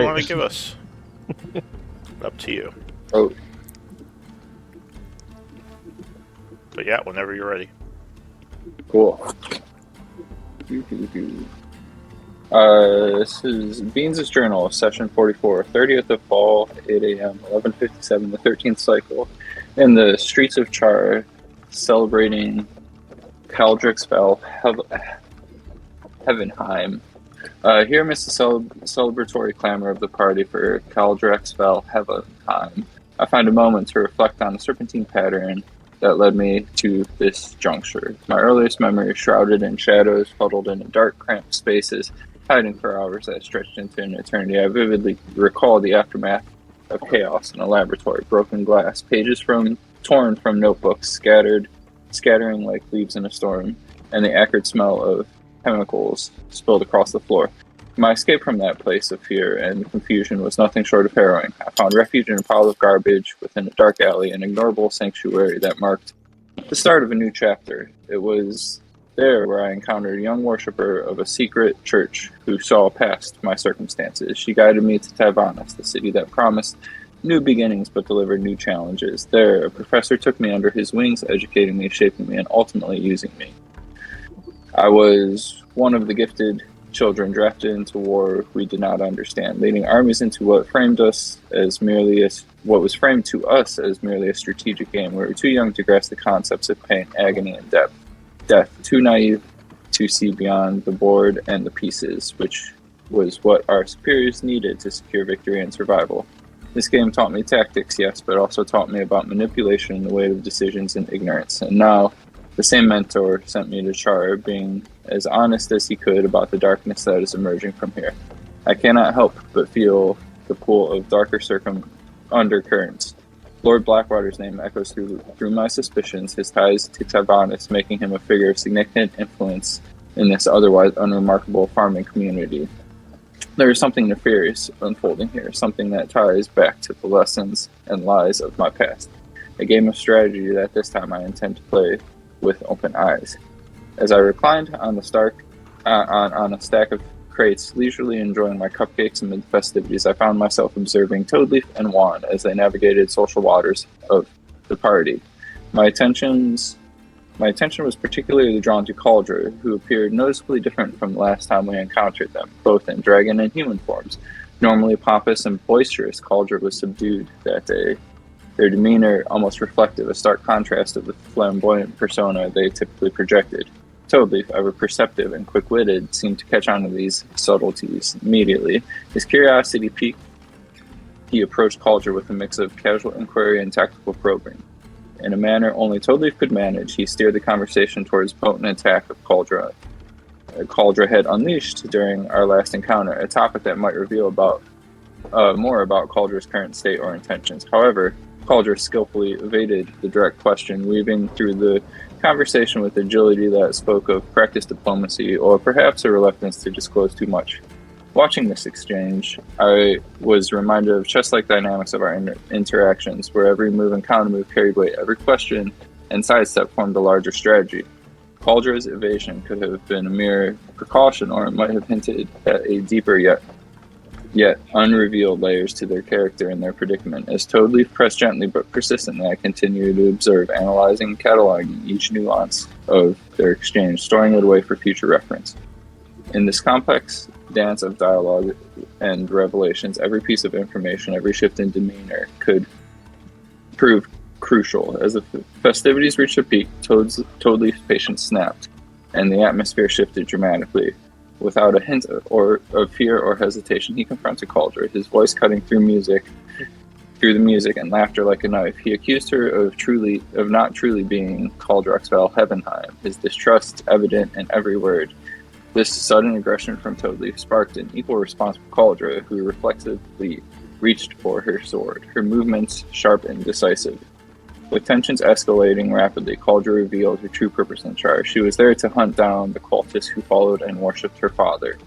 you want to give us? Up to you. Oh, But yeah, whenever you're ready. cool. This is Beans' Journal, session 44, 30th of fall, 8 a.m., 11:57, the 13th cycle. In the streets of Chaur, celebrating Kaldrixfell Heavenheim. Here amidst the celebratory clamor of the party for Kaldrixfell Heavenheim, I find a moment to reflect on the serpentine pattern that led me to this juncture. My earliest memory, shrouded in shadows, huddled in dark, cramped spaces, hiding for hours that stretched into an eternity. I vividly recall the aftermath of chaos in a laboratory, broken glass, pages torn from notebooks, scattering like leaves in a storm, and the acrid smell of chemicals spilled across the floor. My escape from that place of fear and confusion was nothing short of harrowing. I found refuge in a pile of garbage within a dark alley, an ignorable sanctuary that marked the start of a new chapter. It was there where I encountered a young worshiper of a secret church who saw past my circumstances. She guided me to Tavanas, the city that promised new beginnings but delivered new challenges. There, a professor took me under his wings, educating me, shaping me, and ultimately using me. I was one of the gifted children drafted into war we did not understand, leading armies into what was framed to us as merely a strategic game. We were too young to grasp the concepts of pain, agony, and death, too naive to see beyond the board and the pieces, which was what our superiors needed to secure victory and survival. This game taught me tactics, yes, but also taught me about manipulation, the weight of decisions, and ignorance. And now, the same mentor sent me to Chaur, being as honest as he could about the darkness that is emerging from here. I cannot help but feel the pool of darker undercurrents. Lord Blackwater's name echoes through my suspicions, his ties to Tavanas making him a figure of significant influence in this otherwise unremarkable farming community. There is something nefarious unfolding here, something that ties back to the lessons and lies of my past. A game of strategy that this time I intend to play with open eyes. As I reclined on a stack of crates, leisurely enjoying my cupcakes amid festivities, I found myself observing Toadleaf and Juan as they navigated social waters of the party. My attention was particularly drawn to Cauldre, who appeared noticeably different from the last time we encountered them, both in dragon and human forms. Normally pompous and boisterous, Cauldre was subdued that day, their demeanor almost reflective, a stark contrast of the flamboyant persona they typically projected. Toadleaf, ever perceptive and quick-witted, seemed to catch on to these subtleties immediately. His curiosity piqued. He approached Cauldre with a mix of casual inquiry and tactical probing. In a manner only Toadleaf could manage, he steered the conversation towards potent attack of Cauldre had unleashed during our last encounter, a topic that might reveal more about Cauldre's current state or intentions. However, Cauldre skillfully evaded the direct question, weaving through the conversation with agility that spoke of practiced diplomacy or perhaps a reluctance to disclose too much. Watching this exchange, I was reminded of chess-like dynamics of our interactions, where every move and counter-move carried weight, every question and sidestep formed a larger strategy. Cauldre's evasion could have been a mere precaution, or it might have hinted at a deeper yet unrevealed layers to their character and their predicament. As Toadleaf pressed gently but persistently, I continued to observe, analyzing, cataloging each nuance of their exchange, storing it away for future reference. In this complex dance of dialogue and revelations, every piece of information, every shift in demeanor could prove crucial. As the festivities reached a peak, Toadleaf's patience snapped, and the atmosphere shifted dramatically. Without a hint of fear or hesitation, he confronted Cauldre, his voice cutting through the music and laughter like a knife. He accused her of not truly being Kaldrixfell Heavenheim, his distrust evident in every word. This sudden aggression from Toadleaf sparked an equal response from Cauldre, who reflexively reached for her sword, her movements sharp and decisive. With tensions escalating rapidly, Cauldre revealed her true purpose in Chaur. She was there to hunt down the cultists who followed and worshipped her father.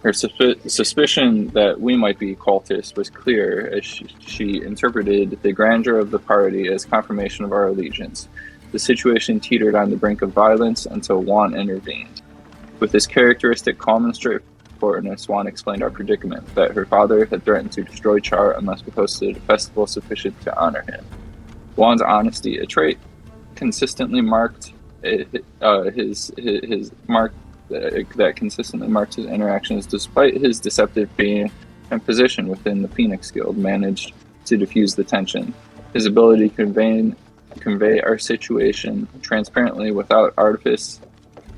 Her suspicion that we might be cultists was clear, as she interpreted the grandeur of the party as confirmation of our allegiance. The situation teetered on the brink of violence until Juan intervened. With his characteristic calm and straightforward importance, Juan explained our predicament, that her father had threatened to destroy Chaur unless we hosted a festival sufficient to honor him. Juan's honesty, a trait consistently marked his mark that consistently marked his interactions, despite his deceptive being and position within the Phoenix Guild, managed to diffuse the tension. His ability to convey our situation transparently without artifice,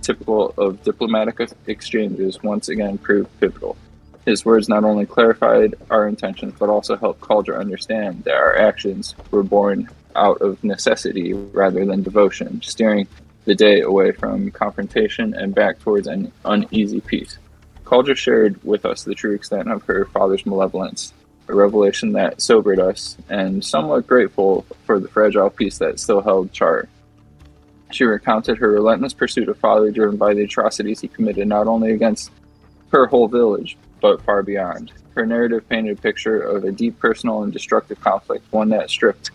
typical of diplomatic exchanges, once again proved pivotal. His words not only clarified our intentions, but also helped Cauldre understand that our actions were born out of necessity rather than devotion, steering the day away from confrontation and back towards an uneasy peace. Cauldre shared with us the true extent of her father's malevolence, a revelation that sobered us, and somewhat grateful for the fragile peace that still held Chaur. She recounted her relentless pursuit of father, driven by the atrocities he committed not only against her whole village, but far beyond. Her narrative painted a picture of a deep personal and destructive conflict, one that stripped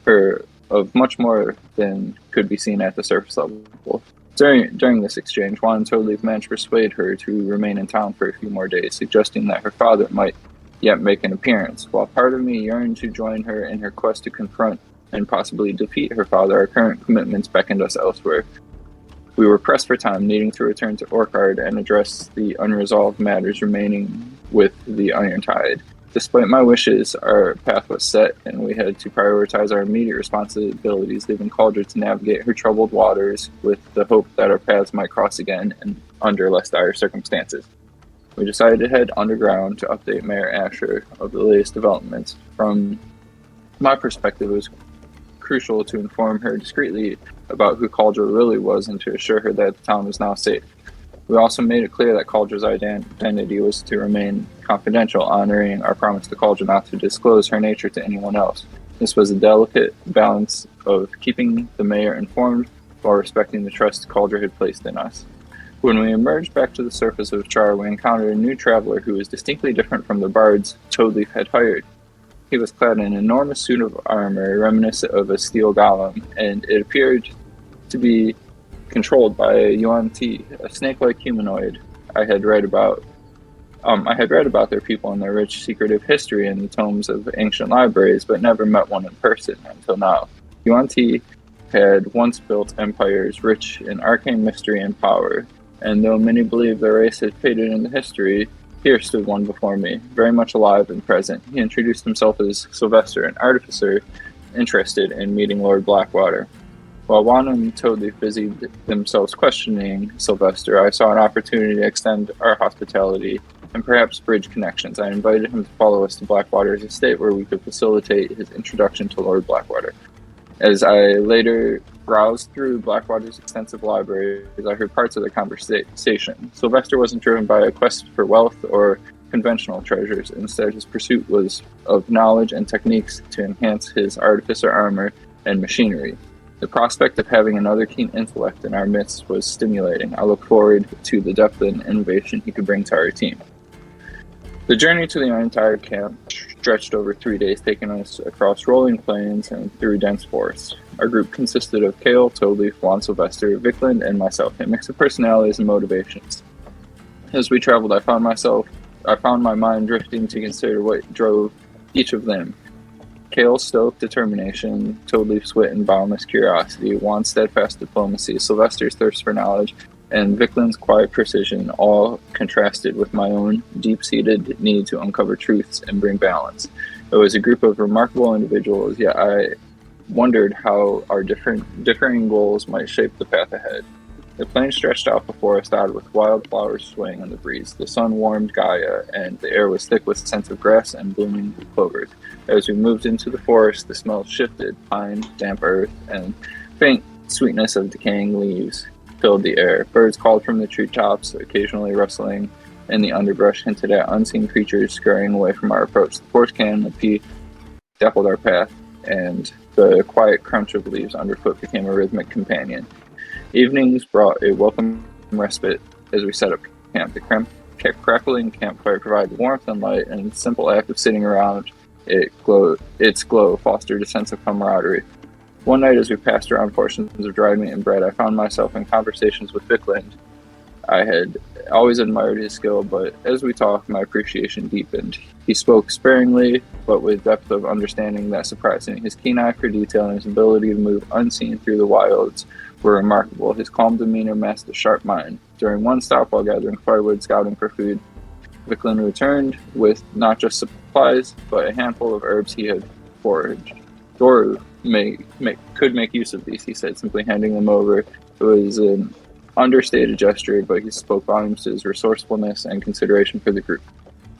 her of much more than could be seen at the surface level. During this exchange, Juan totally managed to persuade her to remain in town for a few more days, suggesting that her father might yet make an appearance. While part of me yearned to join her in her quest to confront and possibly defeat her father, our current commitments beckoned us elsewhere. We were pressed for time, needing to return to Orchard and address the unresolved matters remaining with the Iron Tide. Despite my wishes, our path was set, and we had to prioritize our immediate responsibilities, leaving Cauldre to navigate her troubled waters with the hope that our paths might cross again and under less dire circumstances. We decided to head underground to update Mayor Asher of the latest developments. From my perspective, it was crucial to inform her discreetly about who Cauldre really was and to assure her that the town was now safe. We also made it clear that Cauldre's identity was to remain confidential, honoring our promise to Cauldre not to disclose her nature to anyone else. This was a delicate balance of keeping the mayor informed while respecting the trust Cauldre had placed in us. When we emerged back to the surface of Chaur, we encountered a new traveler who was distinctly different from the bards Toadleaf had hired. He was clad in an enormous suit of armor, reminiscent of a steel golem, and it appeared to be controlled by a Yuan Ti, a snake-like humanoid. I had read about their people and their rich, secretive history in the tomes of ancient libraries, but never met one in person until now. Yuan Ti had once built empires rich in arcane mystery and power, and though many believe their race had faded into history, here stood one before me, very much alive and present. He introduced himself as Sylvester, an artificer interested in meeting Lord Blackwater. While Juan and Toadleaf busied themselves questioning Sylvester, I saw an opportunity to extend our hospitality and perhaps bridge connections. I invited him to follow us to Blackwater's estate, where we could facilitate his introduction to Lord Blackwater. As I later browsed through Blackwater's extensive library, I heard parts of the conversation. Sylvester wasn't driven by a quest for wealth or conventional treasures. Instead, his pursuit was of knowledge and techniques to enhance his artificer armor and machinery. The prospect of having another keen intellect in our midst was stimulating. I look forward to the depth and innovation he could bring to our team. The journey to the entire camp stretched over 3 days, taking us across rolling plains and through dense forests. Our group consisted of Kale, Toadleaf, Juan Sylvester, Vickland, and myself, a mix of personalities and motivations. As we traveled, I found my mind drifting to consider what drove each of them. Kale's stoic determination, Toadleaf's wit and boundless curiosity, Juan's steadfast diplomacy, Sylvester's thirst for knowledge, and Vickland's quiet precision, all contrasted with my own deep-seated need to uncover truths and bring balance. It was a group of remarkable individuals, yet I wondered how our differing goals might shape the path ahead. The plain stretched out before us, dotted with wildflowers swaying in the breeze. The sun warmed Gaia, and the air was thick with the scent of grass and blooming clovers. As we moved into the forest, the smells shifted. Pine, damp earth, and faint sweetness of decaying leaves filled the air. Birds called from the treetops, occasionally rustling in the underbrush hinted at unseen creatures scurrying away from our approach. The forest canopy dappled our path, and the quiet crunch of leaves underfoot became a rhythmic companion. Evenings brought a welcome respite as we set up camp. The crackling campfire provided warmth and light, and the simple act of sitting around its glow fostered a sense of camaraderie. One night, as we passed around portions of dried meat and bread, I found myself in conversations with Vickland I had always admired his skill, but as we talked, my appreciation deepened. He spoke sparingly, but with depth of understanding that surprised me. His keen eye for detail and his ability to move unseen through the wilds were remarkable. His calm demeanor masked a sharp mind. During one stop while gathering firewood scouting for food, Vicklin returned with not just supplies, but a handful of herbs he had foraged. Doru could make use of these, he said, simply handing them over. It was an understated gesture, but he spoke volumes to his resourcefulness and consideration for the group.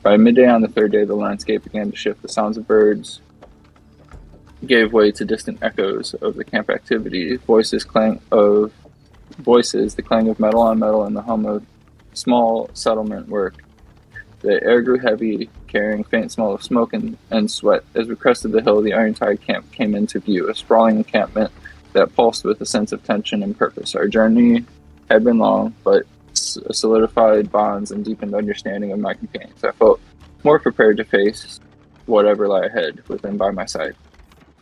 By midday on the third day, the landscape began to shift. The sounds of birds gave way to distant echoes of the camp activity. The clang of metal on metal, and the hum of small settlement work. The air grew heavy, carrying faint smell of smoke and sweat. As we crested the hill, the Irontide camp came into view, a sprawling encampment that pulsed with a sense of tension and purpose. Our journey had been long, but solidified bonds and deepened understanding of my companions. I felt more prepared to face whatever lay ahead with them by my side.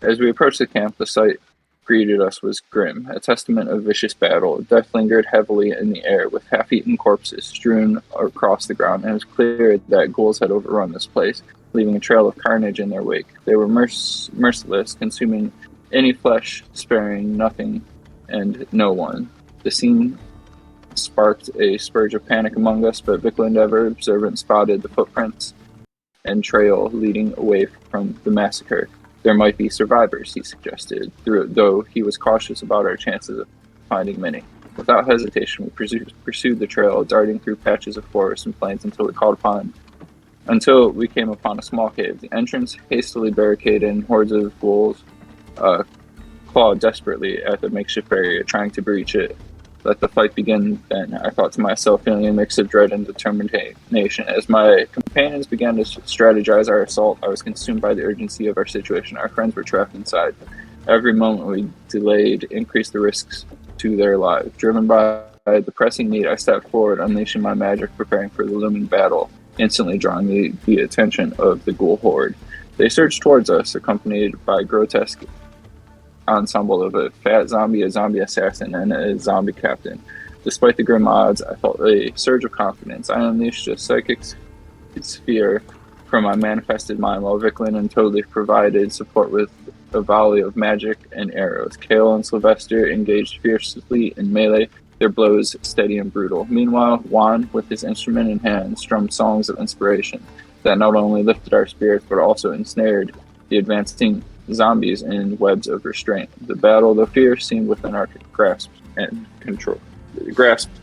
As we approached the camp, the sight greeted us was grim, a testament of vicious battle. Death lingered heavily in the air, with half-eaten corpses strewn across the ground, and it was clear that ghouls had overrun this place, leaving a trail of carnage in their wake. They were merciless, consuming any flesh, sparing nothing and no one. The scene sparked a spurge of panic among us, but Vicklin, ever observant, spotted the footprints and trail leading away from the massacre. There might be survivors, he suggested, though he was cautious about our chances of finding many. Without hesitation, we pursued the trail, darting through patches of forest and plains until we came upon a small cave. The entrance hastily barricaded, and hordes of ghouls clawed desperately at the makeshift barrier, trying to breach it. Let the fight begin then, I thought to myself, feeling a mix of dread and determination. As my companions began to strategize our assault, I was consumed by the urgency of our situation. Our friends were trapped inside. Every moment we delayed increased the risks to their lives. Driven by the pressing need, I stepped forward, unleashing my magic, preparing for the looming battle, instantly drawing the attention of the ghoul horde. They surged towards us, accompanied by grotesque ensemble of a fat zombie, a zombie assassin, and a zombie captain. Despite the grim odds, I felt a surge of confidence. I unleashed a psychic sphere from my manifested mind, while Vicklin and Totally provided support with a volley of magic and arrows. Kale and Sylvester engaged fiercely in melee, their blows steady and brutal. Meanwhile, Juan, with his instrument in hand, strummed songs of inspiration that not only lifted our spirits but also ensnared the advancing zombies in webs of restraint. The battle, though fierce, seemed within our grasp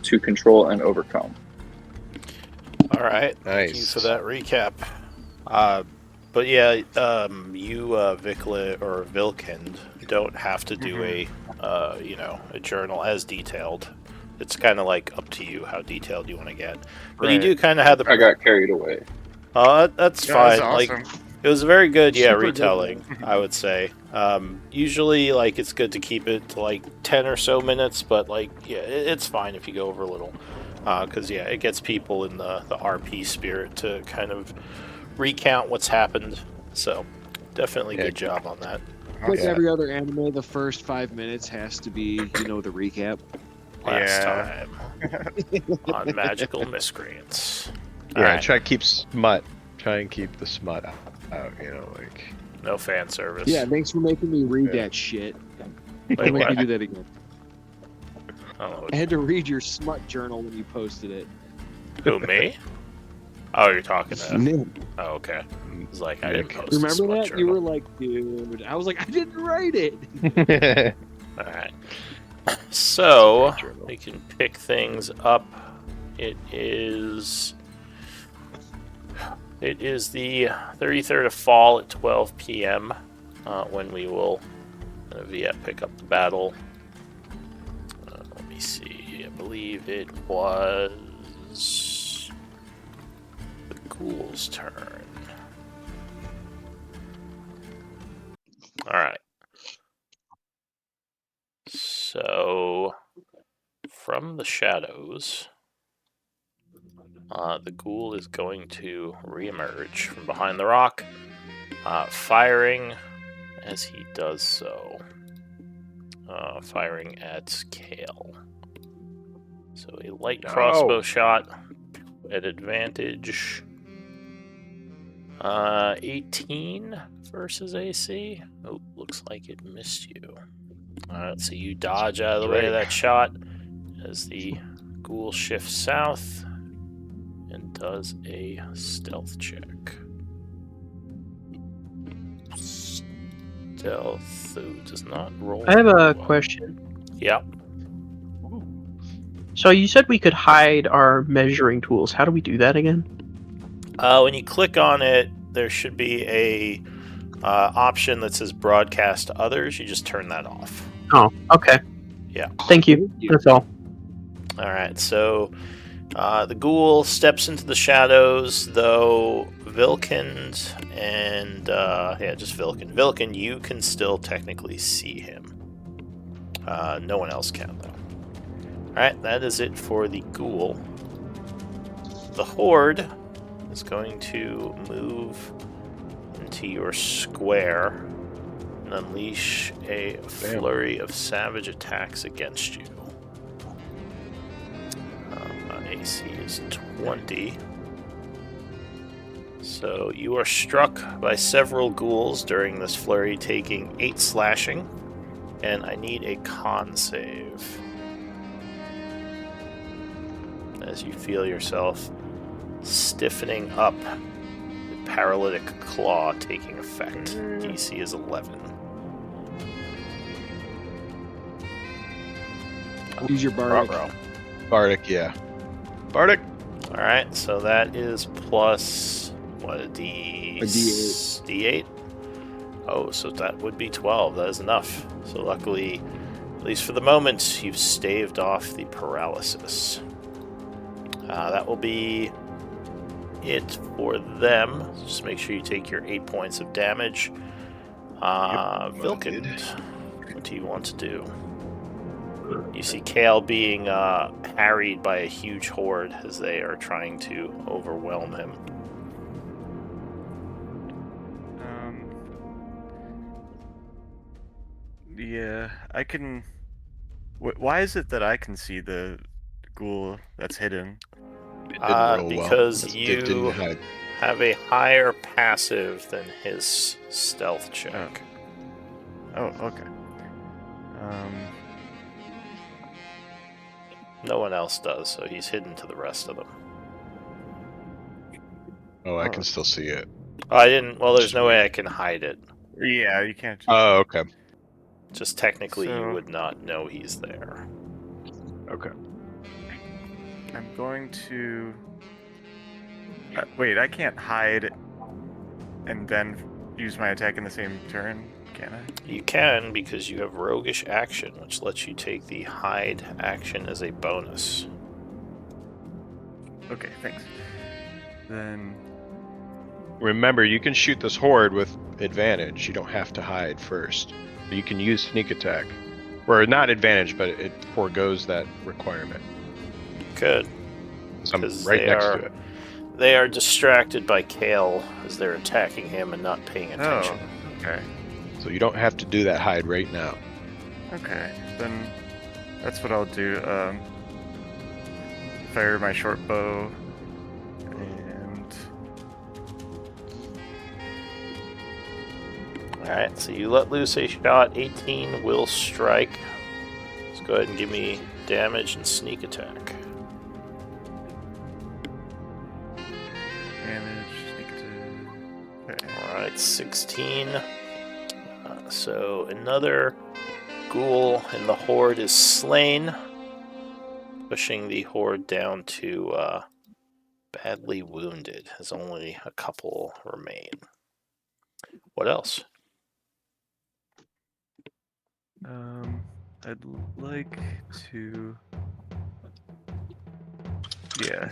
to control and overcome. All right, Nice. thank you for that recap. But yeah, you Vikla or Vilkind don't have to do a journal as detailed. It's kind of like up to you how detailed you want to get. But you do kind of have the. I got carried away. That's fine. That's awesome. Like, it was a very good, Super retelling, good. I would say. Usually, like, it's good to keep it to, like, 10 or so minutes, but, like, yeah, it's fine if you go over a little. Because, yeah, it gets people in the RP spirit to kind of recount what's happened. So, definitely good job on that. Like every other anime, the first 5 minutes has to be, the recap. Last Yeah. time on Magical Miscreants. Yeah, Alright, try and keep the smut out, like... no fan service. Yeah, thanks for making me read that shit. Wait, Don't make what? me do that again. I don't know. I had to read your smut journal when you posted it. Who, me? Oh, you're talking to... Nick, Oh, okay. It's like, I didn't Nick. post a remember smut that? journal. You were like, dude. I was like, I didn't write it. Alright. So, we can pick things up. It is the 33rd of fall at 12 p.m. When we will pick up the battle. Let me see. I believe it was the ghoul's turn. Alright. So, from the shadows, the ghoul is going to reemerge from behind the rock, firing as he does so. Firing at Kale. So a light No. crossbow shot at advantage. 18 versus AC. Oh, looks like it missed you. Alright, so you dodge out of the way of that shot as the ghoul shifts south and does a stealth check. Stealth does not roll. I have a well. question. Yeah. So you said we could hide our measuring tools. How do we do that again? When you click on it, there should be a option that says broadcast to others. You just turn that off. Oh, okay. Yeah. Thank you. That's all. Alright, so the ghoul steps into the shadows, though Vilkind and just Vilkind. Vilkind, you can still technically see him. No one else can, though. Alright, that is it for the ghoul. The horde is going to move into your square and unleash a flurry of savage attacks against you. AC is 20. So you are struck by several ghouls during this flurry, taking 8 slashing, and I need a con save. As you feel yourself stiffening up, the paralytic claw taking effect. DC is 11. Use your bardic. Ruh-roh. Bardic, yeah. Bardic! Alright, so that is plus, what, a D... A D8. D8? Oh, so that would be 12. That is enough. So luckily, at least for the moment, you've staved off the paralysis. That will be it for them. Just make sure you take your 8 points of damage. Vilkind, what do you want to do? You see Kale being harried by a huge horde as they are trying to overwhelm him. Yeah, I can... Why is it that I can see the ghoul that's hidden? It didn't roll because well. you It didn't hide. have a higher passive than his stealth check. Oh, okay. No one else does, so he's hidden to the rest of them. Oh, I can still see it. Oh, I didn't. Well, there's no way I can hide it. Yeah, you can't... Oh, okay. Just technically, you So- would not know he's there. Okay. I'm going to... wait, I can't hide and then use my attack in the same turn, can I? You can, because you have roguish action, which lets you take the hide action as a bonus. Okay, thanks. Then... Remember, you can shoot this horde with advantage. You don't have to hide first. You can use sneak attack. Or not advantage, but it forgoes that requirement. Good. So I'm 'Cause right they next are- to it. They are distracted by Kale as they're attacking him and not paying attention. Oh, okay. So you don't have to do that hide right now. Okay, then that's what I'll do. Fire my short bow, and Alright, so you let loose a shot. 18 will strike. Let's go ahead and give me damage and sneak attack. damage. Sneak attack. Okay. Alright, 16. So another ghoul in the horde is slain, pushing the horde down to badly wounded, as only a couple remain. What else? I'd like to, yeah,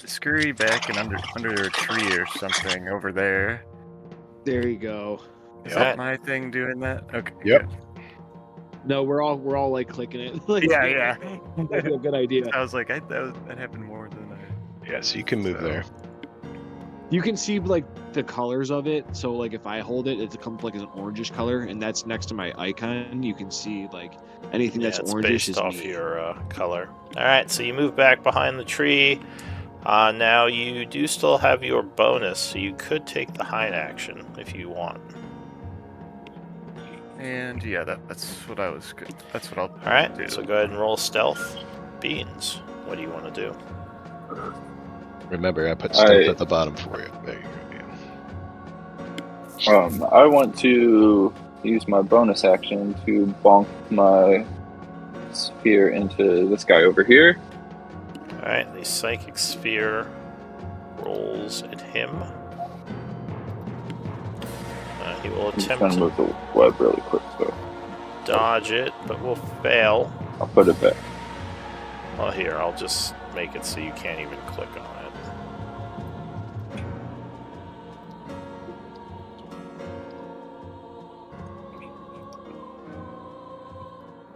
scurry back and under a tree or something over there. There you go. Is Yeah. that my thing doing that? Okay. Yep. good. No, we're all like clicking it. Like, Yeah. That's a good idea. I was like, that happened more than I. Yeah, so you can move So- there. You can see like the colors of it. So like if I hold it, it comes like as an orangish color, and that's next to my icon. You can see like anything Yeah, that's it's orangish based is off me. your color. All right, so you move back behind the tree. Now you do still have your bonus, so you could take the hide action if you want. And yeah, that's what I was good. That's what I'll All right, do. so go ahead and roll stealth. Beans, what do you want to do? Remember, I put stealth at the bottom for you. There you go. Yeah. I want to use my bonus action to bonk my sphere into this guy over here. All right, the psychic sphere rolls at him. He will I'm just attempt going to to move the web really quick, so dodge it, but will fail. I'll put it back. Well, here, I'll just make it so you can't even click on it.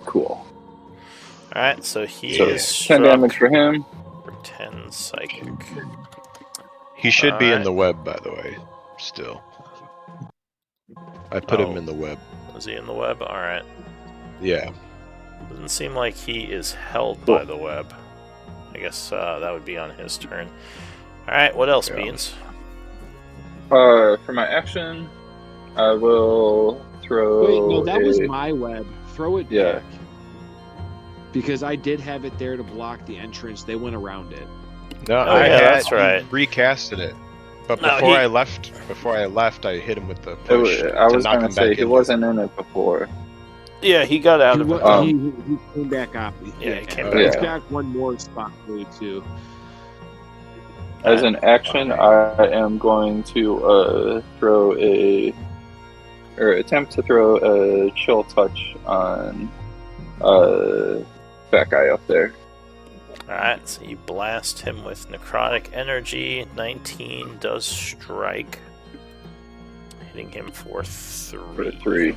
Cool. Alright, so he So is 10 struck damage for him. for 10 psychic. He should be in Alright. the web, by the way. Still, I put him in the web. Is he in the web? Alright. Yeah. Doesn't seem like he is held by the web. I guess that would be on his turn. Alright, what else, Yeah. Beans? For my action, I will throw. Wait, no, that was my web. Throw it Yeah. back. Because I did have it there to block the entrance. They went around it. No, Oh, I yeah, had that's right. recasted it. But No, before he- I left, I hit him with the push I was to knock going him to say back he in. wasn't in it before. Yeah, he got out He, of it. wa- he came back up. Yeah, he came back He's up. got one more spot for you, too. As an action, I am going to throw attempt to throw a chill touch on that guy up there. Alright, so you blast him with necrotic energy. 19 does strike. Hitting him for 3. For 3.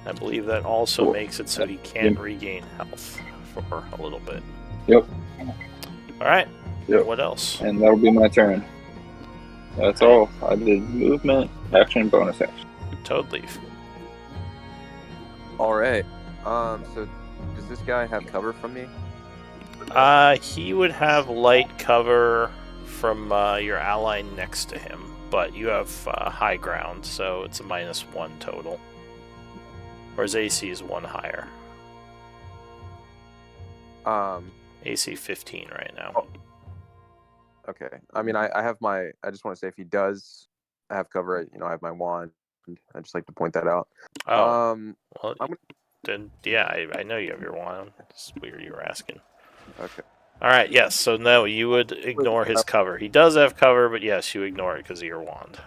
I believe that also Cool. makes it so he can't regain health for a little bit. Yep. Alright, Yep. what else? And that'll be my turn. That's all. I did movement, action, bonus action. Toad Leaf. All right. So does this guy have cover from me? He would have light cover from your ally next to him, but you have high ground, so it's a -1 total. Whereas AC is 1 higher. AC 15 right now. Okay. I mean, I have my. I just want to say, if he does have cover, I have my wand. I just like to point that out. Oh, well, I'm gonna- then yeah, I know you have your wand. It's weird you were asking. Okay. All right, yes. So no, you would ignore his cover. He does have cover, but yes, you ignore it because of your wand.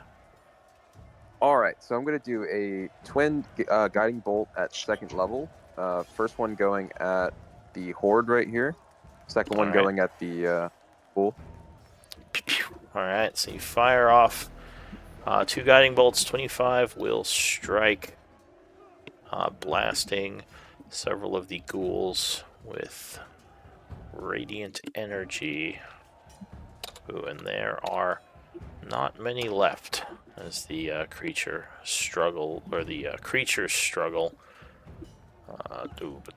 All right. So I'm gonna do a twin guiding bolt at 2nd level. First one going at the horde right here. Second one All right. going at the pool. All right, so you fire off 2 guiding bolts. 25 will strike, blasting several of the ghouls with radiant energy. Ooh, and there are not many left as the creatures struggle. But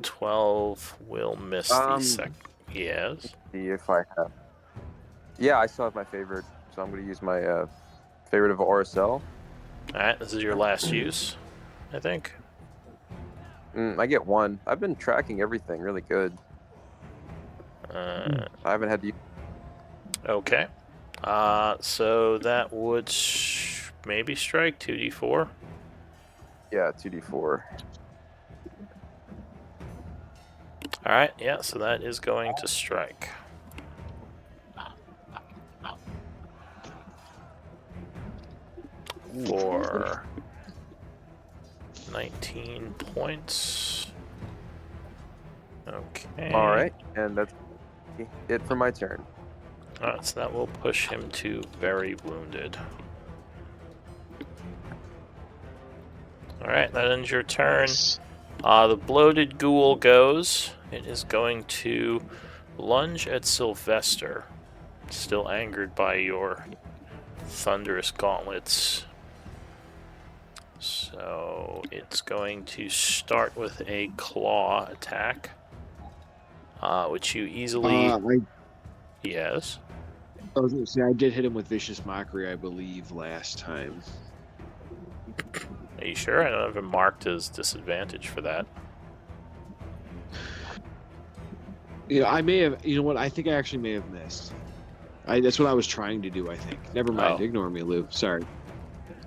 12 will miss the second. Yes. See if I have. Yeah, I still have my favorite, so I'm gonna use my favorite of RSL. Alright, this is your last use, I think. I get 1. I've been tracking everything really good. Uh, I haven't had to. Okay. So that would maybe strike 2d4. Yeah, 2d4. Alright, yeah, so that is going to strike. For 19 points. Okay. All right, and that's it for my turn. Alright, so that will push him to very wounded. Alright, that ends your turn. The bloated ghoul goes. It is going to lunge at Sylvester. Still angered by your Thunderous Gauntlets. So it's going to start with a claw attack, which you easily. Yes. I was gonna say I did hit him with Vicious Mockery, I believe, last time. Are you sure? I don't have it marked as disadvantage for that. I may have. You know what? I think I actually may have missed. That's what I was trying to do. I think. Never mind. Oh. Ignore me, Lou. Sorry.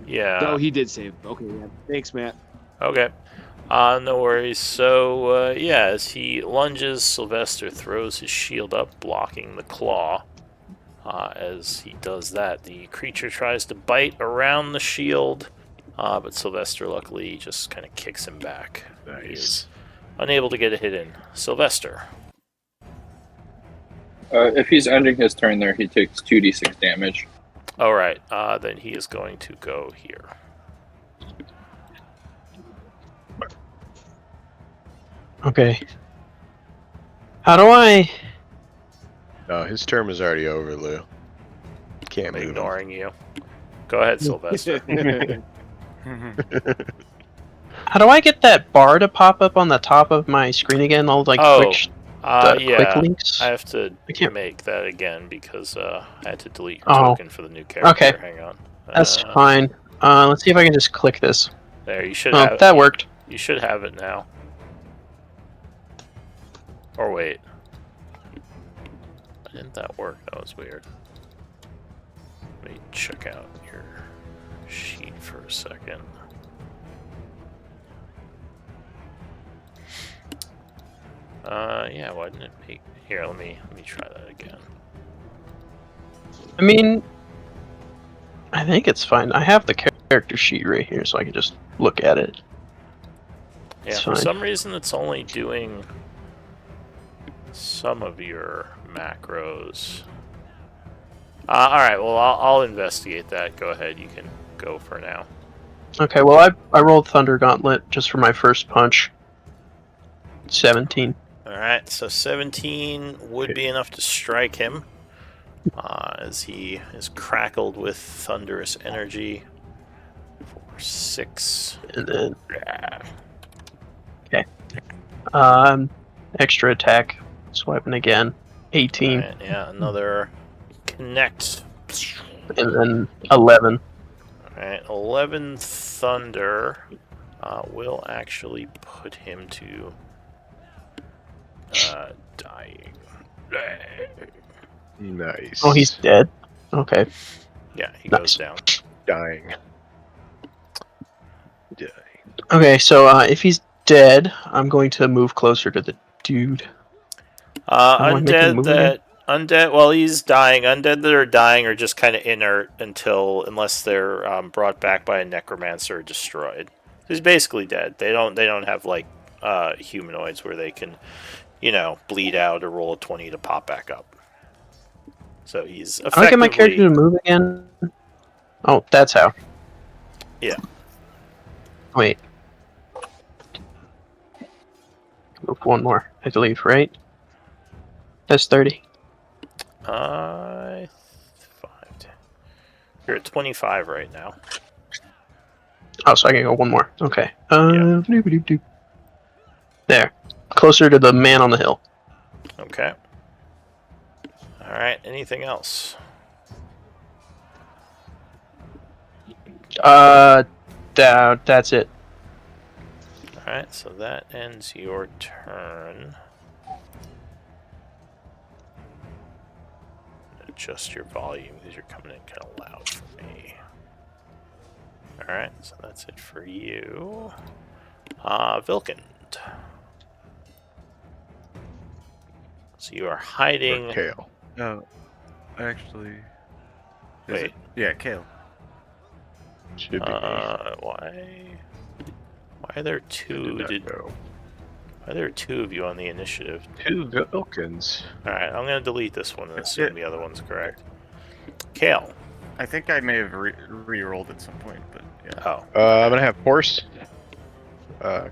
Yeah. Oh, he did save. Okay. Yeah. Thanks, Matt. Okay. No worries. So, yeah, as he lunges, Sylvester throws his shield up, blocking the claw. As he does that, the creature tries to bite around the shield, but Sylvester luckily just kind of kicks him back. He is unable to get a hit in. Sylvester. If he's ending his turn there, he takes 2d6 damage. Alright, then he is going to go here. Okay. How do I... No, his term is already over, Lou. Can't I'm move him. ignoring you. Go ahead, Sylvester. How do I get that bar to pop up on the top of my screen again? All like quick yeah, links? I have to I can't... make that again because I had to delete your Oh. token for the new character. Okay. Hang on. That's fine. Let's see if I can just click this. There, you should Oh, have that worked. You should have it now. Or wait. Why didn't that work? That was weird. Let me check out your sheet for a second. Yeah, why didn't it make... Here, let me try that again. I mean, I think it's fine. I have the character sheet right here, so I can just look at it. Yeah, It's for fine. some reason it's only doing some of your macros. Alright, well, I'll investigate that. Go ahead, you can go for now. Okay, well, I rolled Thunder Gauntlet just for my first punch. 17. Alright, so 17 would be enough to strike him, as he is crackled with thunderous energy for 6. And then, Yeah. extra attack. Swiping again. 18. Alright, yeah, another connect. And then 11. Alright, 11 thunder will actually put him to dying. Nice. Oh, he's dead. Okay. Yeah, he Nice. goes down. dying. Dying. Okay, so if he's dead, I'm going to move closer to the dude. How do I make him move again? Undead. Well, he's dying. Undead that are dying are just kind of inert unless they're brought back by a necromancer or destroyed. He's basically dead. They don't have like humanoids where they can, bleed out or roll a 20 to pop back up. So he's effectively. How do I get my character to move again? Oh, that's how. Yeah. Wait. Move one more, I believe, right? That's 30. 5. You're at 25 right now. Oh, so I can go one more. Okay. Yeah. There. Closer to the man on the hill. Okay. Alright, anything else? That's it. Alright, so that ends your turn. Adjust your volume because you're coming in kind of loud for me. Alright, so that's it for you. Vilkund. So you are hiding. Or Kale. No, actually. Wait. Yeah, Kale. Should be me. Why are there two? Why are there two of you on the initiative? 2 Vilkins. Alright, I'm gonna delete this one and assume the other one's correct. Kale. I think I may have re-rolled at some point, but yeah. Oh. I'm gonna have Horse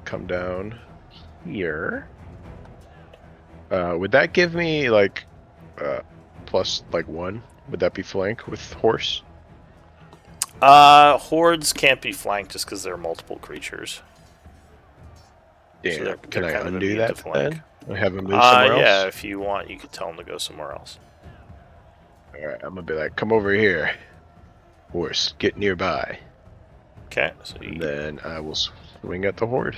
come down here. Would that give me like plus like 1? Would that be flank with Horse? Hordes can't be flanked just because there are multiple creatures. Damn. they're Can I kind of undo immune to that flank. then? I have him move somewhere Yeah, else? if you want, you can tell them to go somewhere else. Alright, I'm gonna be like, come over here. Horse, get nearby. Okay, so And then I will swing at the horde.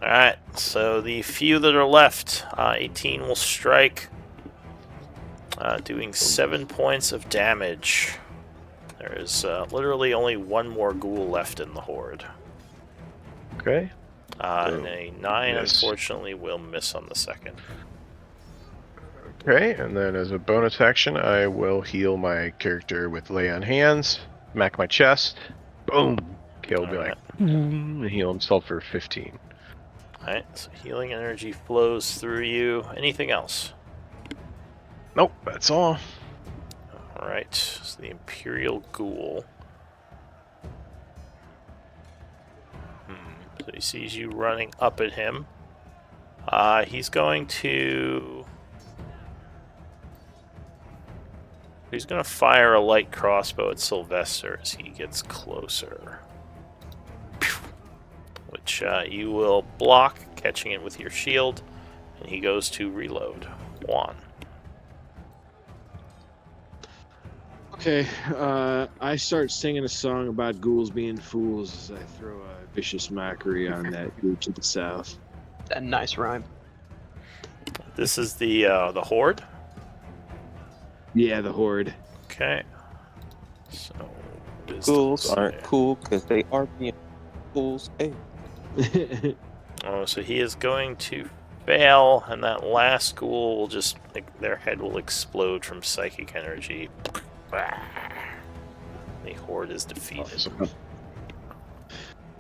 Alright, so the few that are left, 18 will strike, doing 7 points of damage. There is literally only one more ghoul left in the horde. Okay. And a 9, miss. unfortunately, will miss on the second. Okay, and then as a bonus action, I will heal my character with lay on hands, smack my chest, boom. Okay, will be like, and heal himself for 15. Alright, so healing energy flows through you. Anything else? Nope, that's all. Alright, so the Imperial Ghoul. So he sees you running up at him. He's going to... He's going to fire a light crossbow at Sylvester as he gets closer. Which you will block, catching it with your shield. And he goes to reload. Juan. Okay, I start singing a song about ghouls being fools as I throw a vicious mockery on that group to the south. That nice rhyme. This is the Horde. Yeah, the horde. Okay. So Ghouls aren't cool because they are being fools. Hey. Oh, so he is going to fail, and that last ghoul will just, like, their head will explode from psychic energy. The horde is defeated.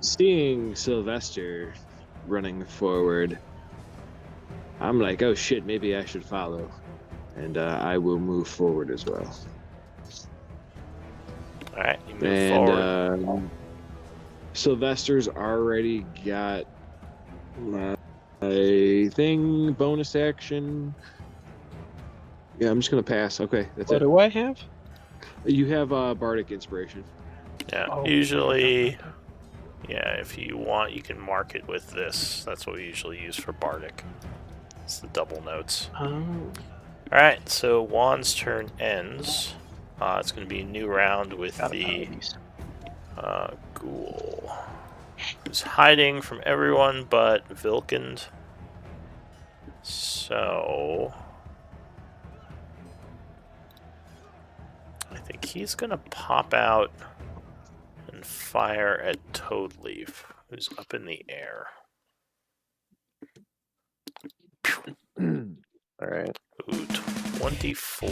Seeing Sylvester running forward, I'm like, oh shit, maybe I should follow. And I will move forward as well. Alright, you move forward. Sylvester's already got a thing, bonus action. Yeah, I'm just gonna pass. Okay, that's What it. do I have? You have Bardic Inspiration. Yeah, Oh, usually, yeah, if you want, you can mark it with this. That's what we usually use for Bardic. It's the double notes. Oh. Alright, so Juan's turn ends. It's going to be a new round with Got the these. ghoul. Who's hiding from everyone but Vilkind. So... I think he's going to pop out and fire at Toadleaf, who's up in the air. Alright. Ooh, 24.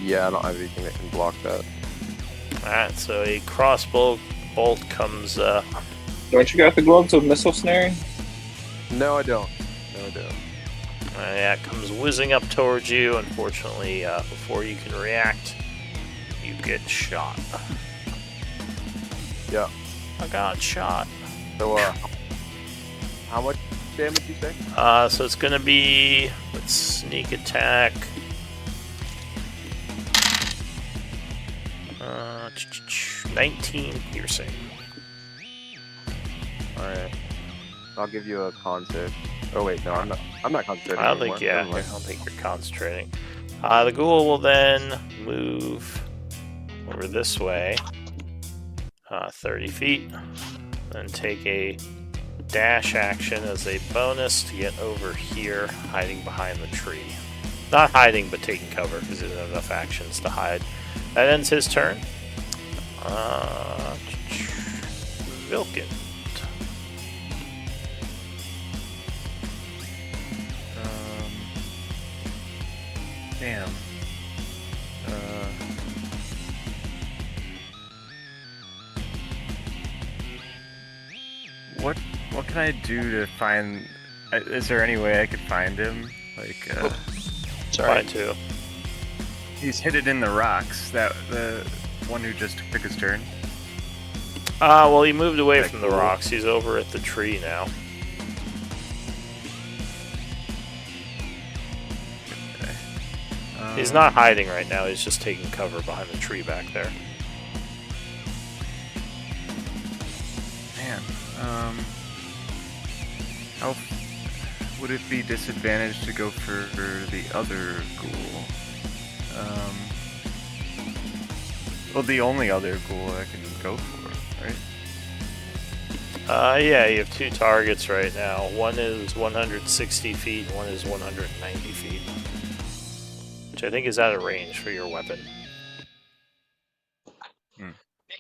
Yeah, I don't have anything that can block that. Alright, so a crossbow bolt comes, Don't you got the gloves of missile snaring? No, I don't. No, I don't. yeah, it comes whizzing up towards you. Unfortunately, before you can react, you get shot. Yeah. I got shot. So, how much damage you say? So it's gonna be, let's sneak attack. 19 piercing. Alright. I'll give you a con save. Oh wait, no, I'm not concentrating I don't anymore. think, yeah, Never I mind. don't think you're concentrating. The ghoul will then move over this way, 30 feet, then take a dash action as a bonus to get over here, hiding behind the tree. Not hiding, but taking cover, because he doesn't have enough actions to hide. That ends his turn. Vilkin. Damn. What can I do to find? Is there any way I could find him? Like, Sorry. Too. he's hidden in the rocks. That the one who just took his turn. Well, he moved away That from the cool? rocks. He's over at the tree now. Okay. He's not hiding right now. He's just taking cover behind the tree back there. Man, how would it be disadvantaged to go for the other ghoul? Well, the only other ghoul I can go for, right? Yeah, you have 2 targets right now. One is 160 feet, and one is 190 feet. Which I think is out of range for your weapon. They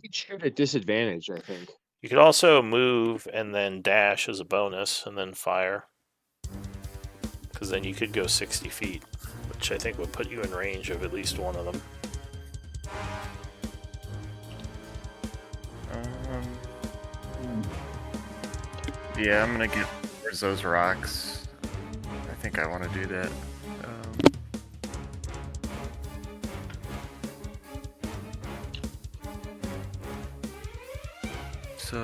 can shoot at disadvantage, I think. You could also move and then dash as a bonus, and then fire. Because then you could go 60 feet, which I think would put you in range of at least one of them. Yeah, I'm gonna get towards those rocks. I think I want to do that. So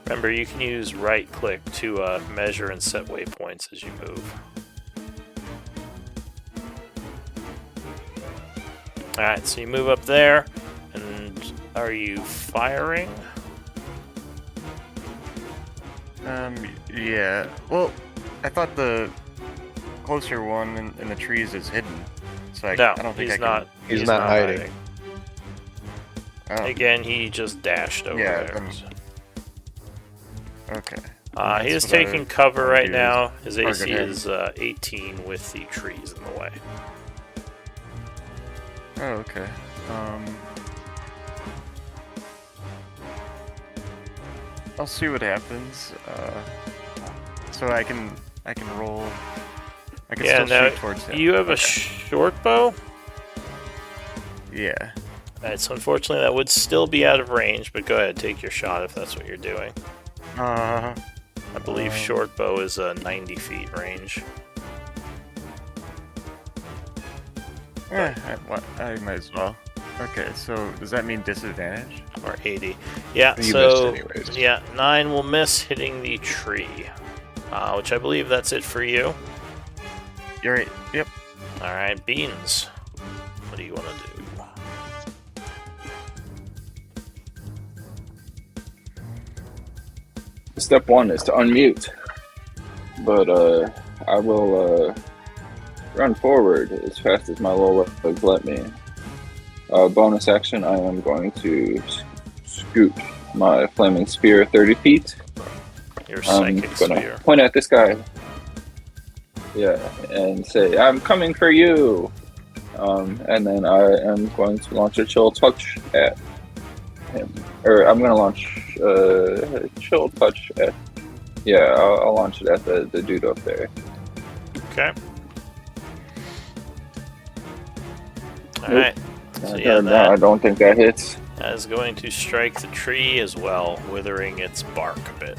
Remember, you can use right click to measure and set waypoints as you move. Alright, so you move up there, and are you firing? yeah. Well, I thought the closer one in the trees is hidden, so I No, don't think he's I can. not. He's not hiding. Oh, Again, he just dashed over Yeah, there. then- okay. He That's is what I taking cover wanna right do, now. His target AC him. is 18 with the trees in the way. Oh, okay. I'll see what happens. So I can roll. I can Yeah, still now shoot towards him. you have a Okay. short bow. Yeah. Alright, so unfortunately that would still be out of range, but go ahead, take your shot if that's what you're doing. Uh, I believe short bow is 90 feet range. I might as well. Okay, so does that mean disadvantage? Or 80. Yeah, You so missed anyways. yeah, 9 will miss hitting the tree. Which I believe that's it for you. You're right. Yep. Alright, Beans. What do you want to do? Step 1 is to unmute, but I will run forward as fast as my little legs let me. Bonus action, I am going to scoot my flaming spear 30 feet. Your I'm psychic gonna sphere. point at this guy. Yeah, and say, "I'm coming for you." And then I am going to launch a chill touch at him. Or I'm going to launch a chill touch at... Yeah, I'll launch it at the dude up there. Okay. Alright. So yeah, I that don't think that hits. is going to strike the tree as well, withering its bark a bit.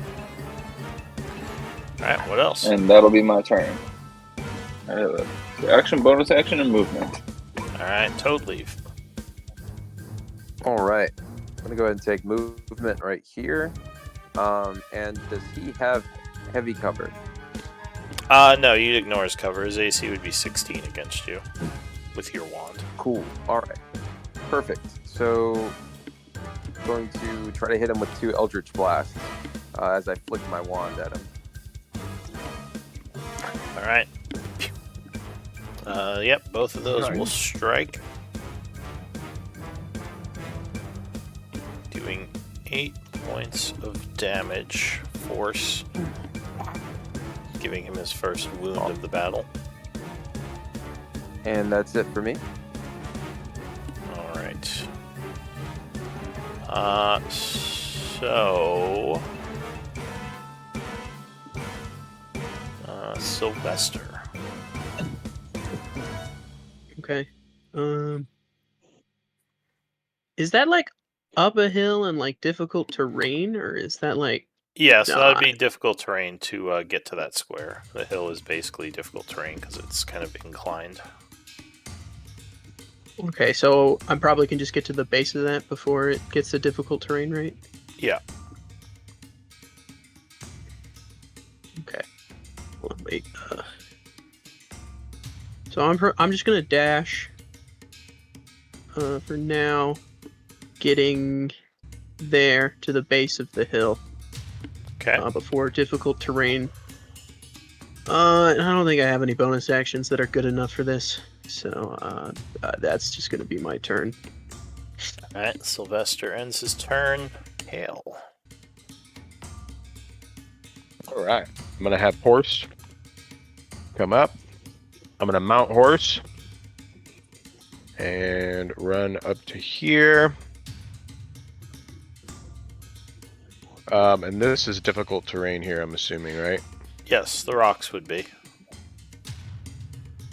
Alright, what else? And that'll be my turn. Action, bonus action, and movement. Alright, Toad Leaf. All right. I'm gonna go ahead and take movement right here. And does he have heavy cover? No, you'd ignore his cover. His AC would be 16 against you with your wand. Cool. All right. Perfect. So, going to try to hit him with 2 Eldritch Blasts as I flick my wand at him. Alright. Yep, both of those will strike. Doing 8 points of damage. Force. Giving him his first wound of the battle. And that's it for me. Alright. So... Sylvester. Okay. Is that like up a hill and like difficult terrain, or is that like Yeah, so that would be difficult terrain to get to that square. The hill is basically difficult terrain because it's kind of inclined. okay? So I probably can just get to the base of that before it gets to difficult terrain, right? Yeah. Okay. Well, wait. So I'm just gonna dash. For now, getting there to the base of the hill. Okay. Before difficult terrain. I don't think I have any bonus actions that are good enough for this, so that's just gonna be my turn. All right. Sylvester ends his turn. Hail. All right. I'm gonna have horse come up. I'm gonna mount horse and run up to here. And this is difficult terrain here, I'm assuming, right? Yes, the rocks would be.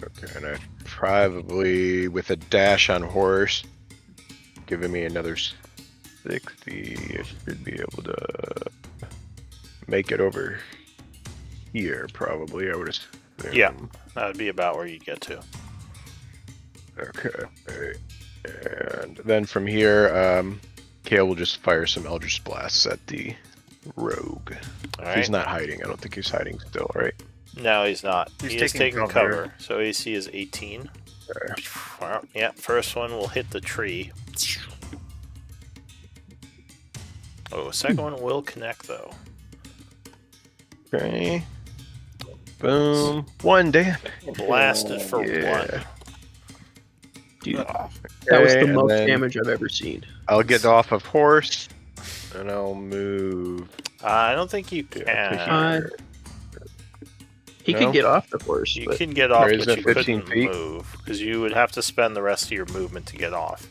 Okay, and I probably, with a dash on horse, giving me another 60, I should be able to make it over here, probably, I would assume. Yeah, that would be about where you'd get to. Okay. And then from here, Kale will just fire some Eldritch Blasts at the rogue. All He's right. not hiding. I don't think he's hiding still, right? No, he's not. He's He is taking taking cover. cover. So AC is 18. Okay. Well, yeah, first one will hit the tree. Oh, second one will connect though. Okay. Boom. One damage. Blasted for Yeah. 1. Dude, that was Okay, the and most then damage I've ever seen. I'll get off of horse, and I'll move. I don't think you Yeah, can. to here. He No? could get off the horse, You but can get off, Or is but it you 15 couldn't feet? move because you would have to spend the rest of your movement to get off,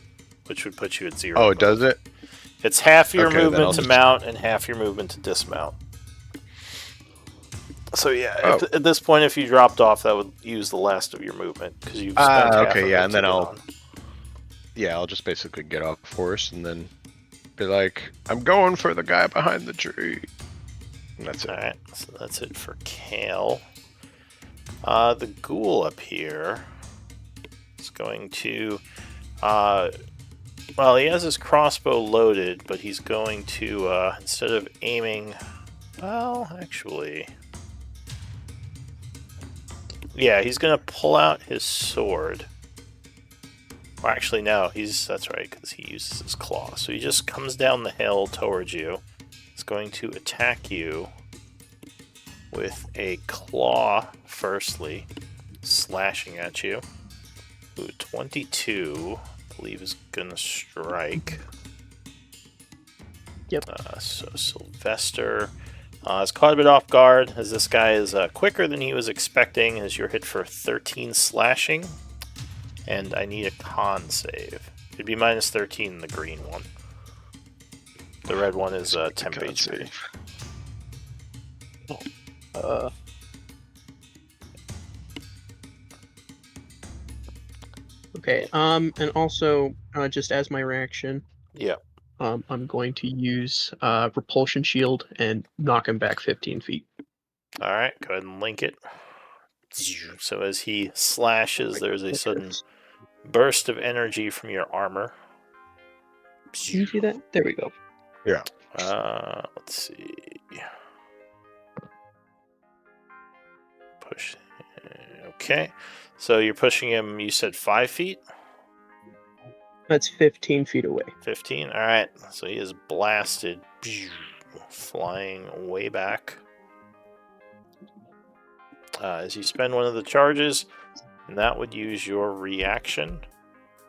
which would put you at 0. Oh, does it? It's half your Okay, then movement I'll to just- mount and half your movement to dismount. So yeah, Oh. at this point, if you dropped off, that would use the last of your movement because you've spent half okay, of yeah, it and to then get I'll- on. Yeah, I'll just basically get off horse and then be like, I'm going for the guy behind the tree. And that's it. Alright, so that's it for Kale. The ghoul up here is going to... well, he has his crossbow loaded, but he's going to, instead of aiming... Well, actually... Yeah, he's going to pull out his sword. Well, actually, no, that's right, because he uses his claw. So he just comes down the hill towards you. He's going to attack you with a claw, firstly, slashing at you. Ooh, 22, I believe, is gonna strike. Yep. So Sylvester is caught a bit off guard, as this guy is quicker than he was expecting, as you're hit for 13 slashing. And I need a con save. It'd be minus 13 in the green one. The red one is temp Con HP. save. okay. And also, just as my reaction, Yeah. I'm going to use repulsion shield and knock him back 15 feet. Alright, go ahead and link it. So as he slashes, there's a sudden burst of energy from your armor. Can you see that? There we go. Let's see. Push. Okay. So you're pushing him, you said 5 feet? That's 15 feet away. 15? Alright. So he is blasted, flying way back. As you spend one of the charges, and that would use your reaction.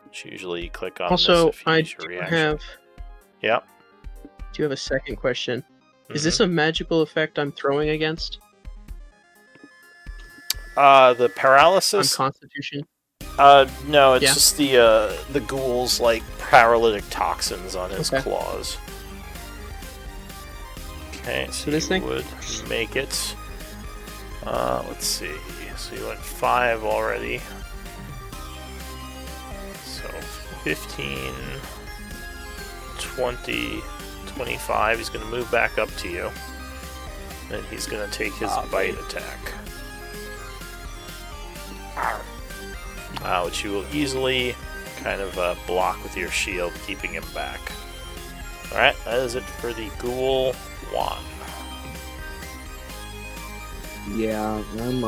Which usually you click on Also, this if you I use your do reaction. have Yep. do have a second question. Is Mhm. this a magical effect I'm throwing against? The On paralysis? Constitution? No, it's Yeah. just the ghoul's like paralytic toxins on his Okay. claws. Okay, so this you thing? would make it. Let's see. So you went 5 already. So 15, 20, 25. He's going to move back up to you. And he's going to take his bite attack. Which you will easily kind of block with your shield, keeping him back. Alright, that is it for the ghoul one. Yeah, I'm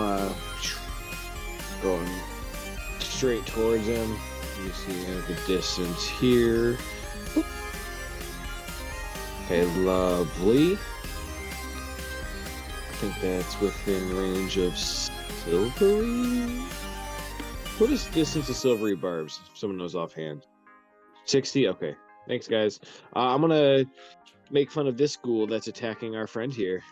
going straight towards him. Let me see the distance here. Okay, lovely. I think that's within range of silvery. What is the distance of silvery barbs? If someone knows offhand. 60? Okay. Thanks, guys. I'm gonna make fun of this ghoul that's attacking our friend here.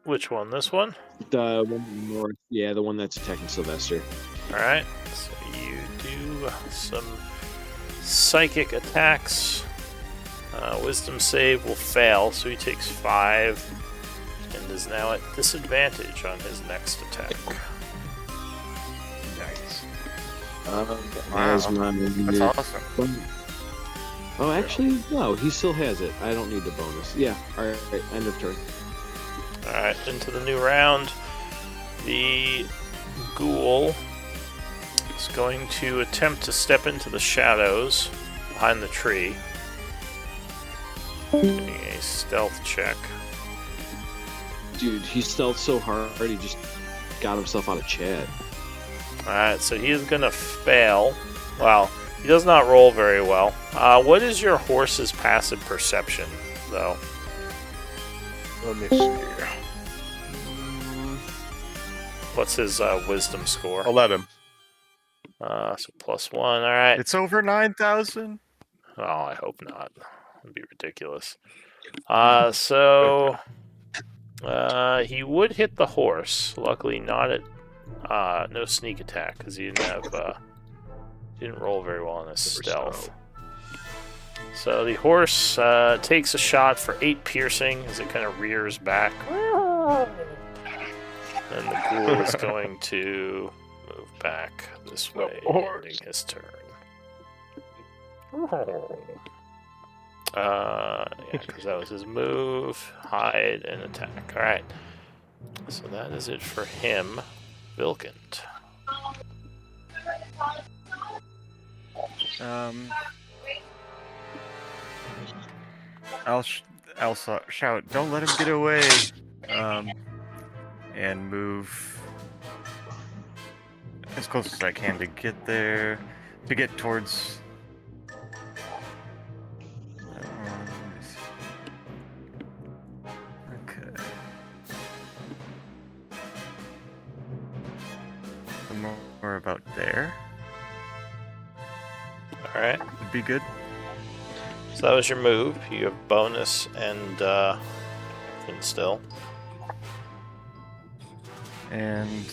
Which one? This one? The one north. Yeah, the one that's attacking Sylvester. Alright, so you do some psychic attacks. Wisdom save will fail, so he takes 5 and is now at disadvantage on his next attack. Nice. Wow, that's awesome. Oh, actually, no, he still has it. I don't need the bonus. Yeah, alright, end of turn. Alright, into the new round. The ghoul is going to attempt to step into the shadows behind the tree. Doing a stealth check. Dude, he stealthed so hard, he just got himself out of Chad. Alright, so he is going to fail. Well, he does not roll very well. What is your horse's passive perception, though? Let me see. What's his wisdom score? 11. So +1, alright. It's over 9,000. Oh, I hope not. That'd be ridiculous. So he would hit the horse. Luckily, not at no sneak attack because he didn't have didn't roll very well on his stealth. So the horse takes a shot for 8 piercing as it kind of rears back. And the ghoul is going to move back this way, ending his turn. Yeah, because that was his move, hide, and attack. Alright. So that is it for him. Vilkent. I'll shout, "Don't let him get away!" And move as close as I can to get there, to get towards. Let me see. Okay. More about there. Alright. Would be good. So that was your move. You have bonus and still. And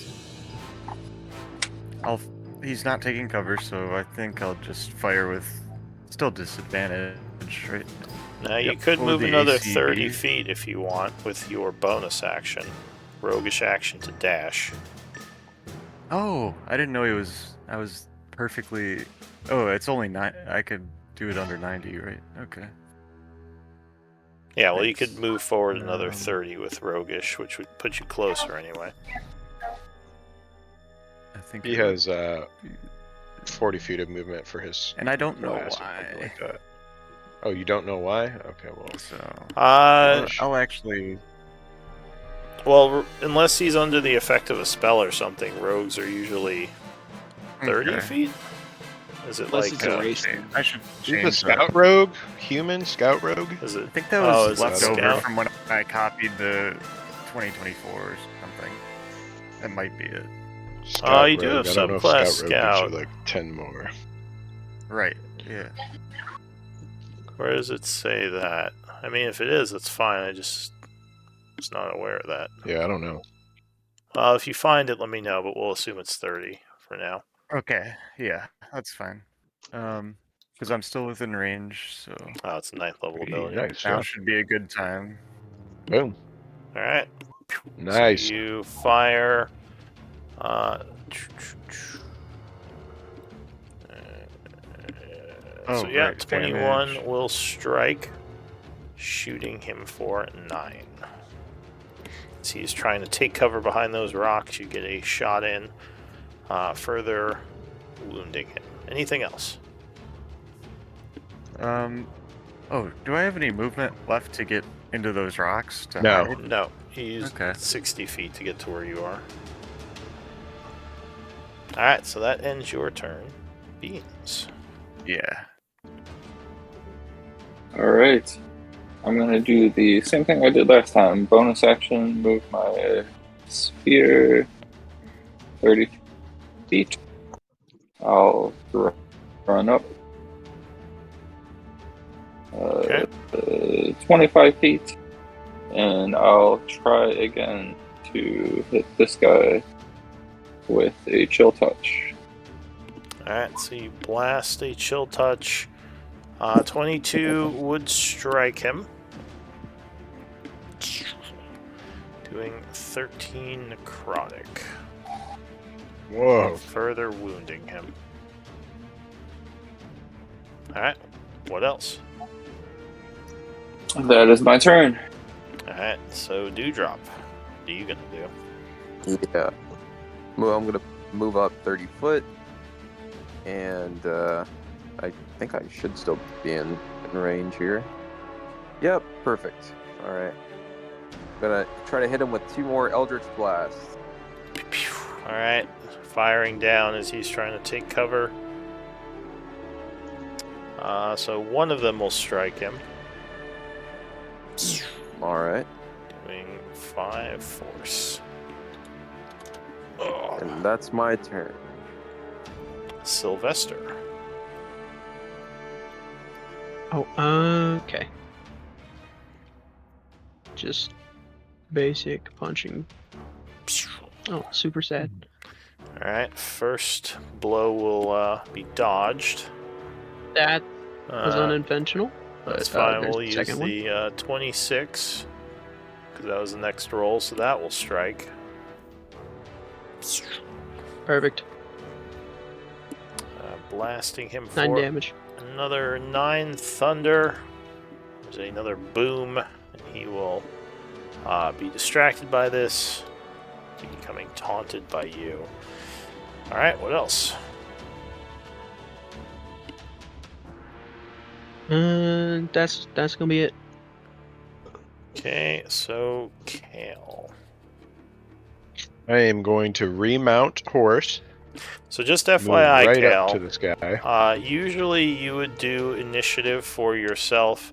he's not taking cover, so I think I'll just fire with still disadvantage, right? Now you Yep, could for move the another ACB. 30 feet if you want with your bonus action. Roguish action to dash. Oh, I didn't know I was perfectly. Oh, it's only 9. I could do it under 90, right? Okay. Yeah, well, you Thanks. could move forward another 30 with Roguish, which would put you closer anyway. I think He it would- has 40 feet of movement for his. and I don't know class or something why. like that. Oh, you don't know why? Okay, well. So I'll actually. Well, unless he's under the effect of a spell or something, rogues are usually 30 Okay. feet? Is it Unless like... it's erased. I should He's a change that. scout rogue? Human scout rogue? Is it... I think that Oh, was is it left over scout? from when I copied the 2024 or something. That might be it. Scout you do rogue. have I some don't know if class scout rogue gives scout. you like 10 more. Right. Yeah. Where does it say that? I mean, if it is, it's fine. I just was not aware of that. Yeah, I don't know. If you find it, let me know, but we'll assume it's 30 for now. Okay. Yeah, that's fine. Because I'm still within range, so Oh, it's a 9th level Pretty ability. nice. now Yeah. should be a good time. Boom. Alright. Nice. So you fire... Oh, so yeah, right, 21 damage. will strike, shooting him for 9. As he's trying to take cover behind those rocks, you get a shot in, further wounding him. Anything else? Oh, do I have any movement left to get into those rocks? To No. hide? No, he used Okay. 60 feet to get to where you are. Alright, so that ends your turn. Beans. Yeah. Alright. I'm gonna do the same thing I did last time. Bonus action, move my sphere 30 feet. I'll run up Okay. 25 feet, and I'll try again to hit this guy with a chill touch. Alright, so you blast a chill touch. 22 would strike him. Doing 13 necrotic. Whoa. Further wounding him. Alright, what else? That is my turn. Alright, so Dewdrop. What are you gonna do? Yeah. Well, I'm gonna move up 30 foot, and I think I should still be in range here. Yep, perfect. All right. I'm gonna try to hit him with 2 more Eldritch Blasts. Alright, firing down as he's trying to take cover. So one of them will strike him. All right. Doing 5 force. Oh. And that's my turn. Sylvester. Oh, okay. Just basic punching. Oh, super sad. Alright, first blow will be dodged. That was Uh, unintentional. That's But, fine. there's We'll the use second one. the 26 because that was the next roll, so that will strike. Perfect. Blasting him 9 for damage. another 9 thunder. There's another boom, and he will be distracted by this, becoming taunted by you. All right, what else? That's gonna be it. Okay, so Kale. I am going to remount horse. So just Move FYI, right Kale. up to this guy. Usually you would do initiative for yourself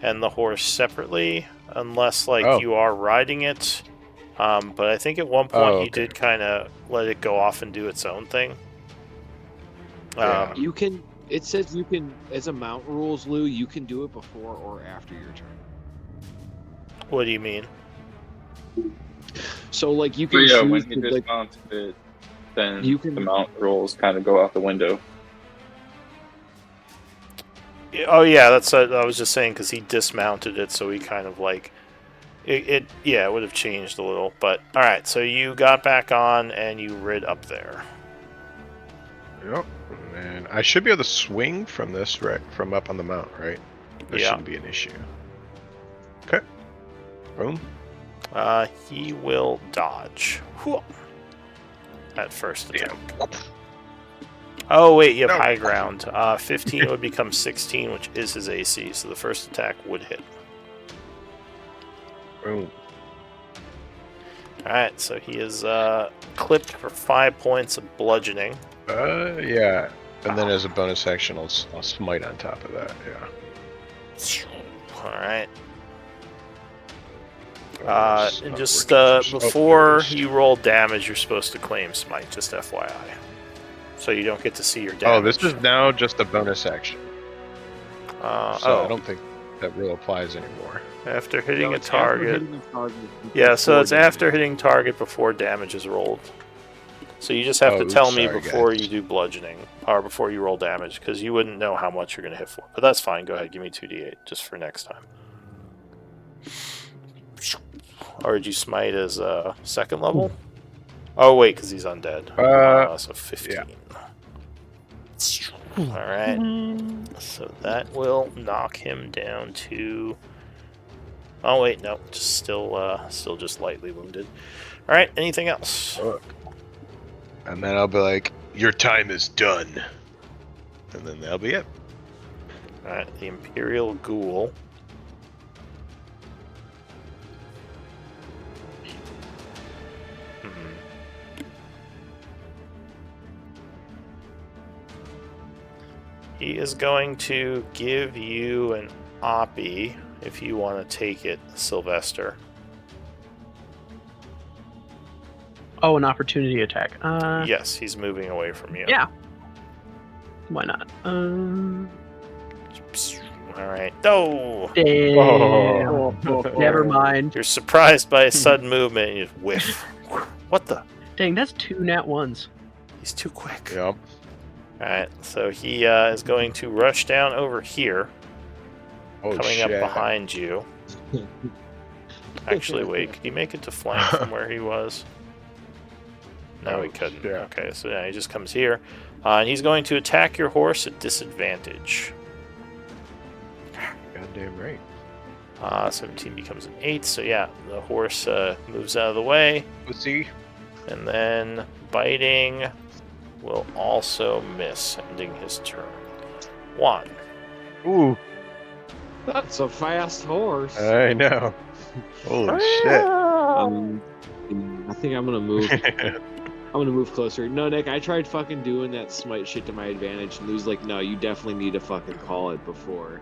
and the horse separately, unless you are riding it. But I think at one point you did kind of let it go off and do its own thing. Yeah. You can. It says you can, as a mount rules, Lou. You can do it before or after your turn. What do you mean? So, like, you But can yeah, choose when he to, like, dismounted it, then You can- the mount rolls kind of go out the window. Oh yeah, that's what I was just saying because he dismounted it, so he kind of it would have changed a little. But all right, so you got back on and you rid up there. Yep. And I should be able to swing from this, right? From up on the mount, right? That Yeah. shouldn't be an issue. Okay. Boom. He will dodge. Whew. At first attack. Oh wait, you have No. high ground. 15 would become 16, which is his AC, so the first attack would hit. Boom. Alright, so he is clipped for 5 points of bludgeoning. Yeah. And then as a bonus action, I'll smite on top of that. Yeah. Alright. It's And not just working. before there it is. you roll damage, you're supposed to claim smite, just FYI. So you don't get to see your damage. Oh, this is now just a bonus action. So I don't think that rule applies anymore. After hitting No, a it's after target. hitting a target Yeah, so before it's damage. after hitting target before damage is rolled. So you just have to tell me sorry, before guys. you do bludgeoning, or before you roll damage, because you wouldn't know how much you're going to hit for. But that's fine, go ahead, give me 2d8, just for next time. Or did you smite as second level? Oh wait, because he's undead. So 15. Alright, so that will knock him down to... Oh wait, no, just still just lightly wounded. Alright, anything else? And then I'll be like, your time is done. And then that'll be it. Alright, the Imperial Ghoul. He is going to give you an oppie if you want to take it, Sylvester. Oh, an opportunity attack. Yes, he's moving away from you. Yeah. Why not? All right. No. Damn. Never mind. You're surprised by his sudden movement and you just whiff. What the? Dang, that's 2 nat 1s. He's too quick. Yep. Alright, so he is going to rush down over here, Oh, coming shit. up behind you. Actually, wait, could he make it to flank from where he was? No, Oh, he couldn't. shit. Okay, so yeah, he just comes here. And he's going to attack your horse at disadvantage. Goddamn right. 17 becomes an 8, so yeah, the horse moves out of the way. Pussy. And then biting will also miss, ending his turn. 1. Ooh, That's a fast horse. I know. Holy shit. I think I'm gonna move. I'm gonna move closer. No, Nick, I tried fucking doing that smite shit to my advantage, and Lou's like, no, you definitely need to fucking call it before.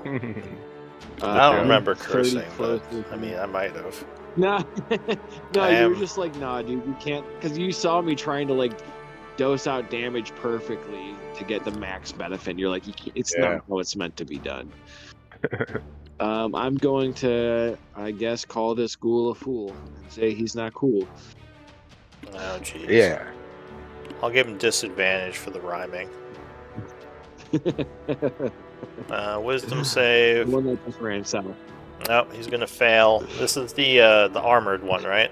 I don't remember 30 cursing, but close. I mean, I might have. No, no, I you were am- just like, nah, dude, you can't, because you saw me trying to like dose out damage perfectly to get the max benefit. And you're like, you can't, it's Yeah. not how it's meant to be done. I'm going to, I guess, call this ghoul a fool and say he's not cool. Oh, jeez. Yeah. I'll give him disadvantage for the rhyming. Wisdom The save. one that just ran south. No, he's gonna fail. This is the armored one, right?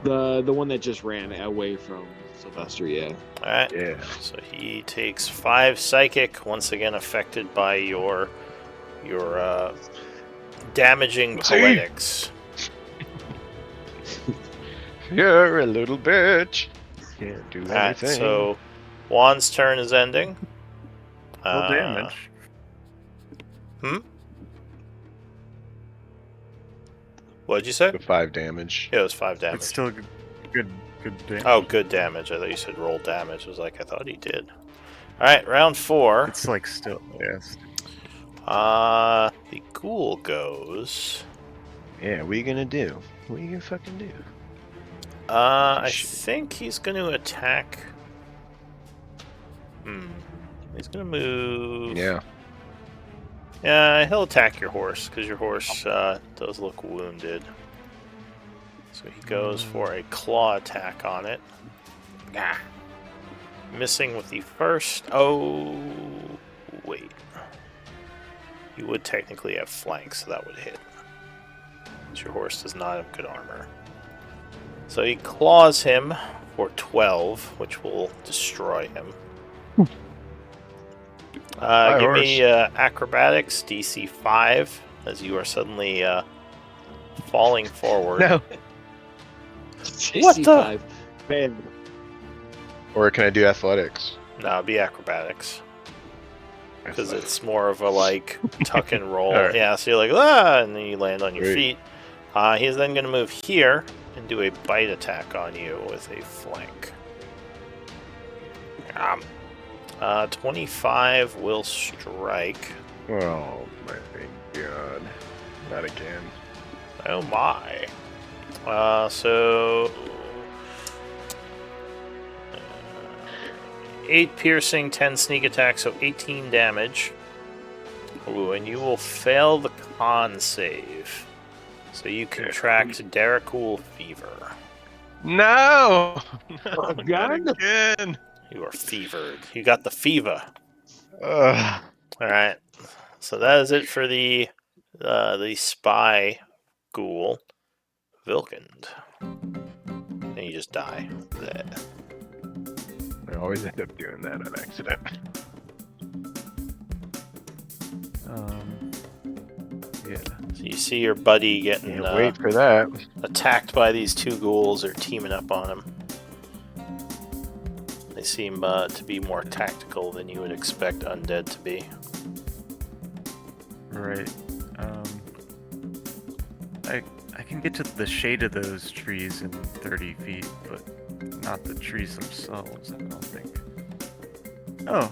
The one that just ran away from Sylvester, yeah. All right. Yeah. So he takes 5 psychic, once again affected by your damaging See? poetics. You're a little bitch. Can't do All right. anything. So Juan's turn is ending. Well, damage. What'd you say? The 5 damage. Yeah, it was 5 damage. It's still good damage. Oh, good damage. I thought you said roll damage. I was like, I thought he did. All right, round 4. It's like still, yes. The ghoul goes. Yeah, what are you gonna do? What are you gonna fucking do? I Shit. think he's going to attack. He's going to move. Yeah. Yeah, he'll attack your horse because your horse does look wounded. So he goes for a claw attack on it. Ah. Missing with the first. Oh, wait. You would technically have flanks, so that would hit. But your horse does not have good armor. So he claws him for 12, which will destroy him. Give me acrobatics, DC 5, as you are suddenly falling forward. No. What the- DC5. Man, Or can I do athletics? No, it'd be acrobatics. Because Athletics. it's more of a like tuck and roll. Alright. Yeah, so you're like, ah, and then you land on your Great. feet. He's then going to move here and do a bite attack on you with a flank. 25 will strike. Oh my god. Not again. Oh my. So 8 piercing, 10 sneak attack, so 18 damage. Ooh, and you will fail the con save. So you contract Derricool fever. No! Again? Not again! You are fevered. You got the fever. Ugh. Alright. So that is it for the spy ghoul. Vilkend. And you just die. Bleh. I always end up doing that on accident. Yeah. So you see your buddy getting Can't wait for that. attacked by these 2 ghouls. They're teaming up on him. They seem to be more tactical than you would expect undead to be. Right. I can get to the shade of those trees in 30 feet, but not the trees themselves, I don't think. Oh.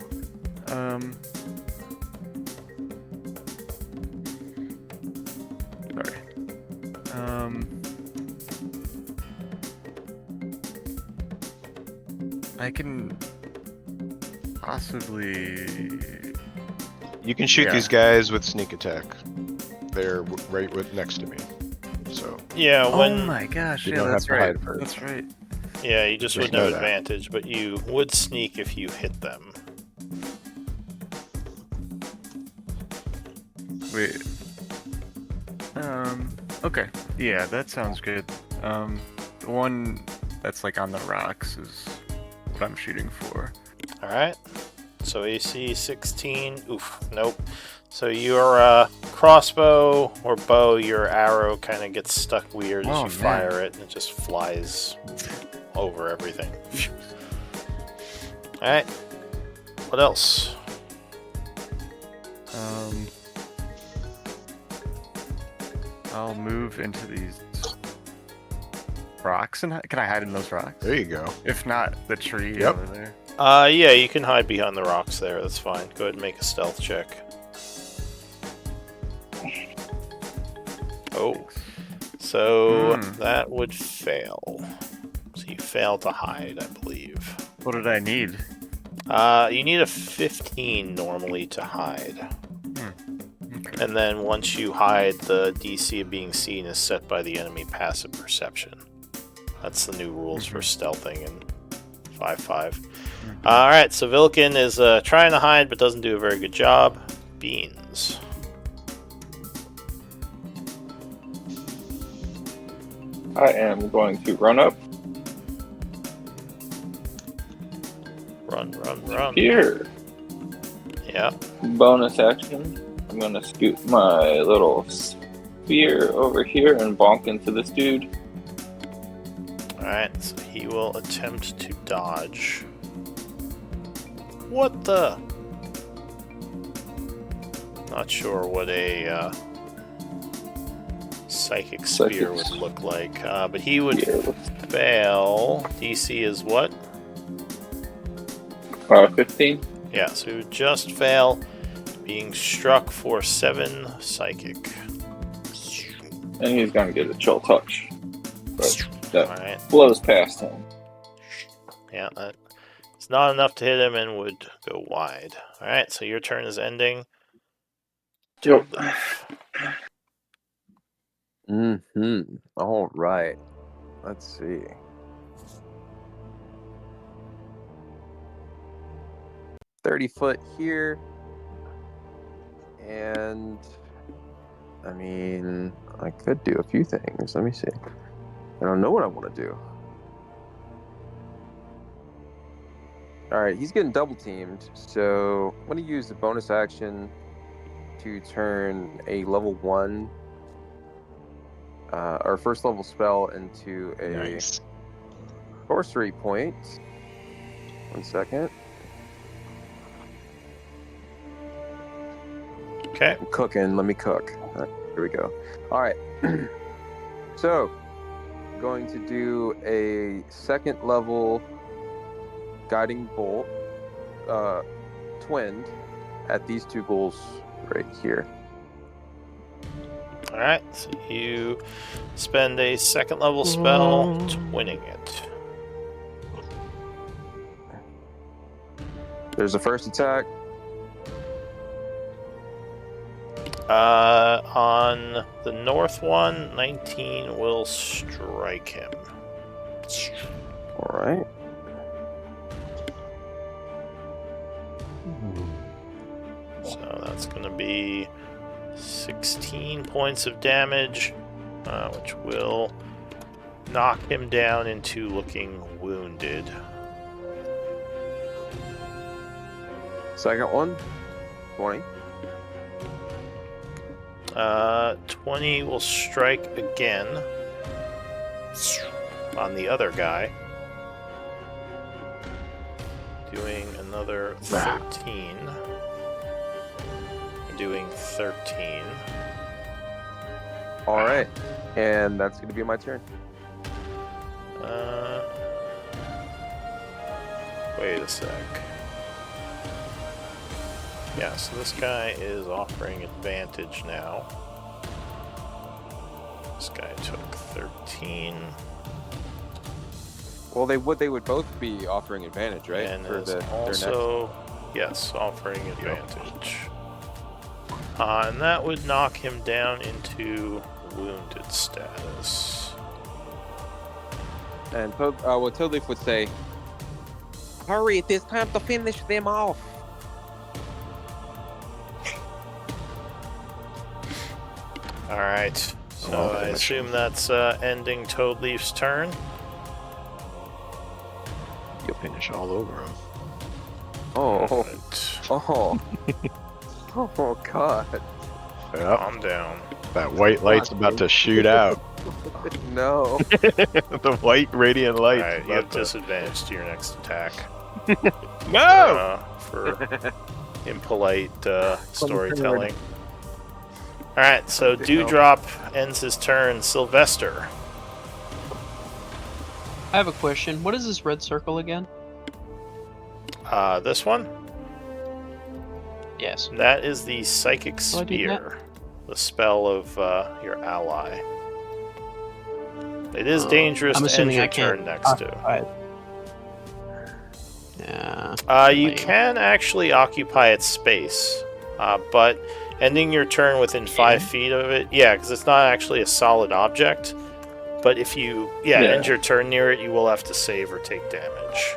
Sorry. I can possibly. You can shoot Yeah. these guys with sneak attack. They're right next to me. So Yeah, Oh when my gosh! You Yeah, don't that's have to right. hide first. That's right. yeah, you just Just wouldn't have know that. advantage, but you would sneak if you hit them. Wait. Okay. Yeah, that sounds good. The one that's like on the rocks is what I'm shooting for. All right. So AC 16. Oof. Nope. So your crossbow or bow, your arrow kind of gets stuck weird as Oh, you man. fire it, and it just flies over everything. All right. What else? I'll move into these rocks and can I hide in those rocks? there you go. If not, the tree Yep. over there. Yeah, you can hide behind the rocks there. That's fine. Go ahead and make a stealth check. Oh, so that would fail. So you fail to hide, I believe. What did I need? You need a 15 normally to hide. Okay. And then once you hide, the DC of being seen is set by the enemy passive perception. That's the new rules for stealthing in 5.5. Alright, so Vilken is trying to hide but doesn't do a very good job. Beans. I am going to run up Run. here. Yeah. Bonus action. I'm gonna scoot my little spear over here and bonk into this dude. Alright, so he will attempt to dodge. What the? Not sure what a psychic spear would look like, but he would fail. DC is what? 15. Yeah, so he would just fail, being struck for 7 psychic. And he's gonna get a chill touch. But that Alright, blows past him. yeah, it's not enough to hit him and would go wide. Alright, so your turn is ending. Yep. All right. Let's see. $30 here. And I mean, I could do a few things. Let me see. I don't know what I want to do. All right, he's getting double teamed. So I'm going to use the bonus action to turn a level 1 our first level spell into a Nice. sorcery point. 1 second. Okay. I'm cooking. Let me cook. All right, here we go. All right. So, going to do a second level guiding bolt, twinned at these 2 ghouls right here. Alright, so you spend a second level spell twinning it. There's the first attack. On the north one, 19 will strike him. All right. So that's going to be 16 points of damage, which will knock him down into looking wounded. Second one. 20. 20 will strike again on the other guy, doing another 13. Doing 13. All right. And that's going to be my turn. Wait a sec. Yeah, so this guy is offering advantage now. This guy took 13. Well, they would both be offering advantage, right? And For is their next. also, yes, offering advantage. And that would knock him down into wounded status. And what Toadleaf would say, "Hurry! It is time to finish them off." Alright, so I'll I finish assume him. that's ending Toadleaf's turn. You'll finish all over him. Oh, Alright, oh, oh, God! Yep. calm down. That white light's about to shoot out. No. The white radiant light. Alright, you have disadvantage to your next attack. No! For impolite storytelling. Alright, so Dewdrop ends his turn. Sylvester. I have a question. What is this red circle again? This one? Yes. That is the Psychic Oh, I did that? Spear. The spell of your ally. It is dangerous I'm to end assuming your I can't turn next to. occupy it. Yeah. You lame. can actually occupy its space, but ending your turn within 5 feet of it, yeah, because it's not actually a solid object. But if you, end your turn near it, you will have to save or take damage.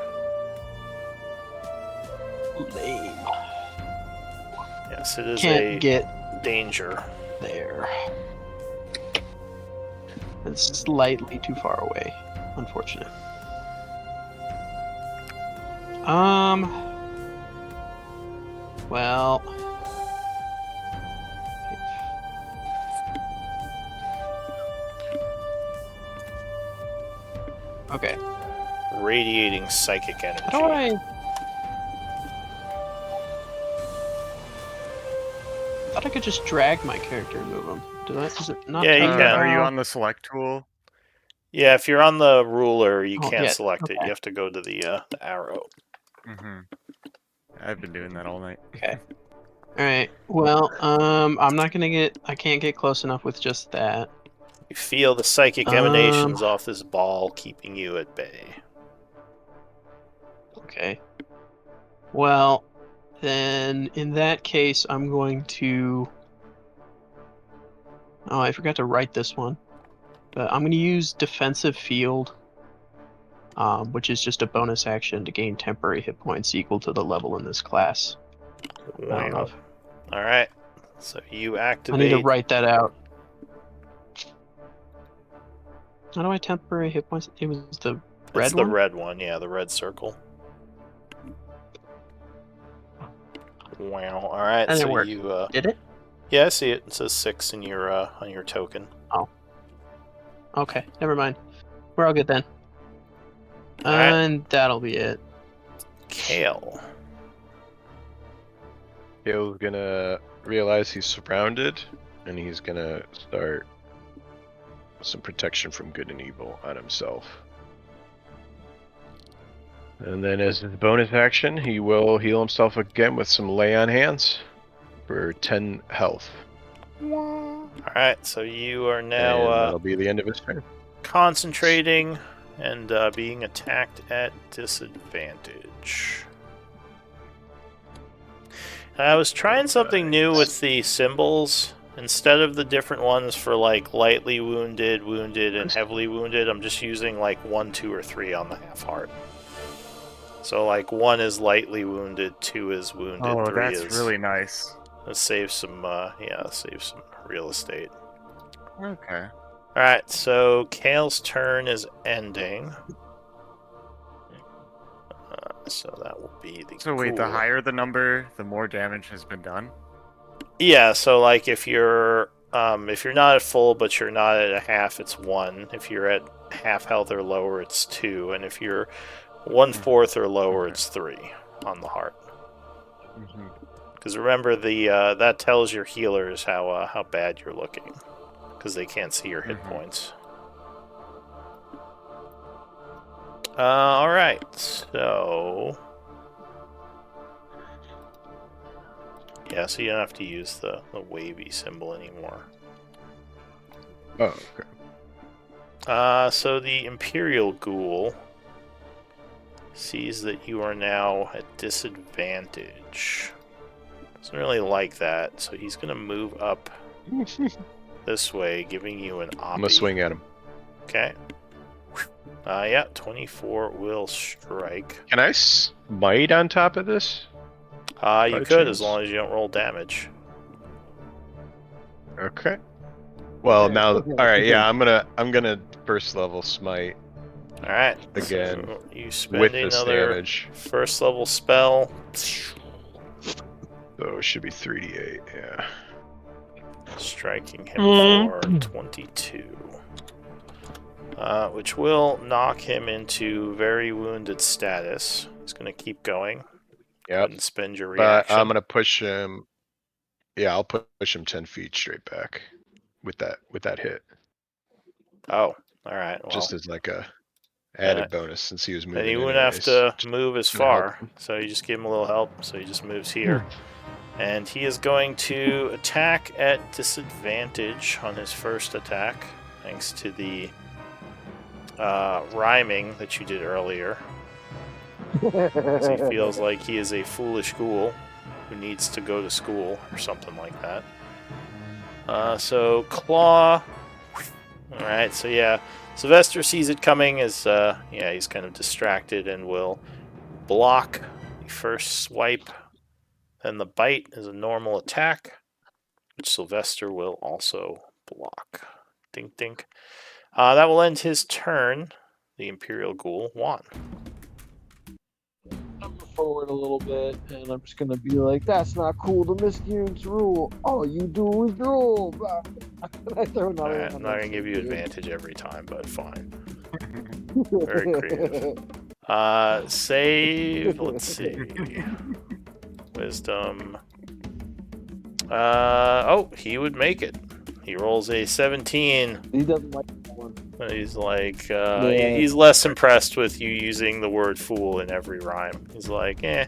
Lame. Yes, it is Can't a get danger. there. It's slightly too far away. Unfortunate. Well. Okay. Radiating psychic energy. How do I? I thought I could just drag my character and move him. Does it not? Yeah, you tell can. Are you how- on the select tool? Yeah, if you're on the ruler, you Oh, can't yeah, select it. okay. You have to go to the arrow. Mm-hmm. I've been doing that all night. Okay. All right. Well, I'm not gonna get. I can't get close enough with just that. You feel the psychic emanations off this ball, keeping you at bay. Okay. Well, then in that case, I'm going to. Oh, I forgot to write this one. But I'm going to use Defensive Field, which is just a bonus action to gain temporary hit points equal to the level in this class. I don't know. All right. So you I activate. need to write that out. How do I temporary hit points? It was the red It's the one? red one, yeah, the red circle. Wow. All right. That didn't So work. you. Did it? Yeah, I see it. It says 6 in your on your token. Okay, never mind. We're all good then. Alright. And that'll be it. Kale. Kale's gonna realize he's surrounded, and he's gonna start some protection from good and evil on himself. And then as his bonus action, he will heal himself again with some lay on hands for 10 health. Alright, so you are And now that'll be the end of his turn. concentrating and being attacked at disadvantage. I was trying something new with the symbols. Instead of the different ones for like lightly wounded, wounded, and heavily wounded, I'm just using like 1, 2, or 3 on the half heart. So like 1 is lightly wounded, 2 is wounded, Oh, 3 that's is. really nice. Let's save some, save some real estate. Okay. Alright, so Kale's turn is ending. So that will be the So wait, the ghoul. higher the number, the more damage has been done? Yeah, so like if you're not at full but you're not at a half, it's 1. If you're at half health or lower, it's 2. And if you're 1/4 or lower, Okay. it's 3 on the heart. Mm-hmm. Because remember, the that tells your healers how bad you're looking, because they can't see your hit points. All right, so Yeah, so you don't have to use the wavy symbol anymore. Oh, okay. So the Imperial Ghoul sees that you are now at disadvantage. Doesn't really like that, so he's gonna move up this way, giving you an I'm gonna oppie. swing at him. Okay. Yeah, 24 will strike. Can I smite on top of this? You By could, as chance? long as you don't roll damage. Okay. Well, Okay. now, all right. Yeah, I'm gonna first level smite All right. again So you with spend this another damage. first level spell. So it should be 3d8. Yeah. Striking him for 22. Which will knock him into very wounded status. He's going to keep going. Go ahead Yep. and spend your But reaction. I'm gonna push him. Yeah, I'll push him 10 feet straight back with that hit, Oh, all right. Well, just as like a then added bonus since he was then moving. he wouldn't have anyways. to move as gonna help far. So you just give him a little help. So he just moves here. And he is going to attack at disadvantage on his first attack, thanks to the rhyming that you did earlier. As he feels like he is a foolish ghoul who needs to go to school or something like that. So Claw. Alright, so yeah. Sylvester sees it coming as he's kind of distracted and will block the first swipe. Then the bite is a normal attack, which Sylvester will also block. Dink dink. That will end his turn. The Imperial Ghoul won. I'm gonna forward a little bit, and I'm just gonna be like, "That's not cool. The Miscreants rule. All you do is drool." I throw another Alright, one I'm not going to give you advantage every time, but fine. Very creative. Save, let's see. Wisdom. He would make it. He rolls a 17. He doesn't like that one. He's like, he's less impressed with you using the word fool in every rhyme. He's like, eh.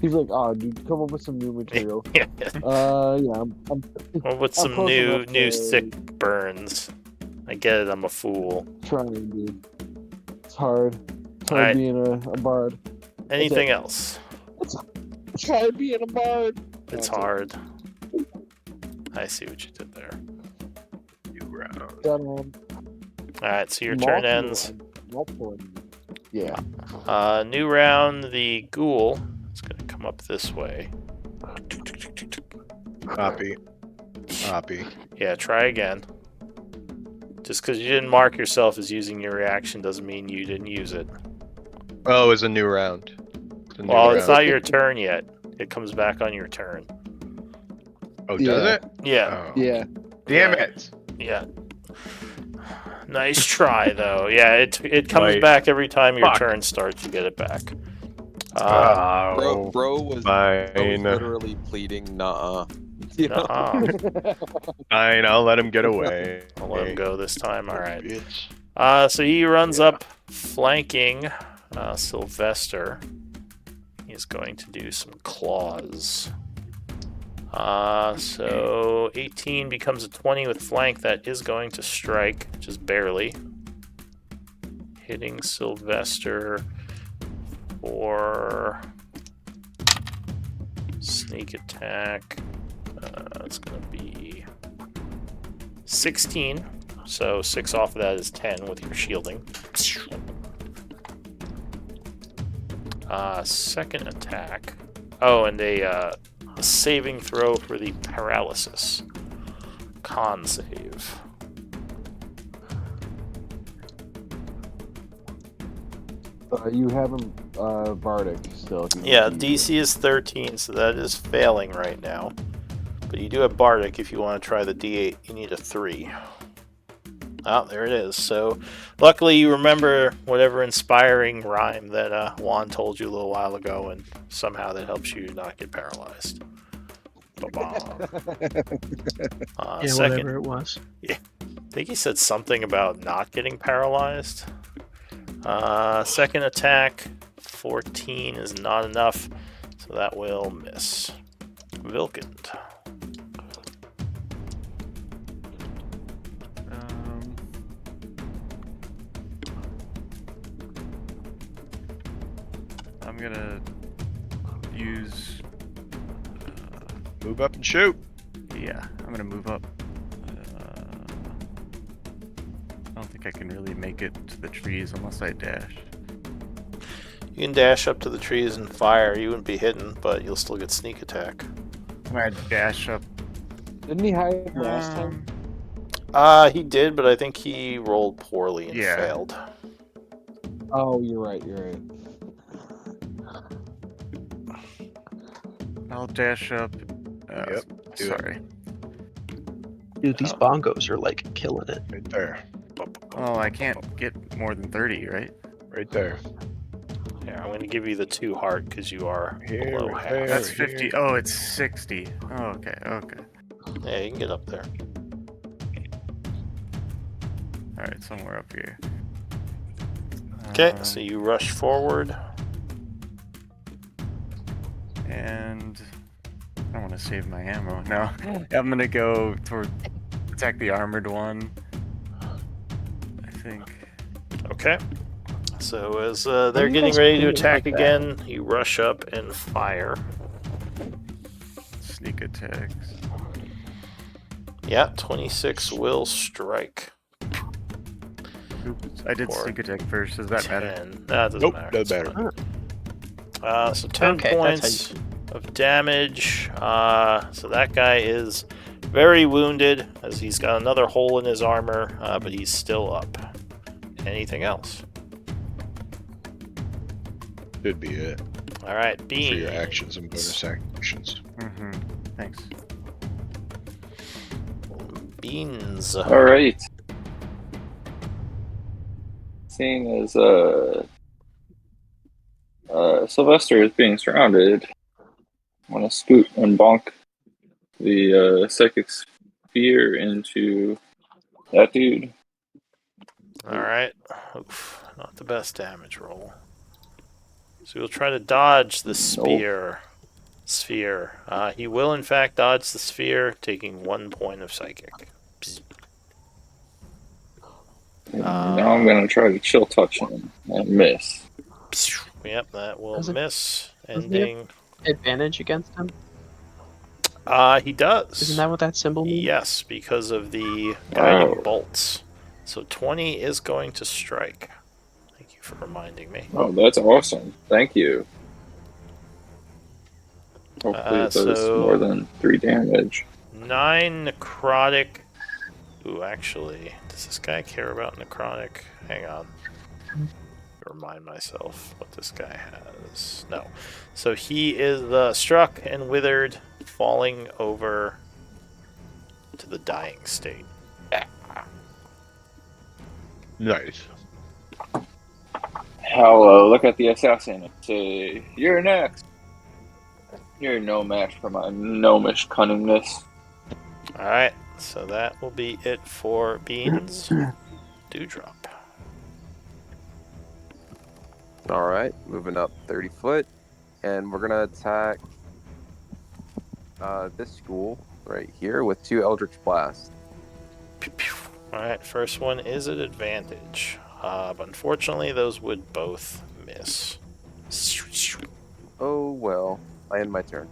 He's like, "Oh, dude, come up with some new material." Yeah. I'm Well, with some close new enough to- sick burns. I get it, I'm a fool. trying, dude. It's hard. It's hard Alright. being a bard. Anything else? It's hard being a bard. It's hard. I see what you did there. New round. Got, Alright, so your turn multiple- ends. multiple- Yeah. New round, the ghoul is going to come up this way. Copy. Yeah, try again. Just because you didn't mark yourself as using your reaction doesn't mean you didn't use it. Oh, it's a new round. Well, it's not your turn yet. It comes back on your turn. Oh, Yeah. does it? Yeah, Oh. Yeah. Damn Yeah. it! yeah. Nice try, though. Yeah, it comes Wait. back every time your Fuck. turn starts. You get it back. Oh, Bro was fine. literally pleading, "Nuh-uh." You know? Fine, I'll let him get away. I'll let him go this time. All right. Bitch. So he runs up, flanking Sylvester. He's going to do some claws. So 18 becomes a 20 with flank. That is going to strike, just barely. Hitting Sylvester for sneak attack. It's going to be 16. So 6 off of that is 10 with your shielding. Second attack. Oh, and a saving throw for the paralysis. Con save. You have him bardic still. if you Yeah, want to use DC is 13, so that is failing right now. But you do have bardic. If you want to try the D8, you need a 3. Oh, there it is. So, luckily you remember whatever inspiring rhyme that Juan told you a little while ago, and somehow that helps you not get paralyzed. Ba-bam. Yeah, Second, whatever it was. I think he said something about not getting paralyzed. Second attack, 14 is not enough. So So that will miss. Vilkend. I'm gonna use. Move up and shoot. Yeah, I'm gonna move up. I don't think I can really make it to the trees unless I dash. You can dash up to the trees and fire. You wouldn't be hidden, but you'll still get sneak attack. I'm gonna dash up. Didn't he hide last time? He did, but I think he rolled poorly and Yeah. failed. Oh, you're right. You're right. I'll dash up. Yep, do it. Sorry. Dude, these bongos are like killing it. Right there. Oh, I can't get more than 30, right? Right there. Yeah, I'm going to give you the 2 heart because you are Here, below right half. there. That's here. 50. Oh, it's 60. Oh, okay, okay. Yeah, you can get up there. Alright, somewhere up here. Okay, so you rush forward. And I don't want to save my ammo. No, I'm gonna go toward attack the armored one. I think. Okay. So as Why they're are you getting guys ready to pinging attack like that? again, you rush up and fire. Sneak attacks. Yeah, 26 will strike. Oops, I did Or sneak attack first. Does that matter? 10. That doesn't Nope, matter. doesn't It's matter. fine. So 10 Okay, that's points of damage. So that guy is very wounded as he's got another hole in his armor, but he's still up. Anything else? Should be it. All right, For Bean. your actions and bonus actions. Mm-hmm. Thanks. Beans. All right. Seeing as Sylvester is being surrounded, I want to scoot and bonk the psychic spear into that dude. All right. Oof, not the best damage roll. So you'll try to dodge the sphere. He will, in fact, dodge the sphere, taking 1 point of psychic. And now I'm gonna try to chill touch him and miss. Yep, that will Does it- miss. doesn't he have- Ending. Advantage against him? He does. Isn't that what that symbol means? Yes, because of the guiding Wow. bolts. So 20 is going to strike. Thank you for reminding me. Oh, that's awesome. Thank you. Hopefully it does so- more than 3 damage. 9 necrotic. Ooh, actually, does this guy care about necrotic? Hang on. Remind myself what this guy has. No. So he is struck and withered, falling over to the dying state. Nice. I'll look at the assassin and say, "You're next." You're no match for my gnomish cunningness. Alright, so that will be it for Beans. Dewdrop. Alright, moving up 30 foot. And we're gonna attack this school right here with 2 Eldritch Blasts. Alright, first one is at advantage. But unfortunately, those would both miss. Oh well, I end my turn.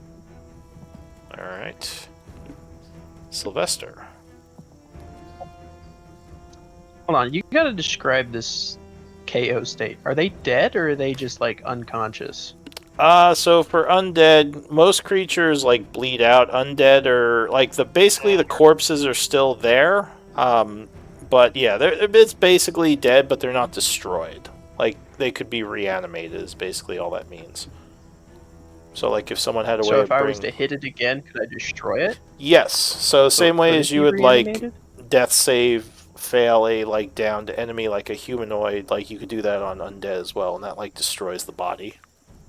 Alright. Sylvester. Hold on, you gotta describe this KO state. Are they dead or are they just like unconscious? So for undead, most creatures like bleed out. Undead are like basically the corpses are still there. But yeah, it's basically dead, but they're not destroyed. Like they could be reanimated is basically all that means. So like if someone had a way So of if I was to bringing... hit it again, could I destroy it? Yes. So same way Could as it you be would like reanimated? death save fail a like downed enemy like a humanoid, like you could do that on undead as well, and that like destroys the body.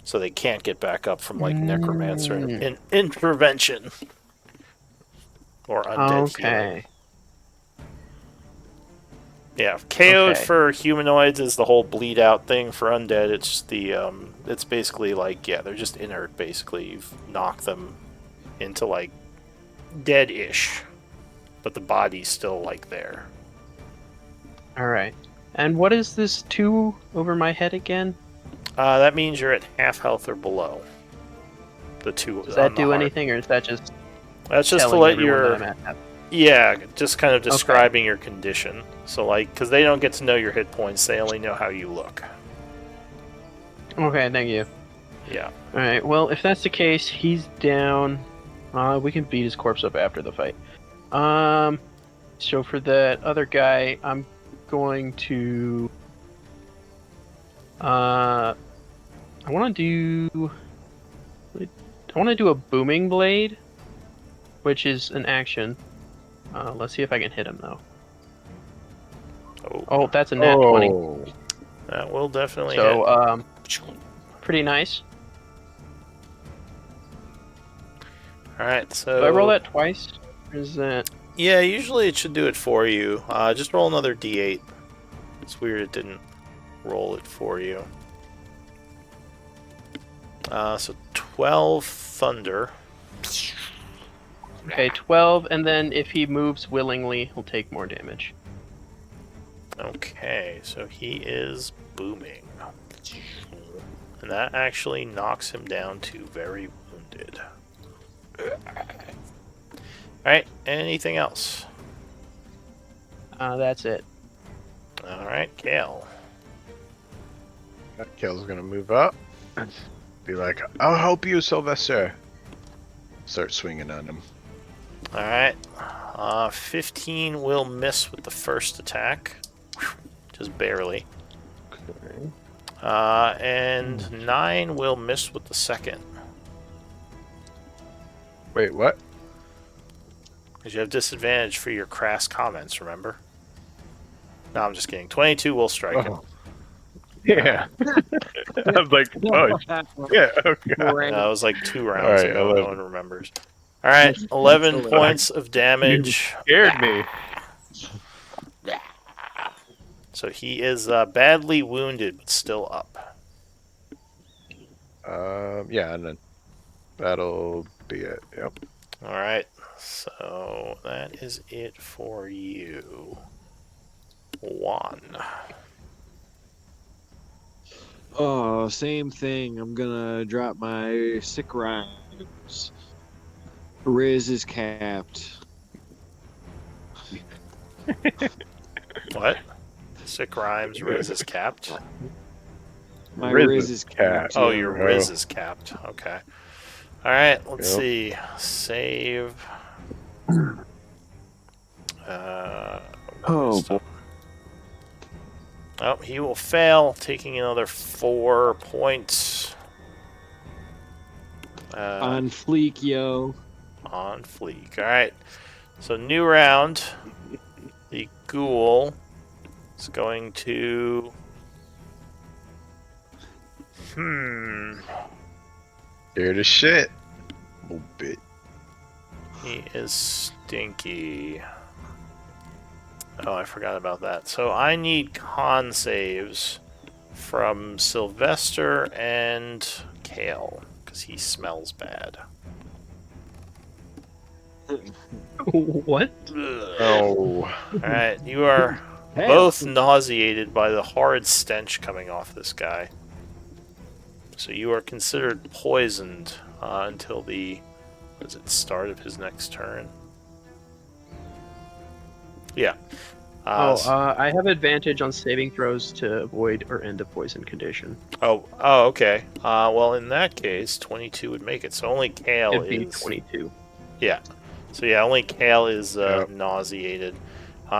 So they can't get back up from like necromancer intervention or undead healing. Okay. Yeah, KO'd Okay. for humanoids is the whole bleed out thing. For undead, it's just the it's basically like, yeah, they're just inert. Basically, you've knocked them into like dead-ish, but the body's still like there. All right. And what is this 2 over my head again? That means you're at half health or below. The 2 Does on that the do heart. anything, or is that just That's just to telling let everyone that your I'm at half? yeah, just kind of describing your condition. So like, because they don't get to know your hit points, they only know how you look. Okay, thank you. Yeah. All right. Well, if that's the case, he's down. We can beat his corpse up after the fight. So for that other guy, I'm going to. I want to do. I want to do a booming blade, which is an action. Let's see if I can hit him though. Oh, that's a nat 20. Oh, That will definitely hit. So pretty nice. All right, so Do I roll that twice? Or is that? yeah, usually it should do it for you. Just roll another d8. It's weird it didn't roll it for you. So 12 thunder. Okay, 12, and then if he moves willingly, he'll take more damage. Okay, so he is booming. And that actually knocks him down to very wounded. Alright, anything else? That's it. Alright, Kale. Kale's gonna move up. Be like, I'll help you, Sylvester. Start swinging on him. Alright. 15 will miss with the first attack. Just barely. Okay. And 9 will miss with the second. Wait, what? Because you have disadvantage for your crass comments, remember? No, I'm just kidding. 22 will strike him. Oh. Yeah. I was like, oh, yeah, okay. That was like 2 rounds Alright, ago. 11. No one remembers. Alright, 11 11. points of damage. Scared me. So he is badly wounded, but still up. Yeah, and then that'll be it. Yep. Alright, so that is it for you. 1. Oh, same thing. I'm gonna drop my sick rhymes. Riz is capped. What? Sick rhymes, Riz is capped. My Riz Riz is is capped. capped. Oh, yeah. your Oh. Riz is capped. Okay. Alright, let's Yep. see. Save. Oh, wisdom. Oh, he will fail, taking another 4 points. On fleek, yo. On fleek. Alright. So, new round. The ghoul is going to. Scared as shit. A little bit. He is stinky. Oh, I forgot about that. So I need con saves from Sylvester and Kale, because he smells bad. What? Oh. Alright, you are Hey. both nauseated by the horrid stench coming off this guy. So you are considered poisoned until the start of his next turn. Yeah. I have advantage on saving throws to avoid or end a poison condition. Oh, okay. Well, in that case, 22 would make it. So only Kale It'd be is. 22. Yeah. So yeah, only Kale is Yep. nauseated.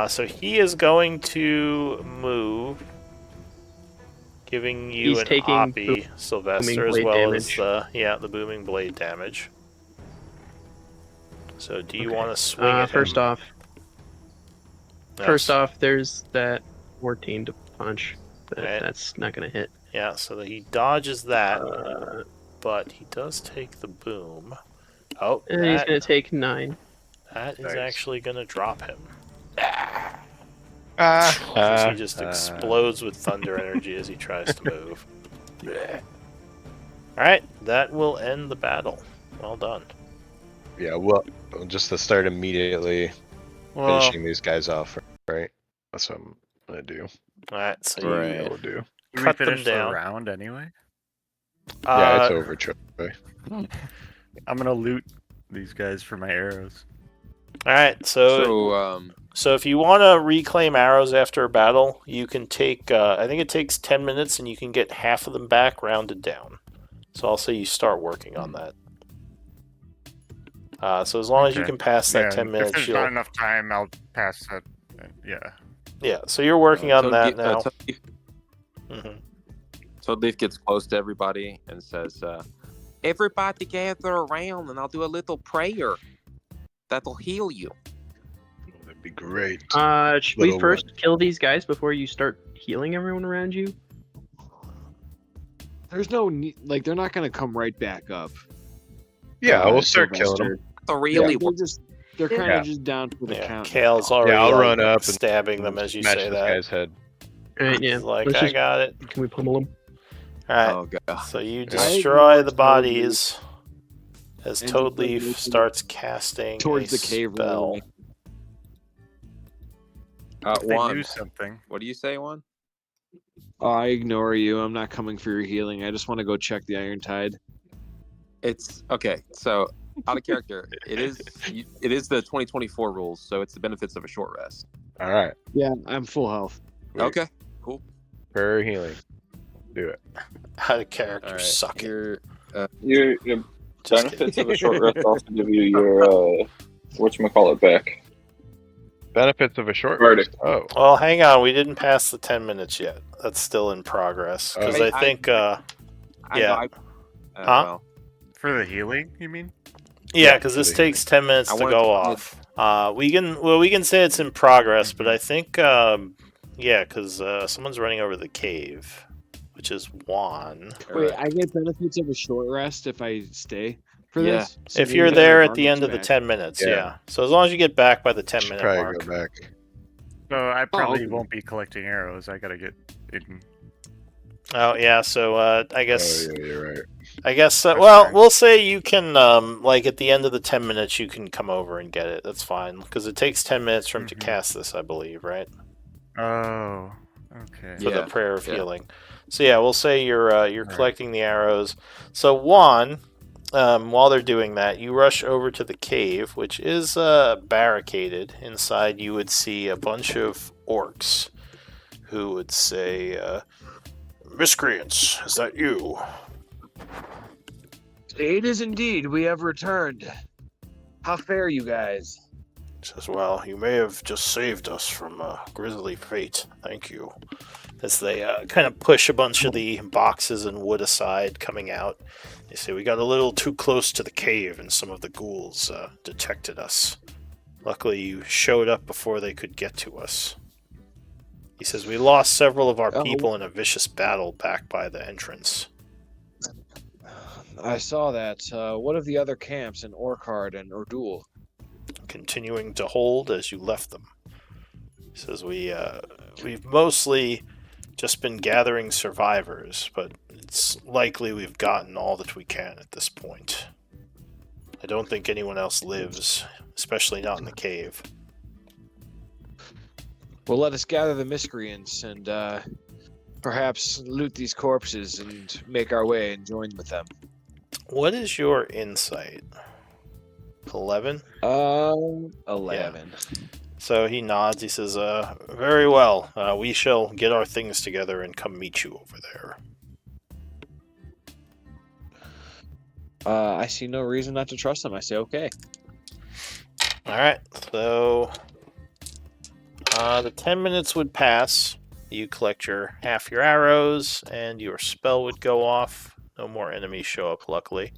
So he is going to move, giving you He's an taking oppie, Sylvester, as blade well damage. as the booming blade damage. So do you want to swing at First him? off, Yes. First off, there's that 14 to punch. But Right. that's not going to hit. Yeah, so that he dodges that, Uh, but he does take the boom. Oh, and he's that, going to take 9. that is Nice. actually going to drop him. As he just explodes with thunder energy as he tries to move. Alright, that will end the battle. Well done. Yeah, well, just to start immediately Well, finishing these guys off, right? That's what I'm gonna do. alright, so Right. you We'll do. Did we cut them finish the down. round anyway? Yeah, it's over, Troy. I'm gonna loot these guys for my arrows. Alright, so if you want to reclaim arrows after a battle, you can take, I think it takes 10 minutes and you can get half of them back rounded down. So I'll say you start working on that. So as long as you Okay. can pass that Yeah, 10 if minutes, there's you'll... not enough time, I'll pass that. Yeah. Yeah, so you're working on that now. So Leaf gets close to everybody and says, "Everybody gather around, and I'll do a little prayer that'll heal you." That'd be great. Should we Little first kill these guys before you start healing everyone around you? There's no need, like they're not gonna come right back up. Yeah, we'll start killing Sylvester. them. The really They're kind Yeah. of just down for the Yeah, count. Kale's now. already I'll like, run up and stabbing them as you smash say this that. guy's head. Alright, yeah. He's like, Let's I just, got it. can we pummel them? Alright, Oh god. so you I destroy ignore the Toadleaf bodies as and just, Toadleaf like, moving starts casting towards a the cave spell. right If they Juan, do something. what do you say, Juan? I ignore you. I'm not coming for your healing. I just want to go check the Iron Tide. It's okay. So out of character, it is the 2024 rules, so it's the benefits of a short rest. All right. Yeah, I'm full health. Sweet. Okay, cool. Prayer healing. Do it. Out of character, All right, suck it. here. Your Just benefits kidding. of a short rest also give you your whatchamacallit back. Benefits of a short Verdict. rest. Oh. Well, hang on, we didn't pass the 10 minutes yet. That's still in progress. Because Wait, I think, I yeah. know, Huh? well, For the healing, you mean? yeah, because this the takes 10 minutes I to wanted go to- off. We can say it's in progress, but I think, yeah, because someone's running over the cave, which is Juan. Wait, I get benefits of a short rest if I stay for Yeah. this. So If maybe you're get there my at the end of the back. 10 minutes, Yeah. yeah. So as long as you get back by the 10 Should minute probably mark. go back. So I probably okay. won't be collecting arrows. I gotta get in. Oh yeah, so I guess Oh, yeah, you're right. That's well, fine. we'll say you can like at the end of the 10 minutes you can come over and get it. That's fine because it takes 10 minutes for him to Mhm. cast this, I believe, right? Oh, okay. For the Yeah, prayer of yeah. healing. So yeah, we'll say you're Alright. collecting the arrows. So Juan, while they're doing that, you rush over to the cave, which is barricaded. Inside, you would see a bunch of orcs who would say, "Miscreants, is that you?" It is indeed. We have returned. How fare you guys? Says, "Well, you may have just saved us from a grisly fate. Thank you." As they kind of push a bunch of the boxes and wood aside, coming out. They say, "We got a little too close to the cave and some of the ghouls detected us. Luckily, you showed up before they could get to us." He says, "We lost several of our Oh. people in a vicious battle back by the entrance." I saw that. What of the other camps in Orchard and Ordul? Continuing to hold as you left them. He says, we've mostly just been gathering survivors, but it's likely we've gotten all that we can at this point. I don't think anyone else lives, especially not in the cave." Well, let us gather the miscreants and perhaps loot these corpses and make our way and join with them. What is your insight? 11? 11. So he nods. He says, "Very well. We shall get our things together and come meet you over there." I see no reason not to trust them. I say okay. Alright, so the 10 minutes would pass. You collect half your arrows, and your spell would go off. No more enemies show up, luckily.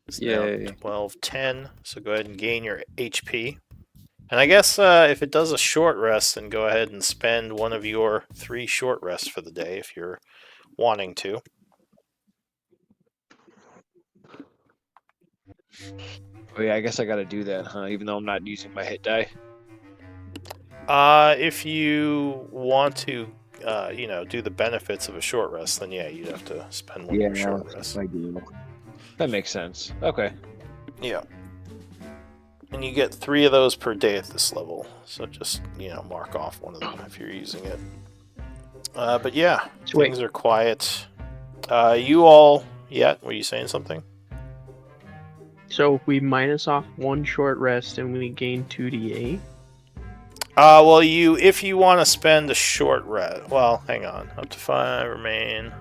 It's now Yay. 12:10, so go ahead and gain your HP. And I guess if it does a short rest, then go ahead and spend one of your 3 short rests for the day if you're wanting to. Oh yeah, I guess I gotta do that, huh? Even though I'm not using my hit die. If you want to, do the benefits of a short rest, then yeah, you'd have to spend one of your short rests. ideal. That makes sense. Okay. Yeah. And you get 3 of those per day at this level, so just, mark off one of them if you're using it. But yeah, Sweet. things are quiet. You all, were you saying something? So if we minus off 1 short rest and we gain 2d8. Well, if you want to spend a short rest, well, hang on, up to 5 remain.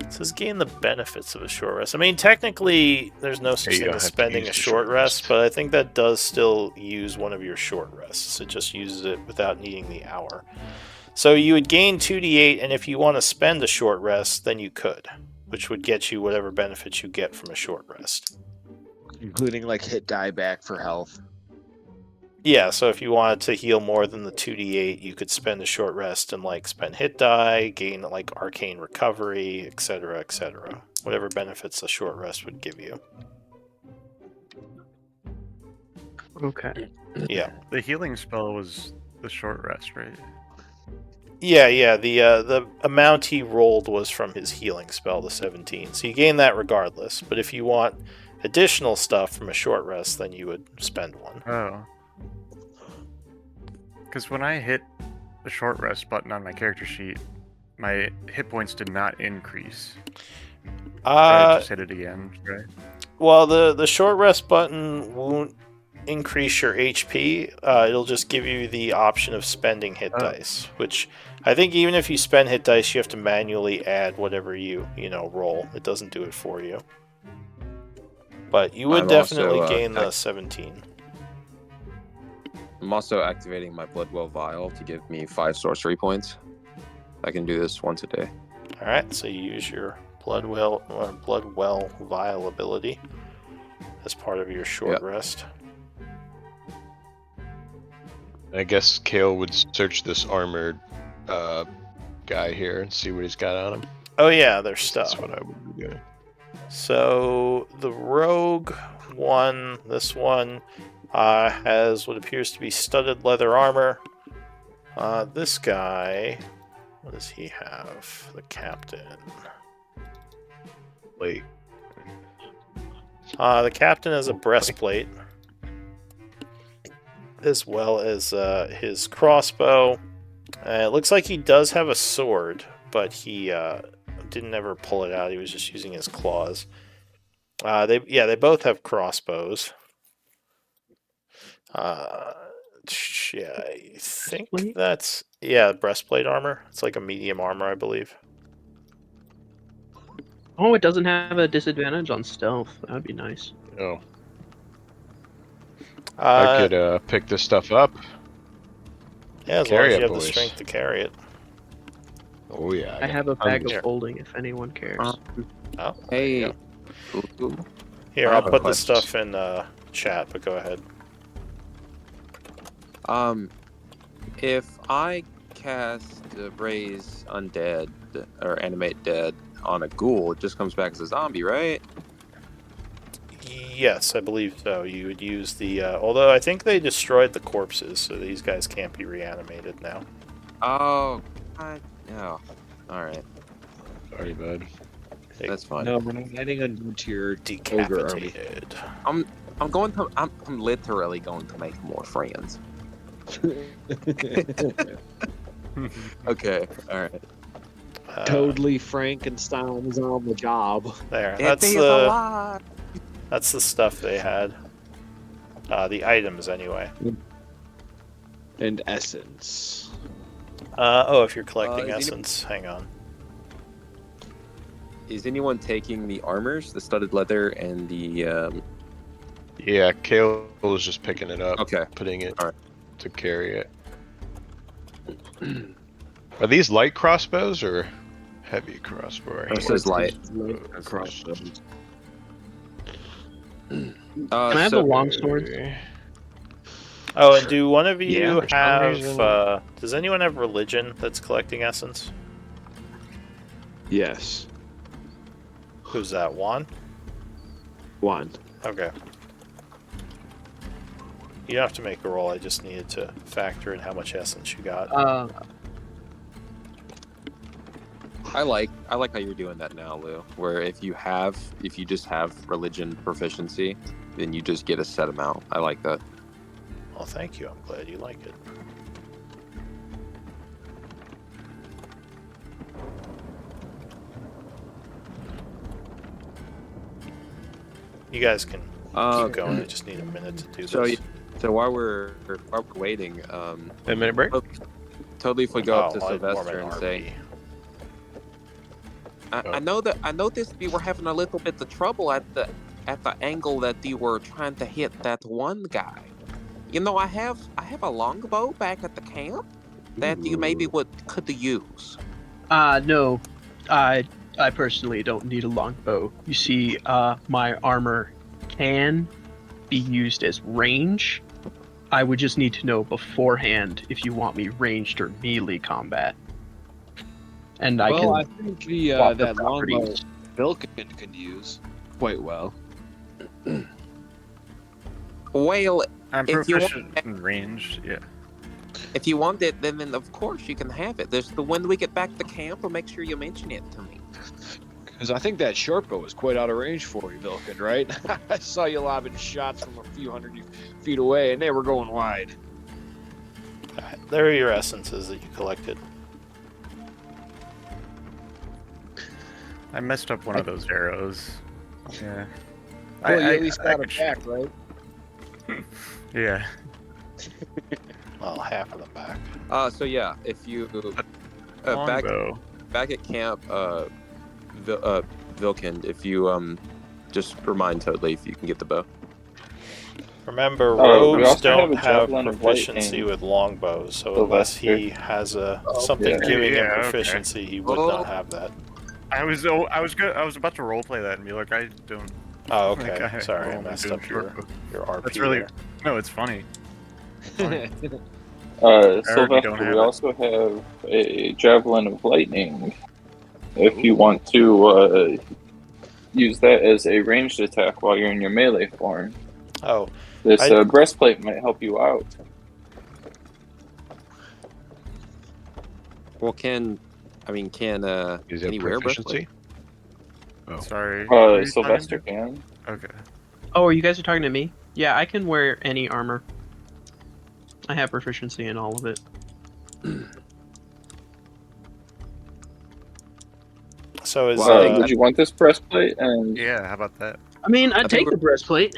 It says gain the benefits of a short rest. I mean, technically, there's no such you thing don't as have to spending use a the short short rest, rest. but I think that does still use one of your short rests. It just uses it without needing the hour. So you would gain 2d8, and if you want to spend a short rest, then you could, which would get you whatever benefits you get from a short rest. Including like hit die back for health. Yeah, so if you wanted to heal more than the 2d8, you could spend a short rest and spend hit die, gain arcane recovery, etc., etc. Whatever benefits a short rest would give you. Okay. Yeah. The healing spell was the short rest, right? Yeah. The amount he rolled was from his healing spell, the 17. So you gain that regardless. But if you want additional stuff from a short rest, then you would spend one. Oh. Because when I hit the short rest button on my character sheet, my hit points did not increase. I just hit it again, right? Well, the short rest button won't increase your HP. It'll just give you the option of spending hit dice, which I think even if you spend hit dice, you have to manually add whatever you roll. It doesn't do it for you. But you would I'm definitely also, gain the 17. I'm also activating my Bloodwell Vial to give me 5 sorcery points. I can do this once a day. All right, so you use your Bloodwell Vial ability as part of your short rest. I guess Kale would search this armored guy here and see what he's got on him. Oh yeah, there's stuff. That's what I would be doing. So the rogue one, this one, has what appears to be studded leather armor. This guy, what does he have? The captain. Wait. The captain has a breastplate, as well as his crossbow. It looks like he does have a sword, but he didn't ever pull it out. He was just using his claws. They both have crossbows. I think that's breastplate armor. It's like a medium armor, I believe. Oh, it doesn't have a disadvantage on stealth. That'd be nice. Oh. I could pick this stuff up. Yeah, as long as you have the strength to carry it. Oh yeah. I have a bag of holding if anyone cares. Hey. Here, I'll put the stuff in chat, but go ahead. If I cast Raise Undead or Animate Dead on a ghoul, it just comes back as a zombie, right? Yes, I believe so. You would use the... although I think they destroyed the corpses, so these guys can't be reanimated now. Oh, no. Alright. Sorry, bud. That's fine. No, we're not adding a new tier Decapitated. I'm literally going to make more friends. Okay, alright. Totally Frankenstein is on the job. There. That's the stuff they had. The items, anyway. And essence. If you're collecting essence, hang on. Is anyone taking the armors, the studded leather, and the... Yeah, Kale was just picking it up. Okay. Putting it to carry it. Are these light crossbows or heavy crossbow? This is light. Crossbows. Can I have the longsword? Oh, and do one of you for some have... reason. does anyone have religion that's collecting essence? Yes. Who's that, Juan? One. Okay. You don't have to make a roll. I just needed to factor in how much essence you got. I like how you're doing that now, Lou. Where if you just have religion proficiency, then you just get a set amount. I like that. Well, thank you. I'm glad you like it. You guys can keep going. I just need a minute to do this. So while we're waiting, A minute break. totally if we go up to I'd warm Sylvester an and say, RP. I noticed we were having a little bit of trouble at the angle that you were trying to hit that one guy. You know, I have a longbow back at the camp that you maybe could use. No, I personally don't need a longbow. You see, my armor can be used as range. I would just need to know beforehand if you want me ranged or melee combat. And I think swap the that longbow properties. Vilken can use quite well. Well, I'm if you proficient in range. Yeah. if you want it, then of course you can have it. There's when we get back to camp, we'll make sure you mention it to me. Because I think that short bow was quite out of range for you, Vilken, right? I saw you lobbing shots from a few hundred feet away, and they were going wide. Alright, there are your essences that you collected. I messed up one of those arrows. Yeah. Well, you at least got it back, right? Yeah. Well, half of them back. So yeah, if you Longbow. back at camp, Vilken, if you just remind Toadley if you can get the bow. Remember, we rogues also have don't a have javelin of proficiency lightning. with longbows, so Sylvester. unless he has something yeah. giving him Yeah, okay. proficiency, he would Oh. not have that. I was good. I was about to roleplay that and be like, I don't. Oh, okay. Like, Sorry, I only messed do up short bow. your RP That's really there. no. It's funny. Fine. Sylvester, don't have we it. also have a javelin of lightning. If you want to use that as a ranged attack while you're in your melee form, Oh, this I- breastplate might help you out. Well, can Is it he wear a breastplate? proficiency? Oh. Sorry. who are you Sylvester talking can. to? Okay. Oh, are you guys are talking to me? Yeah, I can wear any armor. I have proficiency in all of it. so is Would you want this breastplate? And Yeah. How about that? I mean, I'd think take we're- the breastplate.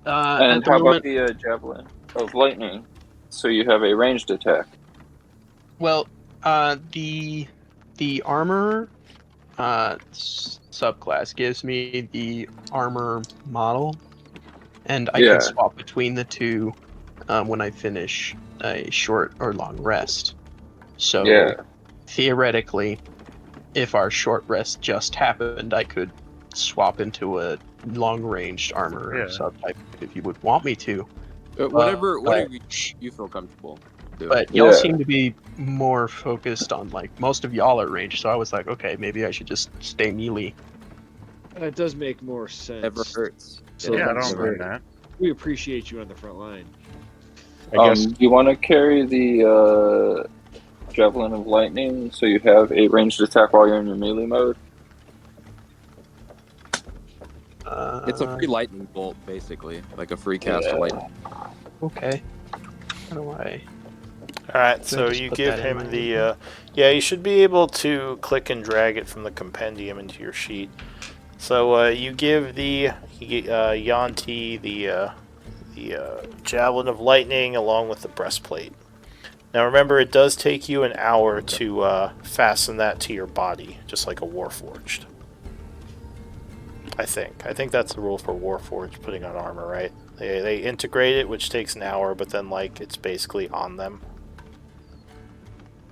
At and the how moment, about the javelin of lightning? So you have a ranged attack. well, the armor subclass gives me the armor model, and I Yeah. can swap between the two when I finish a short or long rest. So Yeah. theoretically, if our short rest just happened, I could swap into a long-ranged armor Yeah. subtype if you would want me to. Whatever but- you feel comfortable doing. But y'all Yeah. seem to be more focused on, like, most of y'all are ranged, so I was like, okay, maybe I should just stay melee. That does make more sense. Never hurts. So Yeah, I that's don't great. mind that. We appreciate you on the front line. I guess Do you want to carry the javelin of lightning so you have a ranged attack while you're in your melee mode? It's a free lightning bolt, basically, like a free cast of lightning. Okay. How do I... Alright, so just you put give that in him my the yeah, you should be able to click and drag it from the compendium into your sheet. So you give the Yanti the javelin of lightning along with the breastplate. Now remember, it does take you an hour to fasten that to your body, just like a Warforged. I think that's the rule for Warforged putting on armor, right? They integrate it, which takes an hour, but then like it's basically on them.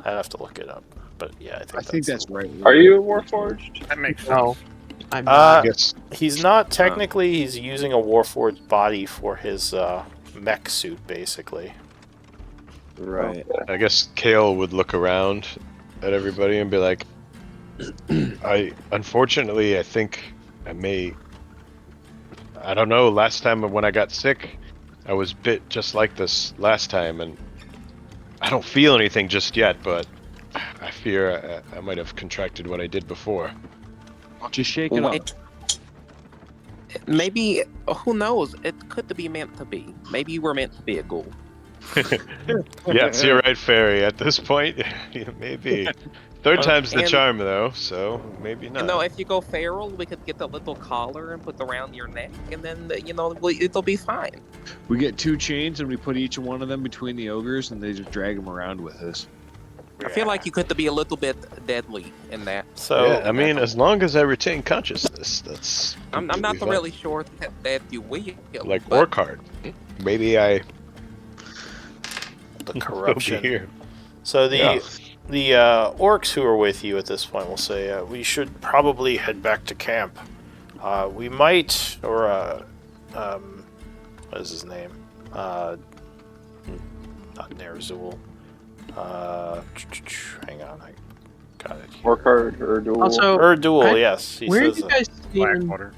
I'd have to look it up, but yeah, I think that's the- right. Are you a Warforged? That makes sense. No. I'm Uh, I guess He's not technically. He's using a Warforged body for his mech suit, basically. Right. I guess Kale would look around at everybody and be like, unfortunately I think I don't know, last time when I got sick, I was bit just like this last time, and I don't feel anything just yet, but I fear I might have contracted what I did before. Just shake it up. Wait. Maybe, who knows? It could be meant to be. Maybe you were meant to be a ghoul. Yes, you're right, Fairy. At this point, maybe. Third time's the And- charm, though, so maybe not. You know, if you go feral, we could get a little collar and put around your neck, and then, it'll be fine. We get 2 chains and we put each one of them between the ogres and they just drag them around with us. I feel like you could be a little bit deadly in that. So Yeah, I mean, as long as I retain consciousness, that's. I'm not completely fine. really sure that you will. Like but Orcard. Maybe I the will be corruption. here. So Yeah. the orcs who are with you at this point will say, we should probably head back to camp. We might, or what is his name? Not Nerzul. Hang on, I got it. Orcard or duel. Also, Erdul, yes. He where are says you guys seeing? Blackwater.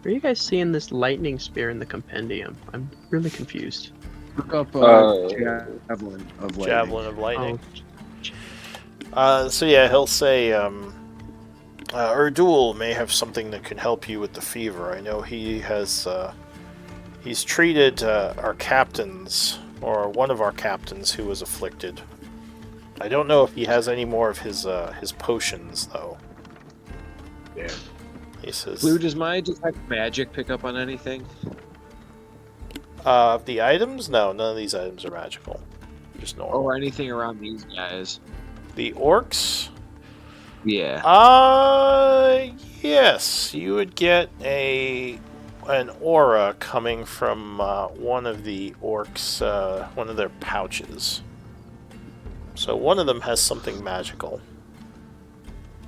Where are you guys seeing this lightning spear in the compendium? I'm really confused. Look up Javelin of Lightning. Javelin of Lightning. Oh, So yeah, he'll say, Erdul may have something that can help you with the fever. I know he has, he's treated our captains, or one of our captains who was afflicted. I don't know if he has any more of his potions, though. Yeah. He says, Blue, does my detect magic pick up on anything? the items? No, none of these items are magical. Just normal. Or anything around these guys? The orcs? Yeah. Yes, you would get an aura coming from one of the orcs, one of their pouches. So one of them has something magical.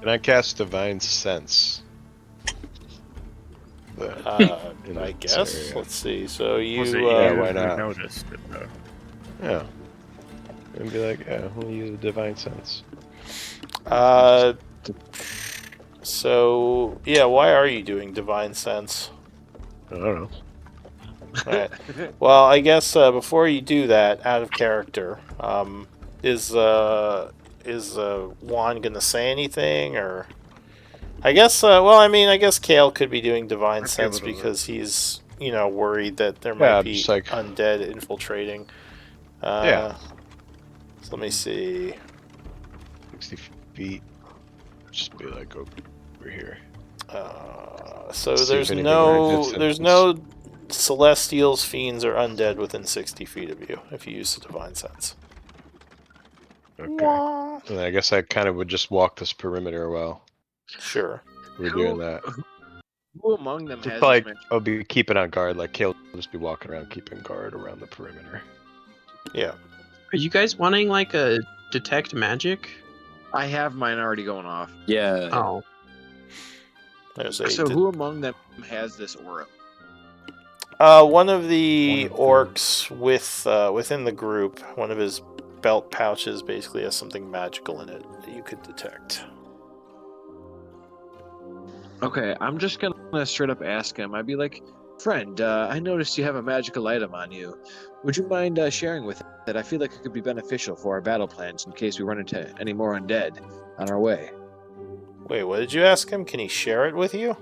Can I cast Divine Sense? I guess. area. Let's see. So you, Was it yeah, you why who not? noticed it, though? Yeah. And be like, yeah, we'll use Divine Sense. So yeah, why are you doing divine sense? I don't know. Alright. Well, I guess before you do that, out of character, is Juan gonna say anything, or? I guess. I guess Kale could be doing divine I'd be sense able to because he's, worried that there Yeah, might be just like- undead infiltrating. Yeah. So let me see. 60 feet. Just be like over here. So See if there's anything no like there's no celestials, fiends, or undead within 60 feet of you if you use the divine sense. Okay. And I guess I kind of would just walk this perimeter while Sure. we're doing that. Who among them has Just like, this I'll be keeping on guard, like Kale will just be walking around keeping guard around the perimeter. Yeah. are you guys wanting like a detect magic? I have mine already going off. Yeah. Oh, There's a So who among them has this aura? one of the One of the- orcs within the group, one of his belt pouches basically has something magical in it that you could detect. Okay, I'm just gonna straight up ask him. I'd be like, friend, I noticed you have a magical item on you. Would you mind sharing with it? I feel like it could be beneficial for our battle plans in case we run into any more undead on our way. Wait, what did you ask him? Can he share it with you?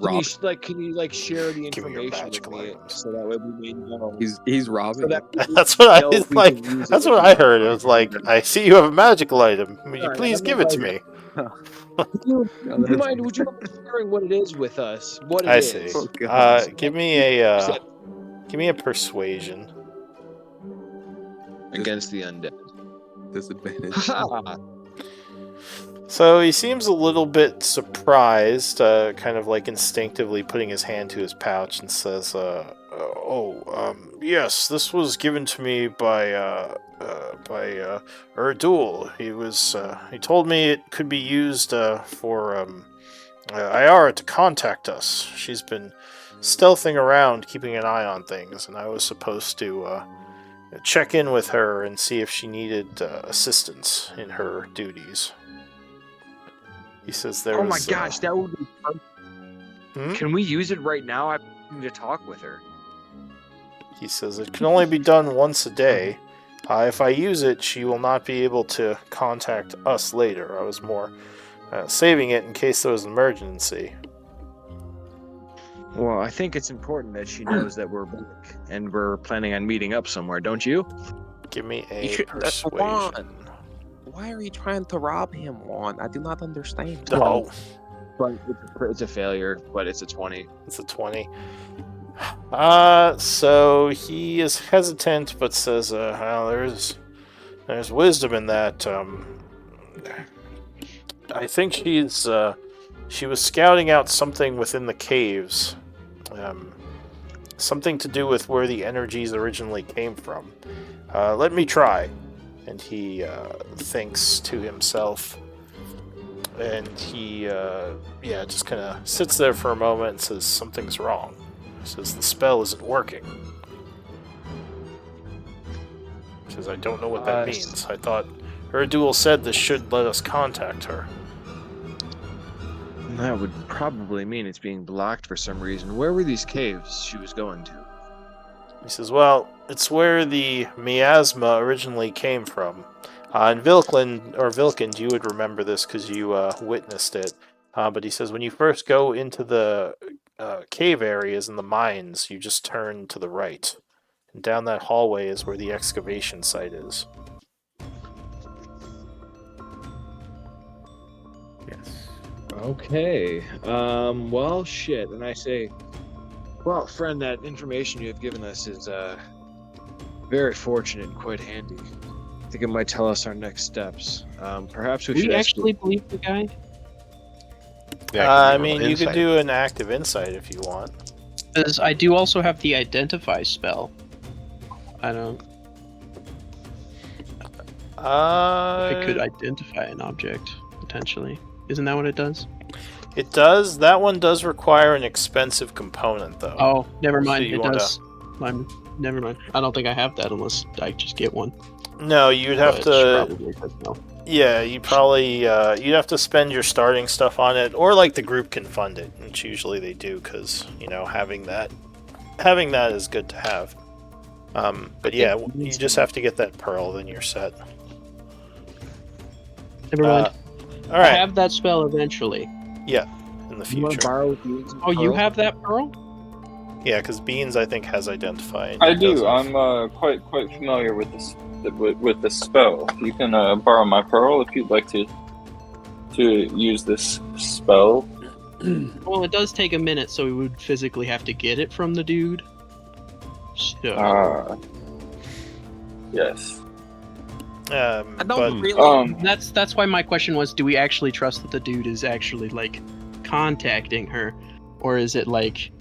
Can you share the Give me your information with magical me items. so that way we may know? He's robbing. So that That's what I know was we like. can use it That's if what we I want. heard. It was like, I see you have a magical item. Will you Alright, please I'm give it to like- me? Would you mind? Would you mind sharing what it is with us? What it I is? see. Oh, God. Give me a persuasion. Against the undead. Disadvantage. So he seems a little bit surprised, kind of like instinctively putting his hand to his pouch and says, yes, this was given to me by Erdul. He told me it could be used for Iara to contact us. She's been stealthing around, keeping an eye on things, and I was supposed to check in with her and see if she needed assistance in her duties. He says there Oh was... my gosh, that would be perfect. Hmm? Can we use it right now? I need to talk with her. He says, it can only be done once a day. If I use it, she will not be able to contact us later. I was more saving it in case there was an emergency. Well, I think it's important that she knows that we're back and we're planning on meeting up somewhere, don't you? Give me You a should- persuasion. Juan. Why are you trying to rob him, Juan? I do not understand. No, But it's a failure, but it's a 20. it's a 20. So he is hesitant, but says, well, there's wisdom in that. I think she was scouting out something within the caves. Something to do with where the energies originally came from. Let me try. And he thinks to himself. And he, just kind of sits there for a moment and says, something's wrong. He says, the spell isn't working. He says, I don't know what that means. I thought Erdul said this should let us contact her. That would probably mean it's being blocked for some reason. Where were these caves she was going to? He says, well, it's where the miasma originally came from. In Vilkend, you would remember this because you witnessed it. But he says, when you first go into the cave areas and the mines, you just turn to the right. And down that hallway is where the excavation site is. Yes. Okay. Well, shit. And I say, well, friend, that information you have given us is very fortunate and quite handy. I think it might tell us our next steps. Perhaps we Do should we actually believe the guy? Yeah, I can mean, roll you could insight. do an active insight if you want. Because I do also have the identify spell. I don't. I could identify an object potentially. Isn't that what it does? It does. That one does require an expensive component, though. Oh, never So mind. you It wanna- does. Never mind. I don't think I have that unless I just get one. No, you'd have But to. she probably does know. Yeah, you probably you'd have to spend your starting stuff on it, or like the group can fund it, which usually they do, because having that is good to have. But yeah, you just have to get that pearl, then you're set. Never mind. All I right, have that spell eventually. in the You want to future. borrow you? Oh, you have that pearl? Yeah, because Beans I think has identify. and I he do. doesn't. I'm quite familiar with this with the spell. You can borrow my pearl if you'd like to use this spell. Well, it does take a minute, so we would physically have to get it from the dude. So Yes. I don't But really. that's why my question was: do we actually trust that the dude is actually like contacting her, or is it like,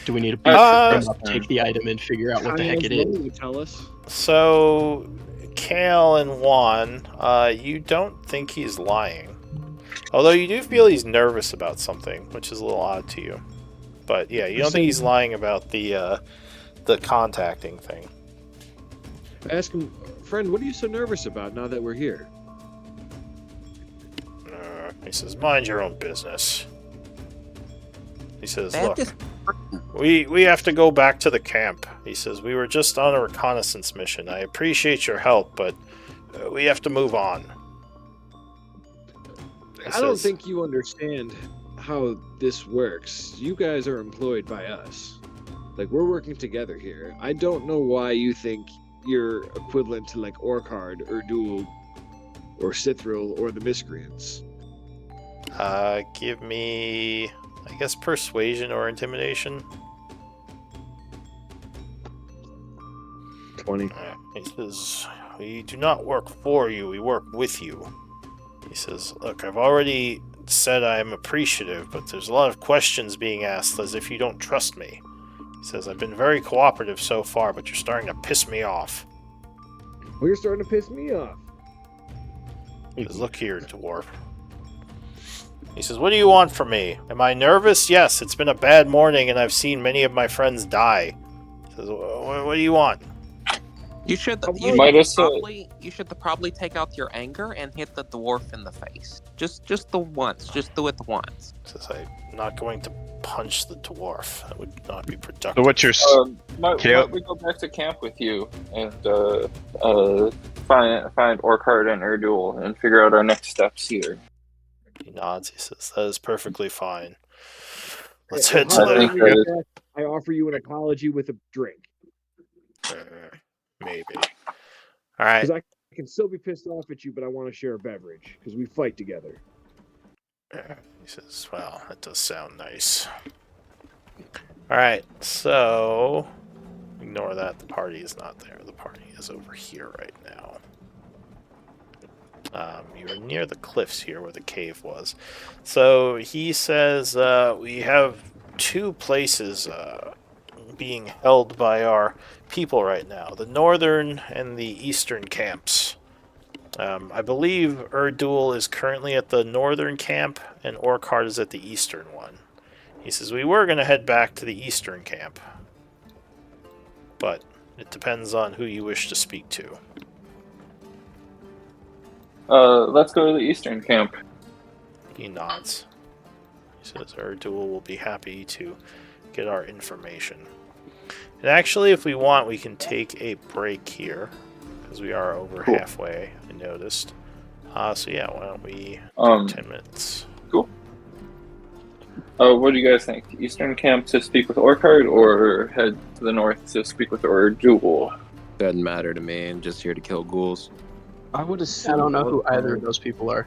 do we need to beat him up, take the item, and figure out what the heck it is? You tell us. so, Kale and Juan, you don't think he's lying. Although you do feel he's nervous about something, which is a little odd to you. But yeah, you don't think he's lying about the contacting thing. Ask him, friend, what are you so nervous about now that we're here? He says, mind your own business. He says, That look, is- we have to go back to the camp. He says, we were just on a reconnaissance mission. I appreciate your help, but we have to move on. I don't think you understand how this works. You guys are employed by us. Like, we're working together here. I don't know why you think you're equivalent to, like, Orcard, Erdul, or Sithril, or the Miscreants. Give me, I guess, persuasion or intimidation. 20. He says, we do not work for you, we work with you. He says, look, I've already said I'm appreciative, but there's a lot of questions being asked as if you don't trust me. He says, I've been very cooperative so far, but you're starting to piss me off. Well, you're starting to piss me off. He says, look here, dwarf. He says, what do you want from me? Am I nervous? Yes, it's been a bad morning and I've seen many of my friends die. He says, what do you want? You should probably take out your anger and hit the dwarf in the face. Just the once. Just do it once. He says, I'm not going to punch the dwarf. That would not be So productive. what's your Might we go back to camp with you and find Orchard and Erdul and figure out our next steps here? He nods. He says, "That is perfectly fine. Let's Well, head how to I think about the." that we I offer you an apology with a drink. Maybe. All right. Because I can still be pissed off at you, but I want to share a beverage because we fight together. He says, "Well, that does sound nice." All right. So ignore that. The party is not there. The party is over here right now. You're near the cliffs here where the cave was. So he says we have two places being held by our people right now. The northern and the eastern camps. I believe Erdul is currently at the northern camp and Orchard is at the eastern one. He says we were going to head back to the eastern camp. But it depends on who you wish to speak to. let's go to the eastern camp. He nods. He says Erdul will be happy to get our information. And actually, if we want, we can take a break here, because we are over halfway, I noticed. So yeah, why don't we take 10 minutes? Cool. What do you guys think? Eastern camp to speak with Orchard, or head to the north to speak with Erdul? Doesn't matter to me. I'm just here to kill ghouls. I would assume. I don't know who either of those people are.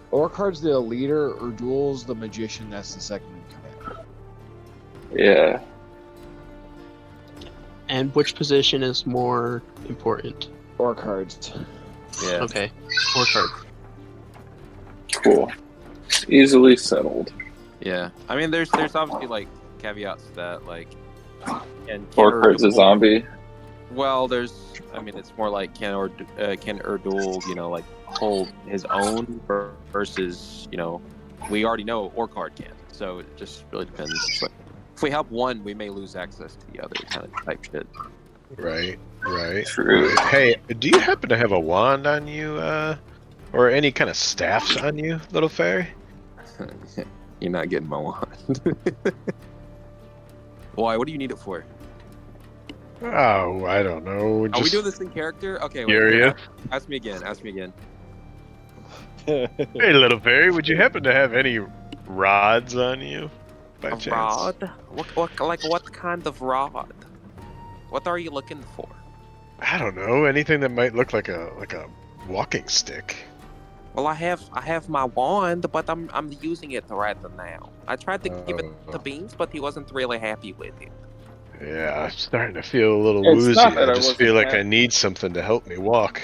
Orchard's the leader, Erdul's the magician. That's the second in command. Yeah. And which position is more important? Orchard's. Yeah. Okay, Orchard. Cool. Easily settled. Yeah. I mean, there's obviously like caveats to that, like. And Orchard's a zombie. Well, it's more like can Erdul, like hold his own versus, we already know Orchard can. So it just really depends. But if we help one, we may lose access to the other kind of type shit. Right. True. Hey, do you happen to have a wand on you, or any kind of staffs on you, little fairy? You're not getting my wand. Why? What do you need it for? Oh, I don't know. Are we doing this in character? Okay, wait. Curious. Ask me again. Hey, little fairy, would you happen to have any rods on you, by A chance? rod? What kind of rod? What are you looking for? I don't know. Anything that might look like a walking stick. Well, I have my wand, but I'm using it right now. I tried to give it to Beans, but he wasn't really happy with it. Yeah, I'm starting to feel a little It's woozy. not that I I just wasn't feel like I happy. need something to help me walk.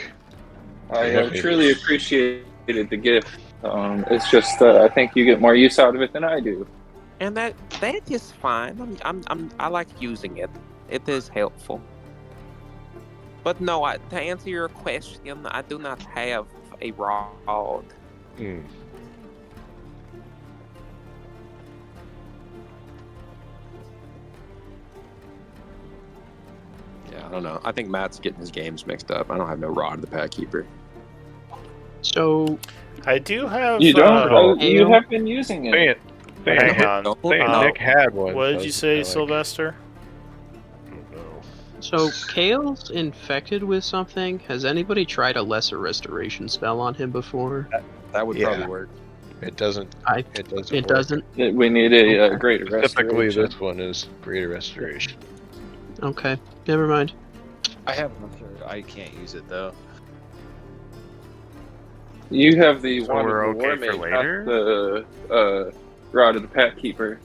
I Yeah. truly appreciated the gift. It's just I think you get more use out of it than I do. And that is fine. I like using it. It is helpful. But no, to answer your question, I do not have a rod. Hmm. Yeah, I don't know. I think Matt's getting his games mixed up. I don't have no rod of the Pack Keeper. So I do have. You don't. You Ale? have been using it. Hang on. Nick had one. What so did you it's say, kinda like, Sylvester? I don't know. So Kale's infected with something. Has anybody tried a lesser restoration spell on him before? That would Yeah. probably work. It doesn't. I It doesn't. it work. doesn't. We need a Okay. greater Specifically, restoration. this one is greater restoration. Okay, never mind. I have one, sir. I can't use it though. You have the So wand we're of the okay war for mage, later? not the rod of the Pack Keeper.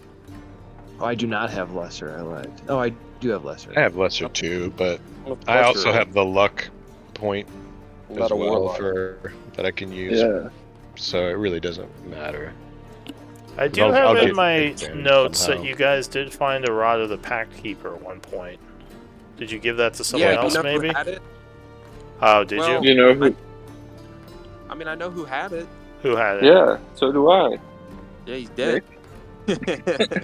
Oh, I do not have lesser. I lied. Oh, I do have lesser. I have lesser too, but Well, I Lesser, also have the luck point as not a well warlock. that I can use. Yeah. So it really doesn't matter. I do I'll have get in my advantage notes somehow. that you guys did find a Rod of the Pact Keeper at one point. Did you give that to someone yeah, else, you know maybe? who had it? Oh, did Well- you? You know who? I mean, I know who had it. Who had it? Yeah. So do I. Yeah, he's dead.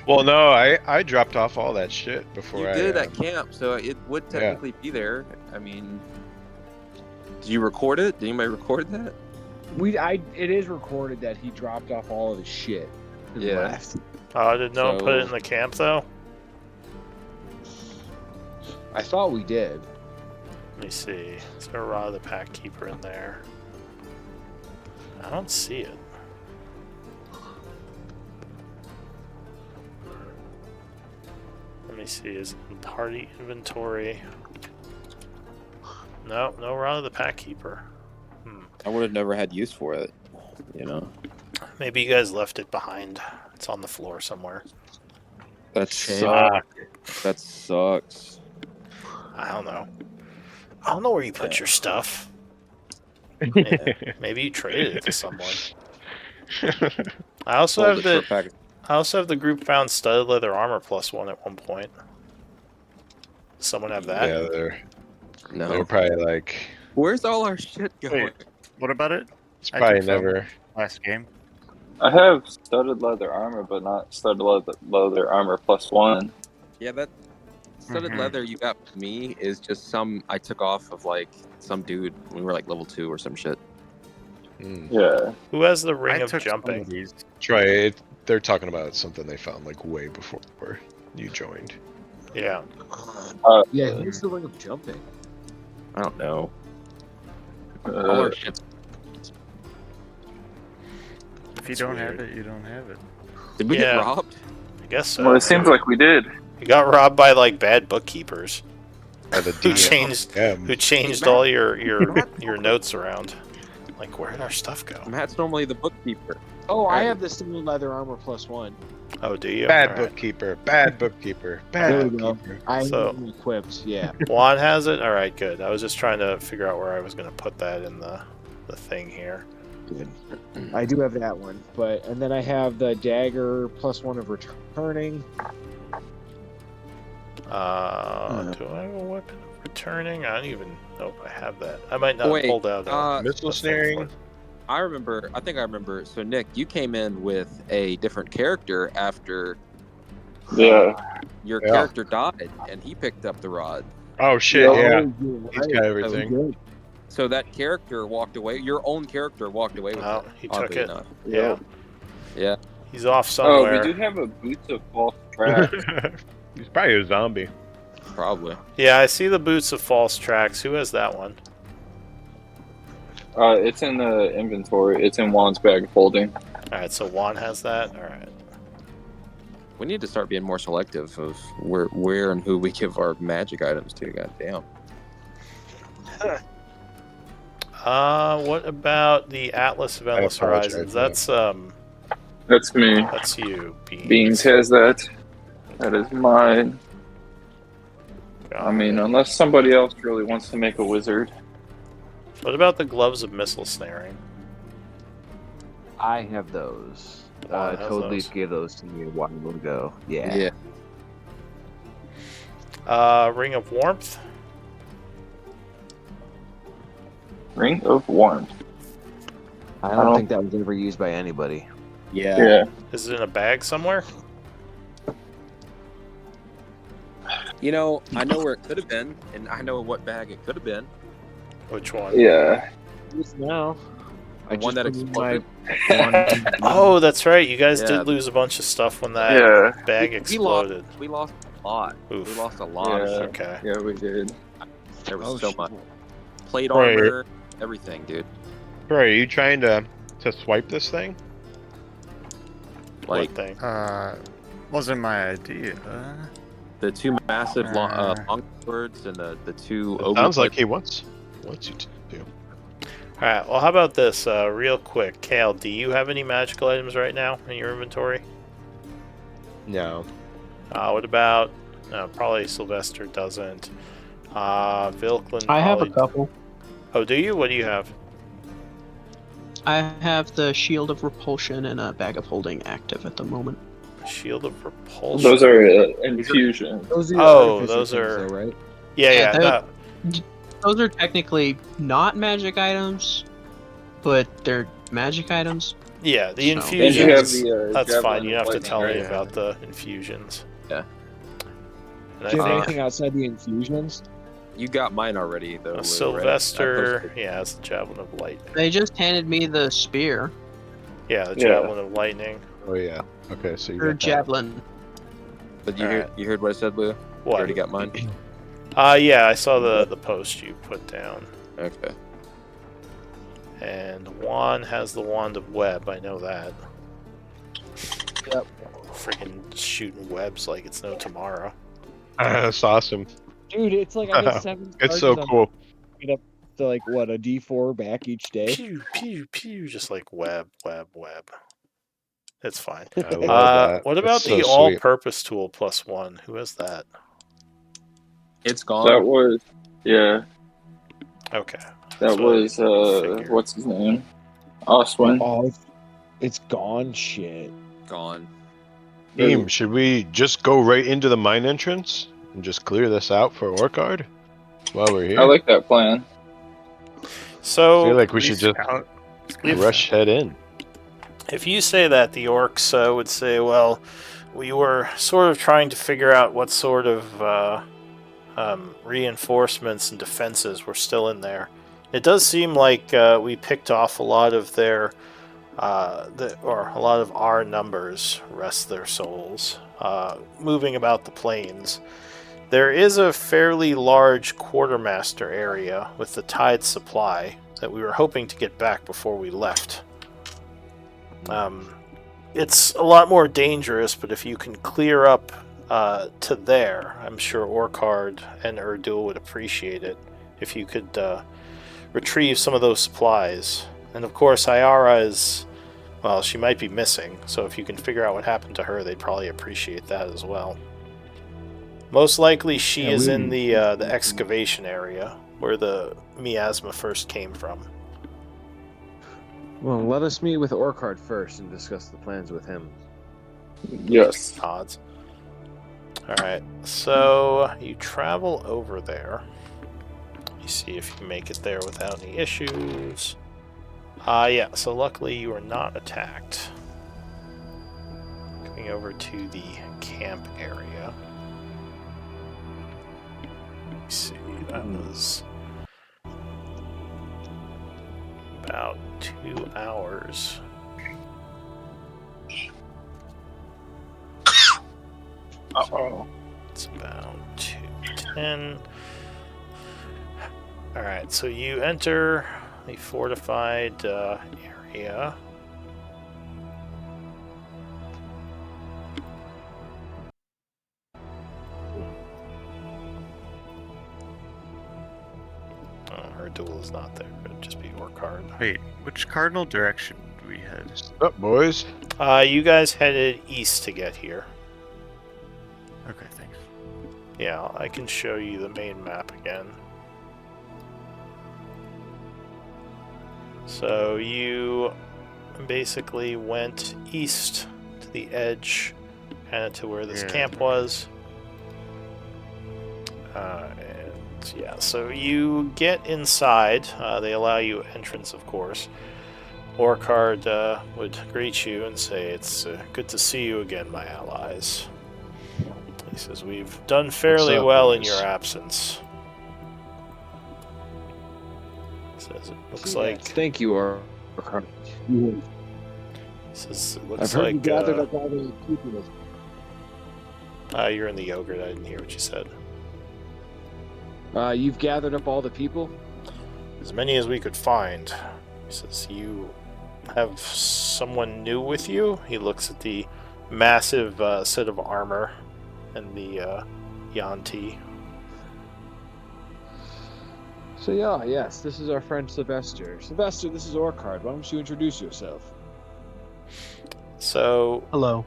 Well, no, I dropped off all that shit before You I. did at camp, so it would technically be there. I mean, did you record it? Did anybody record that? It is recorded that he dropped off all of his shit. and Yeah. left. Oh, did no one put it So- in the camp though? I thought we did. Let me see. Is there a Rod of the Pack Keeper in there? I don't see it. Let me see. Is it in party inventory? No, no Rod of the Pack Keeper. I would have never had use for it. You know. Maybe you guys left it behind. It's on the floor somewhere. That Shame. sucks. That sucks. I don't know. I don't know where you put Yeah. your stuff. Maybe you traded it to someone. I also Sold have it for a the pack of- I also have the group found studded leather armor +1 at one point. Does someone have that? Yeah, they're No. probably like Where's all our shit going? Wait, what about it? it's I probably took some never. last game. I have studded leather armor, but not studded leather armor +1. Yeah, that studded Mhm. leather you got with me is just some I took off of like some dude when we were like level 2 or some shit. Yeah. Who has the ring I of took some jumping? of these. Troy, they're talking about something they found like way before you joined. Yeah. Yeah, who's the ring of jumping? I don't know. All our shit's If you That's don't weird. have it, you don't have it. Did we Yeah. get robbed? I guess so. Well, it seems like we did. You got robbed by like bad bookkeepers By the who DM. changed Yeah, who changed Matt- all your notes around. Like, where did our stuff go? Matt's normally the bookkeeper. Oh, I Right. have the studded leather armor +1. Oh, do you? bad Alright. bookkeeper. Bad bookkeeper. There Bad we go. bookkeeper. I So- am equipped. Yeah. Juan has it? Alright, good. I was just trying to figure out where I was going to put that in the thing here. Good. I do have that one, and then I have the dagger +1 of returning. Do I have a weapon of returning? I don't even know if I have that. I might not Wait, have pulled out a Missile a thing snaring. for it. I think I remember. So Nick, you came in with a different character after Yeah. your Yeah. character died, and he picked up the rod. Oh shit! Yeah. Yeah, Oh, you're he's right. got everything. Good. So that character walked away. Your own character walked away with Oh, it. he took oddly it. enough. Yeah. Yeah. He's off Oh, somewhere. we do have a Boots of False Track. He's probably a zombie. Probably. Yeah, I see the Boots of False Tracks. Who has that one? It's in the inventory. It's in Juan's bag of holding. Alright, so Juan has that. Alright. We need to start being more selective of where and who we give our magic items to. God damn. What about the Atlas of Endless apologize, Horizons? yeah. That's That's me. that's you, Beans. Beans has that. That is mine. I mean, unless somebody else really wants to make a wizard. What about the gloves of missile snaring? I have those. Juan has Toad Leaf those. gave those to me a while ago. Yeah. Ring of Warmth. Ring of Warmth. I I don't don't- think that was ever used by anybody. Yeah. Yeah. Is it in a bag somewhere? You know, I know where it could have been, and I know what bag it could have been. Which one? Yeah. Just now. I One that put in my exploded. one- Oh, that's right. You guys Yeah. did lose a bunch of stuff when that Yeah. bag We lost. exploded. We lost a lot. Oof. We lost a lot of Yeah. shit. Okay. Yeah, we did. There was Oh, so shit. much plate Right. armor, everything, dude. Troy, are you trying to swipe this thing? Like what thing? Wasn't my idea. the two massive long swords and the two. It ogre sounds like plates. he wants you to do. Alright, well, how about this? Real quick. Kale, do you have any magical items right now in your inventory? No. What about... No, probably Sylvester doesn't. Vilklin I have a probably- couple. Oh, do you? What do you have? I have the Shield of Repulsion and a Bag of Holding active at the moment. Shield of Repulsion. Those are infusions. Those are Oh, artificer those things, are- though, right? Yeah, Yeah, yeah. they're- No, Those are technically not magic items, but they're magic items. yeah, the So- And infusions. you have the. That's Javelin fine. You don't of have to Lightning, tell me right? about the infusions. Yeah. And I Do you have think anything outside the infusions? You got mine already, though. Lou, right? I Sylvester, posted- yeah, it's the Javelin of Lightning. They just handed me the spear. Yeah, the Yeah. Javelin of Lightning. Oh yeah. Okay, so you Or got that. javelin. But you Alright. you heard what I said, Lou? You What? already got mine. Yeah, I saw the post you put down. Okay. And Juan has the wand of web. I know that. Yep. Freaking shooting webs like it's no tomorrow. That's awesome. Dude, it's like I get 7 It's so charges cool. on up to like what, a D4 back each day. Pew pew pew, just like web. It's fine. I love that. What It's about so the sweet. all-purpose tool +1? Who has that? It's That gone. was, yeah, Okay. that That's what I was, figured. what's his name? Oswin. Oh, it's gone. Shit. Gone. Team, should we just go right into the mine entrance and just clear this out for Orchard while we're here? I like that plan. I So feel like we should just if- rush head in. If you say that, the orcs would say, well, we were sort of trying to figure out what sort of reinforcements and defenses were still in there. It does seem like we picked off a lot of their, or a lot of our numbers, rest their souls, moving about the plains. There is a fairly large quartermaster area with the tide supply that we were hoping to get back before we left. It's a lot more dangerous, but if you can clear up to there, I'm sure Orchard and Erdul would appreciate it if you could retrieve some of those supplies. And of course, Ayara is, well, she might be missing, so if you can figure out what happened to her, they'd probably appreciate that as well. Most likely she is in the excavation area, where the miasma first came from. Well, let us meet with Orchard first and discuss the plans with him. Yes. Odds. Alright, so you travel over there. You see if you can make it there without any issues. Yeah, so luckily you are not attacked. Coming over to the camp area. Let's see, that was about 2 hours. Uh-oh. It's about 2:10. Alright, so you enter the fortified area. Her duel is not there, it'd just be Orchard. Wait, which cardinal direction do we head? What's up, boys? You guys headed east to get here. Okay, thanks. Yeah, I can show you the main map again. So you basically went east to the edge, kind of to where this camp was. And yeah, so you get inside. They allow you entrance, of course. Orchard would greet you and say, "It's good to see you again, my allies." He says, "We've done fairly up, well in boys?" your absence." Says it looks See, like. Thank you, Orchard. He says it looks I've heard you like gathered up all the people. you're in the yogurt. I didn't hear what you said. You've gathered up all the people? As many as we could find. He says, "You have someone new with you?" He looks at the massive set of armor and the Yanti. So yes, this is our friend Sylvester. Sylvester, this is Orchard. Why don't you introduce yourself? So Hello.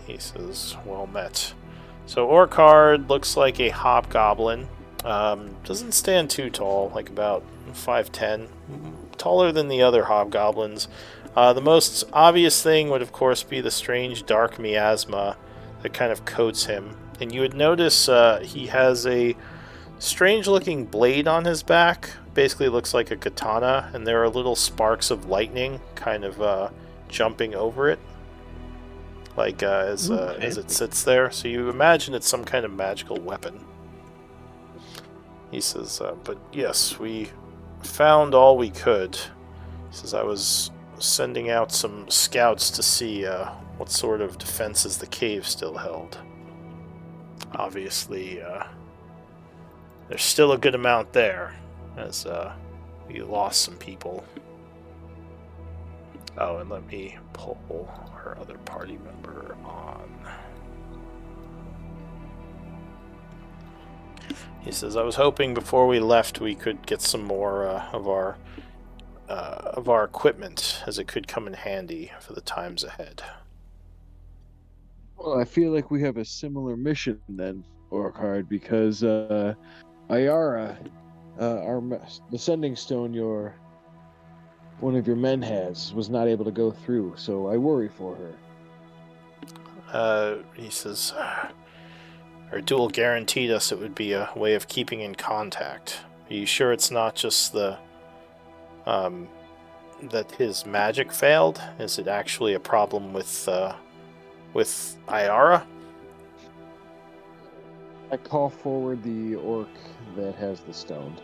he says, "Well met." So Orchard looks like a hobgoblin. Doesn't stand too tall, like about 5'10", taller than the other hobgoblins. The most obvious thing would, of course, be the strange dark miasma that kind of coats him. And you would notice he has a strange-looking blade on his back. Basically looks like a katana, and there are little sparks of lightning kind of jumping over it, like as it sits there. So you imagine it's some kind of magical weapon. He says, "But yes, we found all we could." He says, "I was sending out some scouts to see what sort of defenses the cave still held. Obviously, there's still a good amount there, as we lost some people. Oh, and let me pull our other party member on. He says, I was hoping before we left we could get some more of our equipment, as it could come in handy for the times ahead. Well, I feel like we have a similar mission then, Orchard, because Ayara, the sending stone one of your men was not able to go through, so I worry for her. He says, our duel guaranteed us it would be a way of keeping in contact. Are you sure it's not just that his magic failed? Is it actually a problem with Ayara? I call forward the orc that has the stone.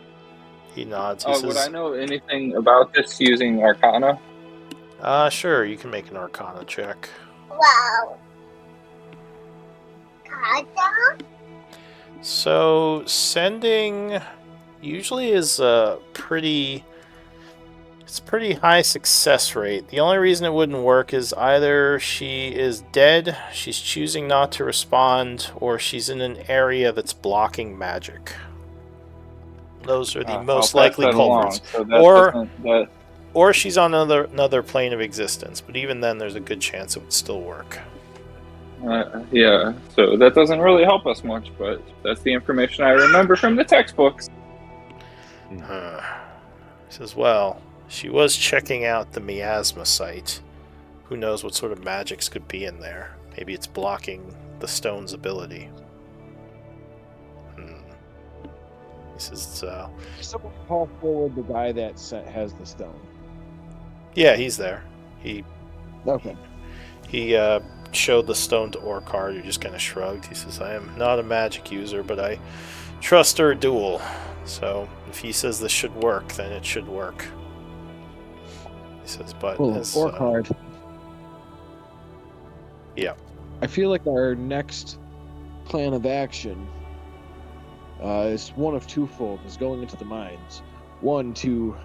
He nods. He Would says, I know anything about this using Arcana? Sure, you can make an Arcana check. Wow. So, sending usually is a pretty high success rate. The only reason it wouldn't work is either she is dead, she's choosing not to respond, or she's in an area that's blocking magic. Those are the most likely culprits. So or she's on another plane of existence, but even then there's a good chance it would still work. Yeah, so that doesn't really help us much, but that's the information I remember from the textbooks. He says, well, she was checking out the miasma site. Who knows what sort of magics could be in there? Maybe it's blocking the stone's ability. He says, Someone call forward the guy that has the stone. yeah, he's there. Okay. He showed the stone to Orchard, who just kind of shrugged. He says, I am not a magic user, but I trust her duel. So if he says this should work, then it should work. He says, but Orchard. Yeah. I feel like our next plan of action is one of twofold: is going into the mines. One, to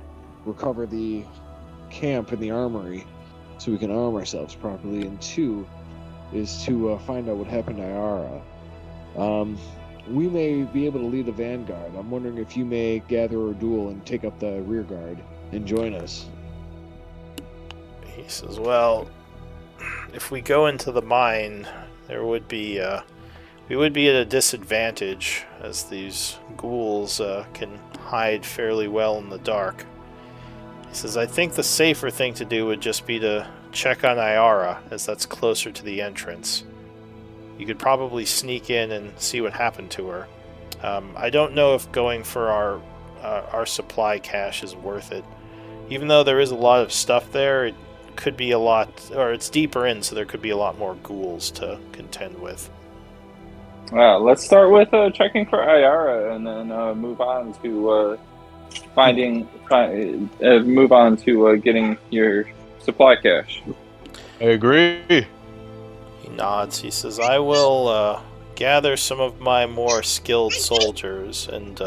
recover the camp and the armory so we can arm ourselves properly, and two is to find out what happened to Ayara. We may be able to lead the vanguard. I'm wondering if you may gather a duel and take up the rear guard and join us. He says, well, if we go into the mine, we would be at a disadvantage, as these ghouls can hide fairly well in the dark. He says, I think the safer thing to do would just be to check on Ayara, as that's closer to the entrance. You could probably sneak in and see what happened to her. I don't know if going for our supply cache is worth it. Even though there is a lot of stuff there, it could be a lot, or it's deeper in, so there could be a lot more ghouls to contend with. Let's start with checking for Ayara, and then move on to getting your supply cache. I agree. He nods. He says, I will gather some of my more skilled soldiers and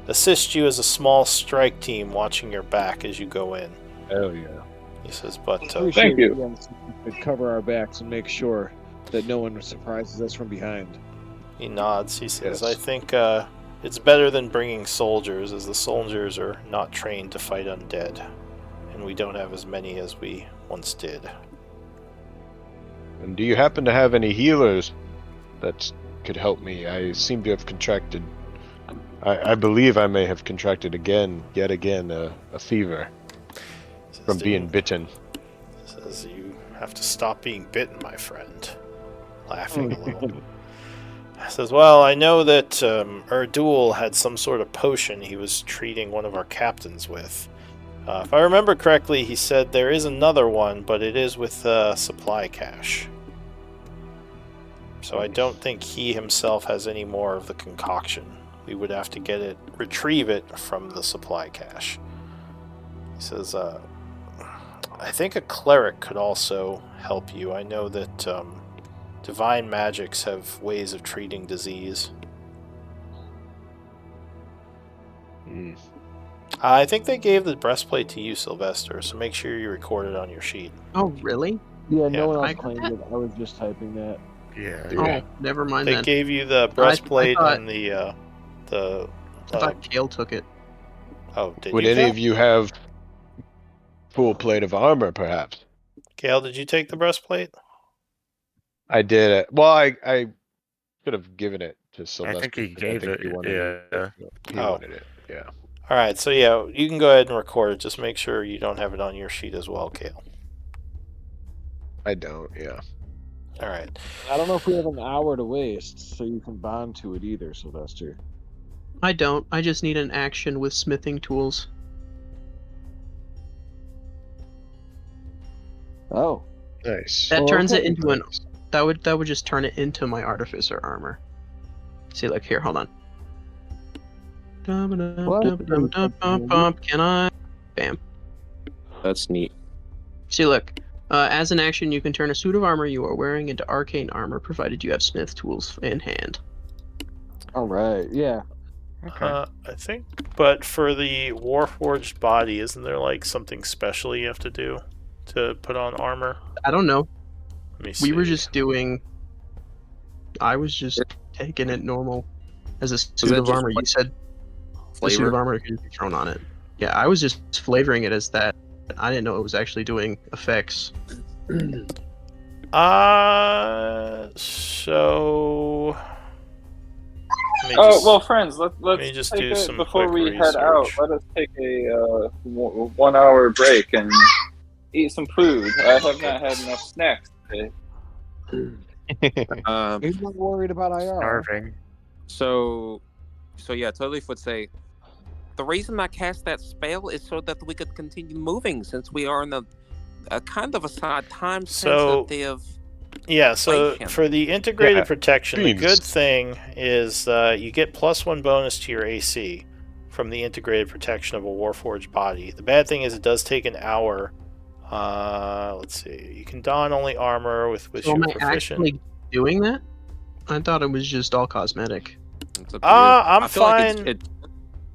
assist you as a small strike team watching your back as you go in. Hell yeah. He says, but Thank you. To cover our backs and make sure that no one surprises us from behind. He nods. He says, Yes. I think it's better than bringing soldiers, as the soldiers are not trained to fight undead, and we don't have as many as we once did. And do you happen to have any healers that could help me? I seem to have contracted... I believe I may have contracted yet again, a fever from being bitten. Says, you have to stop being bitten, my friend. Laughing a little. Says, well, I know that Erdul had some sort of potion he was treating one of our captains with. If I remember correctly, he said there is another one, but it is with supply cache. So I don't think he himself has any more of the concoction. We would have to retrieve it from the supply cache. He says, I think a cleric could also help you. I know that divine magics have ways of treating disease. Hmm. I think they gave the breastplate to you, Sylvester, so make sure you record it on your sheet. Oh, really? Yeah, Yeah. no one else I got claimed that? it. I was just typing that. Yeah. Yeah. Oh, never mind They then. gave you the breastplate thought- and the I thought Kale took it. oh, did Would you, any Kale? of you have full plate of armor, perhaps? Kale, did you take the breastplate? I did it. Well, I should have given it to Sylvester. I think he 'cause gave he it. wanted it. Yeah. He Oh. wanted it. Yeah. All right, so yeah, you can go ahead and record it. Just make sure you don't have it on your sheet as well, Kale. I don't. Yeah. All right. I don't know if we have an hour to waste, so you can bond to it either, Sylvester. I don't. I just need an action with smithing tools. Oh. Nice. That Oh, turns okay. it into an. Nice. That would just turn it into my artificer armor. See, like here, hold on. Can I? Bam. That's neat. See, look. As an action, you can turn a suit of armor you are wearing into arcane armor, provided you have smith tools in hand. All right. Yeah. Okay. I think, but for the Warforged body, isn't there like something special you have to do to put on armor? I don't know. Let me see. We were just doing. I was just taking it normal as a suit that of just armor. You like said the suit Flavor. of armor could be thrown on it. Yeah, I was just flavoring it as that. I didn't know it was actually doing effects. So. Let me Oh just- well, friends, let's me just take do it some before quick we head out. research. Let us take a 1 hour break and eat some food. I have not had enough snacks today. He's not worried about IR. Starving. So yeah, Totally would say, the reason I cast that spell is so that we could continue moving, since we are in a kind of a side time So- sensitive. Yeah, so Inflation. for the integrated Yeah, protection, the beans. good thing is you get +1 bonus to your AC from the integrated protection of a Warforged body. The bad thing is it does take an hour. Let's see. You can don only armor with which So am you're I proficient. actually doing that? I thought it was just all cosmetic. It's up to you. I'm I feel like fine. it's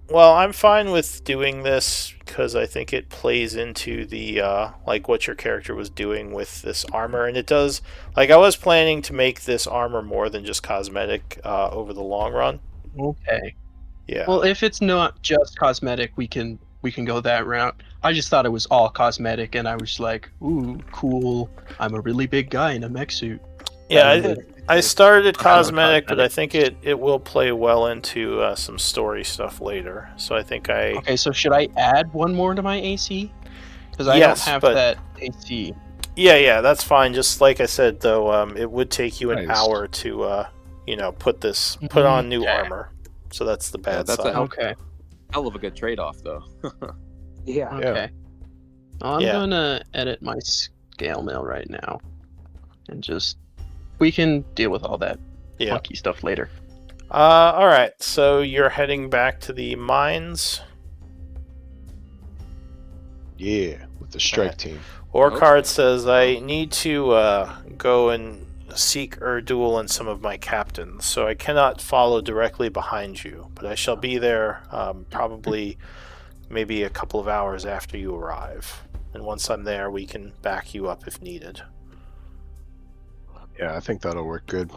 Well, I'm fine with doing this because I think it plays into the like what your character was doing with this armor, and it does. Like I was planning to make this armor more than just cosmetic over the long run. Okay. Yeah. Well, if it's not just cosmetic, we can go that route. I just thought it was all cosmetic, and I was like, "Ooh, cool! I'm a really big guy in a mech suit." Yeah, I started it I thought cosmetic, but I cosmetic. think it will play well into some story stuff later. So I think I Okay, so should I add one more to my AC? Because I Yes, don't have but- that AC. yeah, that's fine. Just like I said though, it would take you an Nice. hour to put on new Okay. armor. So that's the bad that's a side. help. Okay. hell of a good trade-off, though. Yeah. Okay. I'm Yeah. gonna edit my scale mail right now, and just we can deal with all that Yeah. funky stuff later. All right. So you're heading back to the mines. Yeah, with the strike Alright. team. Orcard Okay. says I need to go and seek Erdul and some of my captains, so I cannot follow directly behind you, but I shall be there probably maybe a couple of hours after you arrive. And once I'm there, we can back you up if needed. Yeah, I think that'll work good.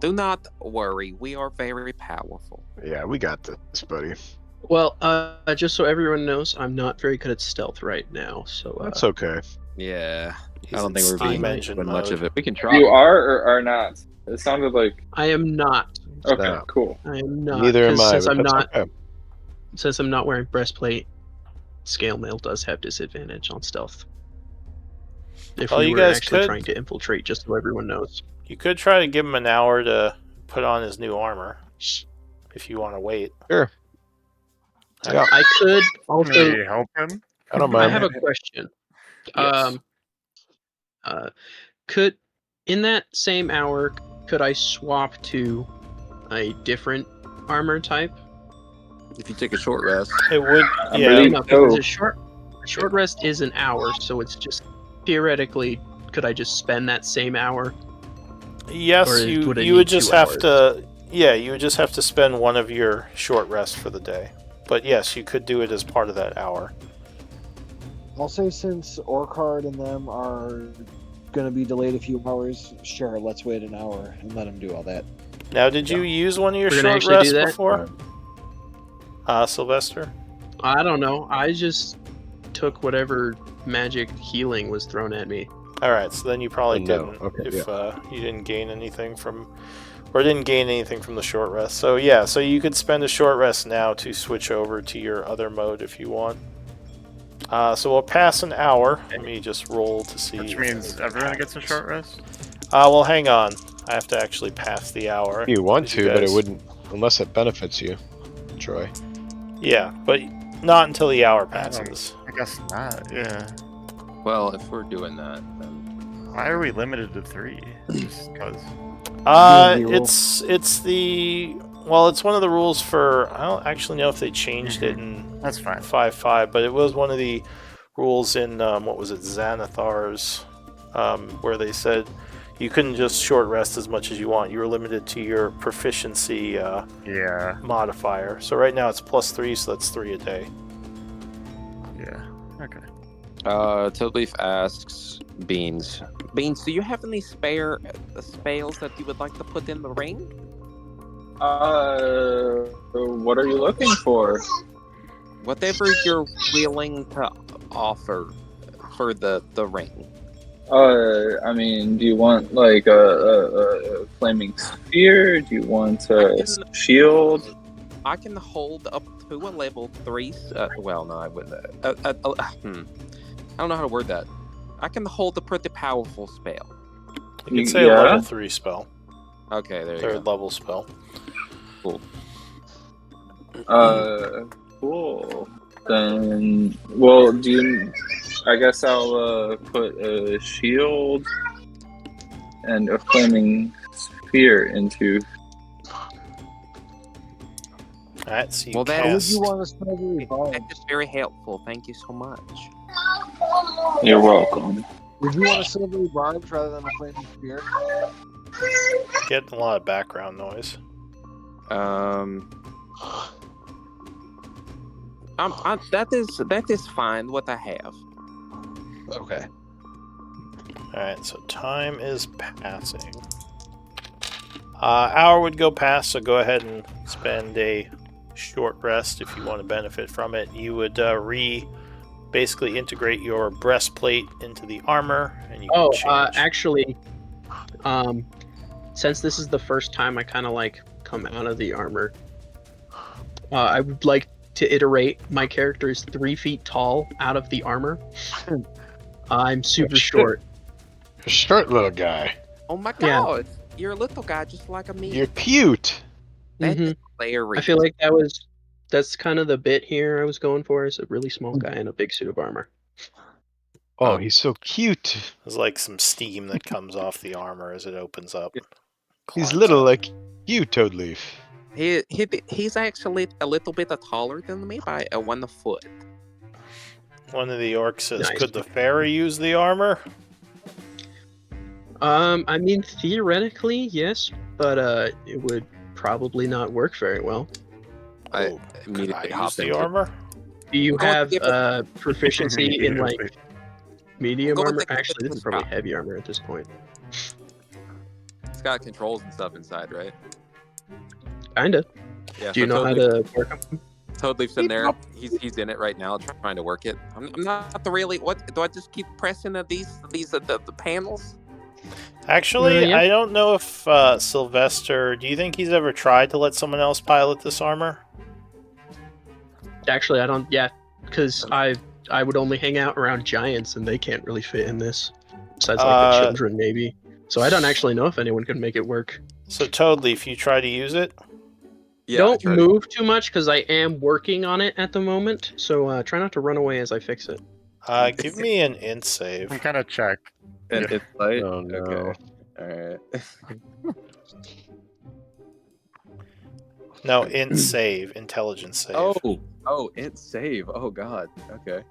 Do not worry, we are very powerful. Yeah, we got this, buddy. Well, just so everyone knows, I'm not very good at stealth right now, so That's okay. Yeah, He's I don't in think we're being Steam engine doing much mode. of it. We can try. You are or are not? It sounded like I am not. okay, No. cool. I am not. Neither am 'cause I. Since but I'm that's not, okay. since I'm not wearing breastplate, scale mail does have disadvantage on stealth. If Well, we you were guys actually could- trying to infiltrate, just so everyone knows. You could try to give him an hour to put on his new armor, if you want to wait. Sure. Yeah, I could also. Maybe help him. I don't I mind. have a question. Yes. Could in that same hour could I swap to a different armor type? If you take a short rest, It would, I yeah. believe- No, because so. a short short rest is an hour, so it's just theoretically, could I just spend that same hour? Yes, Or you would I you would need just 2 have hours? to. Yeah, you would just have to spend one of your short rests for the day. But yes, you could do it as part of that hour. I'll say since Orcard and them are going to be delayed a few hours, sure, let's wait an hour and let them do all that. Now, did you use one of your We're gonna short actually do rests that? before, Sylvester? I don't know. I just took whatever magic healing was thrown at me. All right, so then you probably No, didn't. okay, If you didn't gain anything from, or didn't gain anything from the short rest. So yeah, so you could spend a short rest now to switch over to your other mode if you want. So we'll pass an hour. Let me just roll to see. Which means everyone gets a short rest? Well, hang on. I have to actually pass the hour. You want 'cause you to, but it guys- wouldn't unless it benefits you, Troy. Yeah, but not until the hour passes. I guess not, yeah. Well, if we're doing that, then Why are we limited to 3? Just because. D&D rule. It's the it's one of the rules for. I don't actually know if they changed it in That's fine. 5.5, but it was one of the rules in what was it, Xanathar's, where they said you couldn't just short rest as much as you want. You were limited to your proficiency Yeah, modifier. So right now it's +3, so that's 3 a day. yeah. Okay. Toadleaf asks Beans. Beans, do you have any spare spells that you would like to put in the ring? What are you looking for? Whatever you're willing to offer for the ring. I mean, do you want like a flaming spear? Do you want a shield? I can hold up to a level 3. Well, no, I wouldn't. I don't know how to word that. I can hold a pretty powerful spell. You can say a level 3 spell. Okay, there you Third go. level spell. Cool. Cool. Then, well, do you? I guess I'll put a shield and a flaming spear into. Alright, so you Well, that- Would cast. you want to spell the revolve? That is very helpful. Thank you so much. You're welcome. Would you want a silvery barbs rather than a flaming spear? Getting a lot of background noise. That is fine. What I have. Okay. Alright, so time is passing. Hour would go past, so go ahead and spend a short rest if you want to benefit from it. You would basically integrate your breastplate into the armor, and you can change. Actually, since this is the first time I kind of like come out of the armor, I would like to iterate. My character is 3 feet tall out of the armor. I'm super shit. short. Short little guy. Oh my Yeah. god, you're a little guy just like me. You're cute. That Mhm. is hilarious. I feel like that's kind of the bit here I was going for, is a really small guy in a big suit of armor. Oh, he's so cute. There's like some steam that comes off the armor as it opens up. He's Climbs little up. like you, Toadleaf. He's actually a little bit taller than me by 1 foot. One of the orcs says, Nice. "Could the fairy use the armor?" I mean, theoretically, yes, but it would probably not work very well. I Oh, could I immediately use hop the into. armor? Do you I'm going to have give it- proficiency in like medium Go with armor? the Actually, this is probably shot. heavy armor at this point. It's got controls and stuff inside, right? Kinda. Yeah. Do you know how to work them? Toadleaf's in there. He's in it right now, trying to work it. I'm not really. What do I just keep pressing the panels? Actually, Yeah. I don't know if Sylvester. Do you think he's ever tried to let someone else pilot this armor? Actually, I don't. Yeah, because I would only hang out around giants, and they can't really fit in this. Besides, like the children, maybe. So I don't actually know if anyone could make it work. So Toadleaf, you try to use it? Yeah. Don't move too much, because I am working on it at the moment. So try not to run away as I fix it. Give me an int save. I'm kind of check. And it's like Oh no. okay. All right. No, int save, intelligence save. Oh, int save. Oh god. Okay.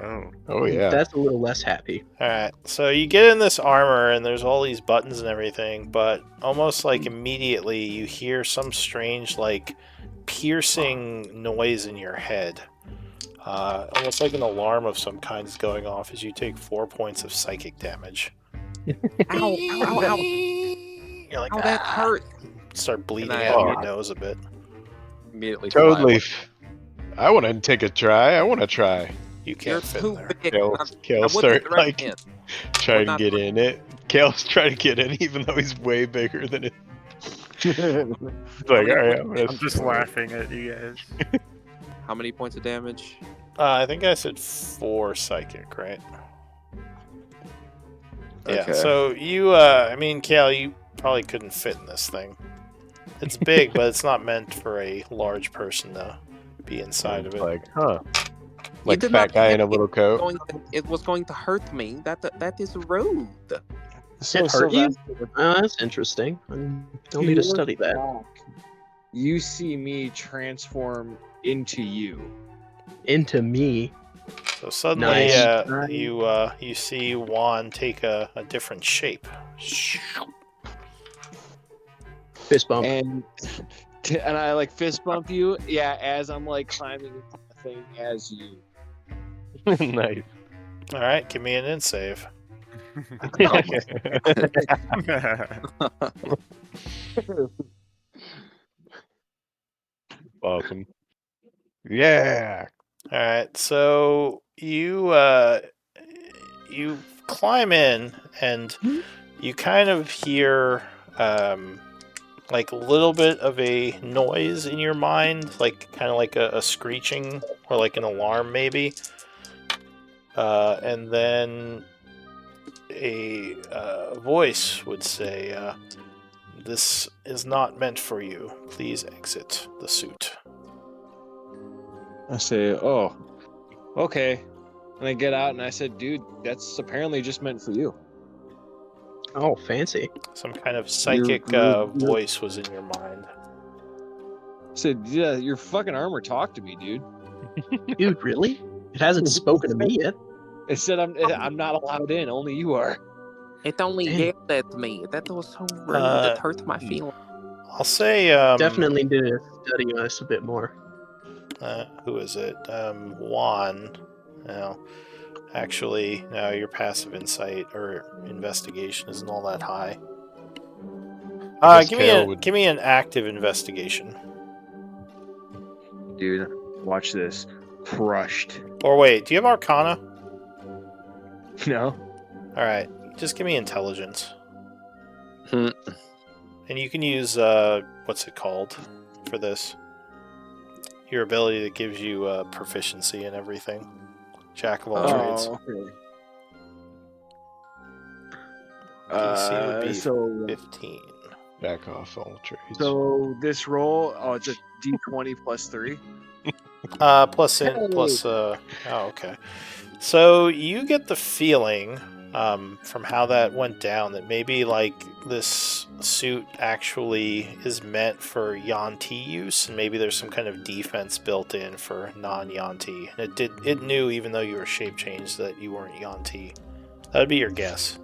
Oh. Oh yeah. That's a little less happy. Alright, so you get in this armor and there's all these buttons and everything, but almost like immediately you hear some strange, like, piercing noise in your head. Almost like an alarm of some kind is going off as you take 4 points of psychic damage. Ow, ow, ow. You're like, Ow, that hurt. start bleeding And I- out of your nose a bit. Immediately. Totally. I want to take a try. I want to try. You You're can't fit too in there. big. Kale I start wouldn't like recommend. trying to not get in it. Kale's trying to get in, even though he's way bigger than it. It's like, all right, I'm just laughing at you guys. How many points of damage? I think I said 4 psychic, right? Yeah, Okay. so you, I mean, Kale, you probably couldn't fit in this thing. It's big, but it's not meant for a large person to be inside of it. Like, huh? You Like did fat not guy in a think little coat. it was going to hurt me. That is rude. So It hurt you? Sylvester, That's interesting. I'll need to study that. You see me transform into you. Into me. So suddenly, Nice. you see Juan take a different shape. Fist bump. And I like fist bump you. Yeah, as I'm like climbing into the thing as you. Nice. All right, give me an int save. Awesome. Yeah. All right, so you climb in and you kind of hear like a little bit of a noise in your mind, like kind of like a screeching or like an alarm maybe, and then a voice would say, "This is not meant for you. Please exit the suit." I say, oh, okay. And I get out and I said, dude, that's apparently just meant for you. Oh, fancy. Some kind of psychic you're- voice was in your mind. I said, yeah, your fucking armor talked to me, dude. Dude, really? It hasn't spoken to me yet. It said I'm not allowed in. Only you are. It only Damn. yelled at me. That was so rude. Uh, It hurt my feelings. I'll say Definitely need to study this a bit more. who is it? Juan. No. Actually, no, your passive insight or investigation isn't all that high. I guess Give Kale would- me an active investigation. Dude, watch this. Crushed. Or wait, do you have Arcana? No? Alright, just give me intelligence. Hmm. And you can use, what's it called for this? Your ability that gives you proficiency in everything. Jack of all trades. okay. DC would be So 15. Back off all trades. so this roll, it's a D20 plus 3. Plus oh, okay. So you get the feeling, from how that went down, that maybe like this suit actually is meant for Yanti use, and maybe there's some kind of defense built in for non-Yanti. And it knew, even though you were shape changed, that you weren't Yanti. That would be your guess.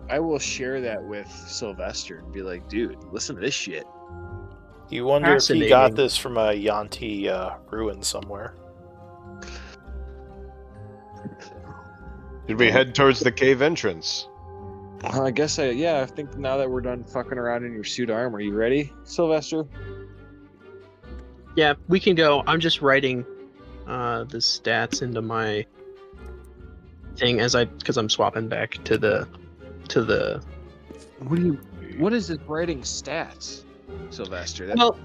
I will share that with Sylvester and be like, dude, listen to this shit. You wonder if he got Fascinating. this from a Yanti ruin somewhere. Did we head towards the cave entrance? I guess I think now that we're done fucking around in your suit armor, you ready, Sylvester? Yeah, we can go. I'm just writing the stats into my thing because I'm swapping back to the What is this writing stats, Sylvester? well.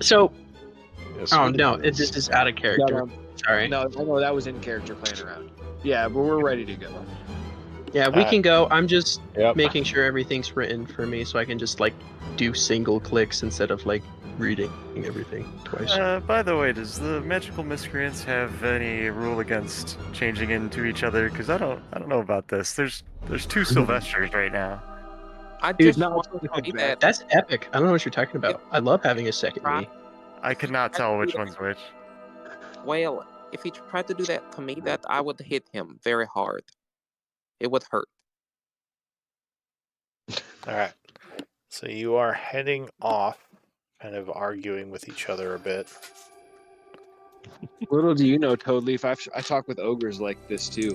So Yes, oh we no, did. this is out of character. Sorry. No, I know that was in character playing around. Yeah, but we're ready to go. Yeah, we Uh, can go. I'm just Yep. making sure everything's written for me so I can just like do single clicks instead of like reading everything twice. By the way, does the magical miscreants have any rule against changing into each other? Because I don't know about this. There's two Sylvesters right now. I Dude, just want to say that That's epic. I don't know what you're talking about. I love having a second me. I could not tell which one's which. well, if he tried to do that to me, that I would hit him very hard. It would hurt. All right. So you are heading off, kind of arguing with each other a bit. Little do you know, Toadleaf, I talk with ogres like this too.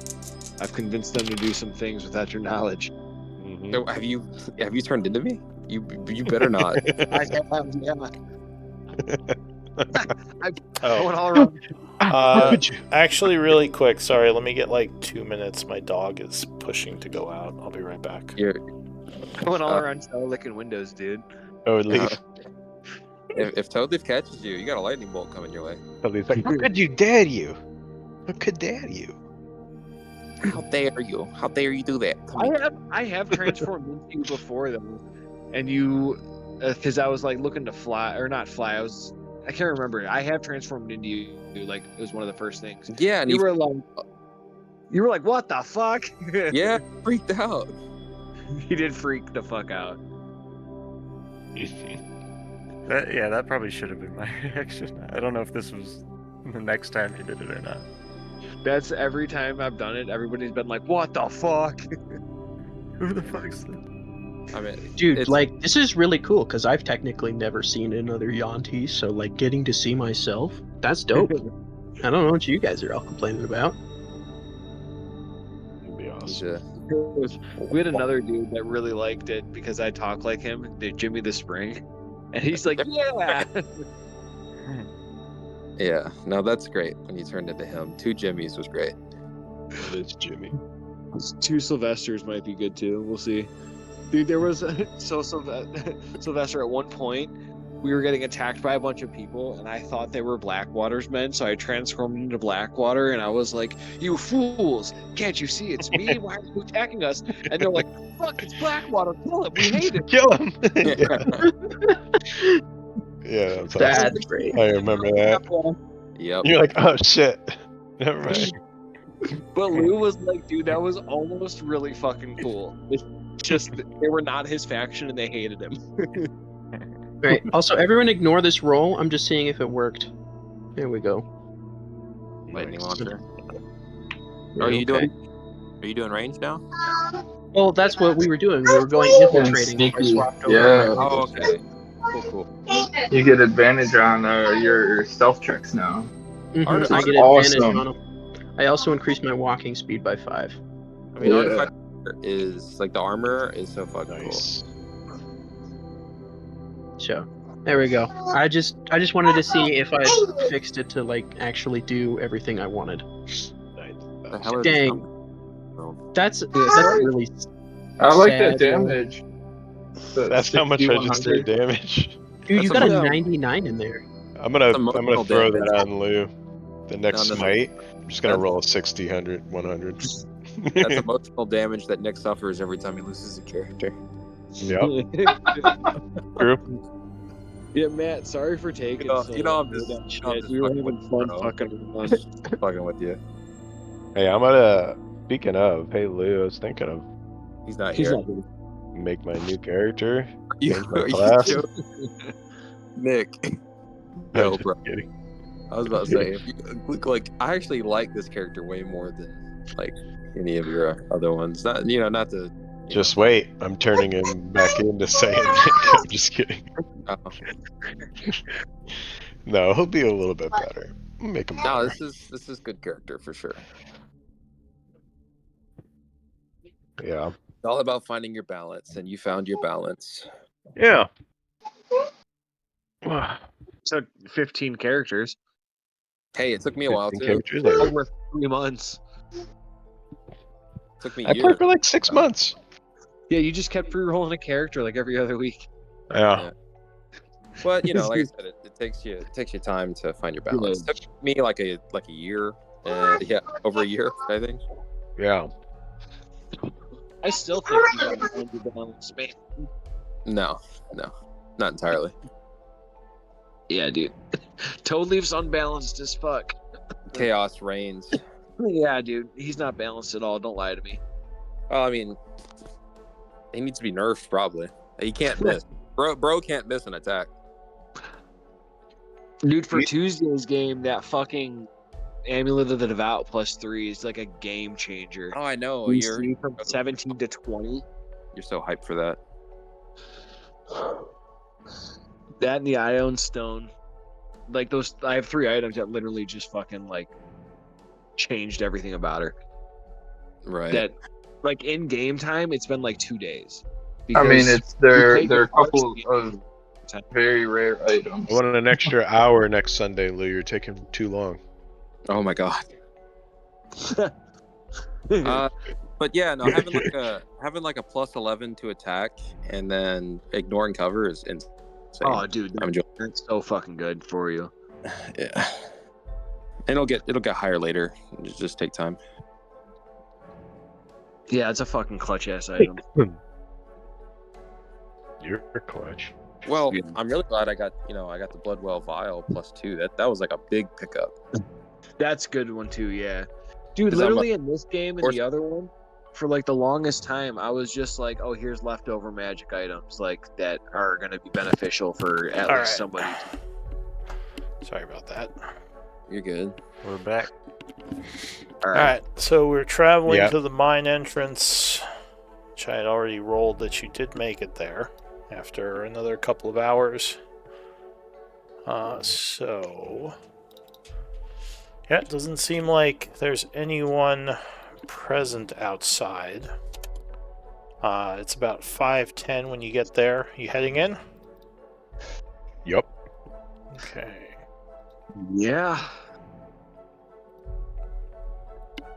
I've convinced them to do some things without your knowledge. Mhm. So have you turned into me? You better not. I have, yeah. I Oh, went all around. actually, really quick. Sorry, let me get like 2 minutes. My dog is pushing to go out. I'll be right back. You're, I went all around licking windows, dude. Oh, leave. if Toadleaf catches you, you got a lightning bolt coming your way. He's like, how could you dare you? How could dare you? How dare you? How dare you do that to me? I have transformed into you before though, and you, because I was like looking to fly or not fly. I can't remember. I have transformed into you. Like it was one of the first things. Yeah, and You were like, what the fuck? yeah, freaked out. He did freak the fuck out. That probably should have been my reaction. I don't know if this was the next time you did it or not. That's every time I've done it. Everybody's been like, what the fuck? Who the fuck's that? I mean, Dude, it's- like, this is really cool because I've technically never seen another Yanti, so, like, getting to see myself, that's dope. I don't know what you guys are all complaining about. It'd be he's awesome. We had another dude that really liked it because I talk like him, Jimmy the Spring. And he's like, yeah. yeah, no, that's great. When you turned into him, 2 Jimmys was great. It's Jimmy. 2 Sylvesters might be good too. We'll see. Dude, there was Sylvester at one point. We were getting attacked by a bunch of people, and I thought they were Blackwater's men, so I transformed into Blackwater, and I was like, "You fools! Can't you see it's me? Why are you attacking us?" And they're like, "Fuck! It's Blackwater! Kill him! We hate it!" Kill him! Yeah, that's awesome. That's great. I remember that. Yep. You're like, oh shit. Never mind. But Lou was like, "Dude, that was almost really fucking cool." It's just that they were not his faction, and they hated him. Great. Also, everyone ignore this roll. I'm just seeing if it worked. There we go. Lightning launcher. Yeah, Are you okay. doing range now? Well, that's what we were doing. We were going infiltrating. I sneaky. swapped over. Yeah. Oh, okay. Cool. You get advantage on your stealth checks now. Mhm, Artificer- I get Awesome. advantage on them. I also increased my walking speed by 5. I mean, Yeah. Artificer is like the armor is so fucking Nice. So there we go. I just wanted to see if I fixed it to like actually do everything I wanted. Nice. cool. The hell are Dang. these numbers? Oh. That's really I like sad, that damage. That's how much registered damage. dude. You That's got a- a 99 in there. I'm gonna emotional throw damage. that on Lou. The next No, no. smite. I'm just gonna That's- roll a 60, 100, 100. That's emotional damage that Nick suffers every time he loses a character. Yep. True. Yeah, Matt, sorry for taking so You know, I'm long. just, That you know, I'm shit. just We were fucking having with fun you, bro. fucking with Just fucking with you. Hey, I'm gonna. Speaking of, hey Lou, I was thinking of He's not He's here. not good. make my new character. You- Change my you class. joke- Nick. I'm Yo, just bro. kidding. I was about to say, if you, like, I actually like this character way more than like any of your other ones. Not, not to. Just wait. I'm turning him back into Saiyan. I'm just kidding. Oh. No, he'll be a little bit better. Make him No, better. this is good character for sure. Yeah. It's all about finding your balance, and you found your balance. Yeah. So 15 characters. Hey, it took me a while 15 too. characters later. Over 3 months. It took me I years. played for like 6 months. Yeah, you just kept re-rolling a character like every other week. Yeah. But like I said, it takes you time to find your balance. It took me like a year. Yeah, over a year, I think. Yeah. I still think you got to find your balance, man. No, not entirely. Yeah, dude. Toadleaf's unbalanced as fuck. Chaos reigns. Yeah, dude. He's not balanced at all. Don't lie to me. Well, I mean, He needs to be nerfed, probably. He can't miss. Bro can't miss an attack. Dude, for Tuesday's game, that fucking Amulet of the Devout +3 is like a game changer. Oh, I know. We You're see from 17 to 20. so hyped for that. That and the Ion Stone. Like those, I have 3 items that literally just fucking like changed everything about her. Right. That, like in game time, it's been like 2 days. I mean, Because they're played the a couple first of game. very rare items. I want an extra hour next Sunday, Lou. You're taking too long. Oh my god. But yeah, no, having like a +11 to attack and then ignoring cover is insane. Oh, dude, I'm enjoying. that's so fucking good for you. Yeah. And it'll get higher later. Just take time. Yeah, it's a fucking clutch ass item. You're clutch. Well, Yeah. I'm really glad I got the Bloodwell Vial +2. That was like a big pickup. That's a good one too, yeah. Dude, 'Cause I'm literally in this game and course- the other one, for like the longest time, I was just like, oh, here's leftover magic items like that are gonna be beneficial for at All least right. somebody. Sorry about that. You're good. We're back. All All right, so we're traveling Yeah. to the mine entrance, which I had already rolled that you did make it there after another couple of hours. So yeah, it doesn't seem like there's anyone present outside. It's about 5:10 when you get there. You heading in? Yup. Okay. Yeah.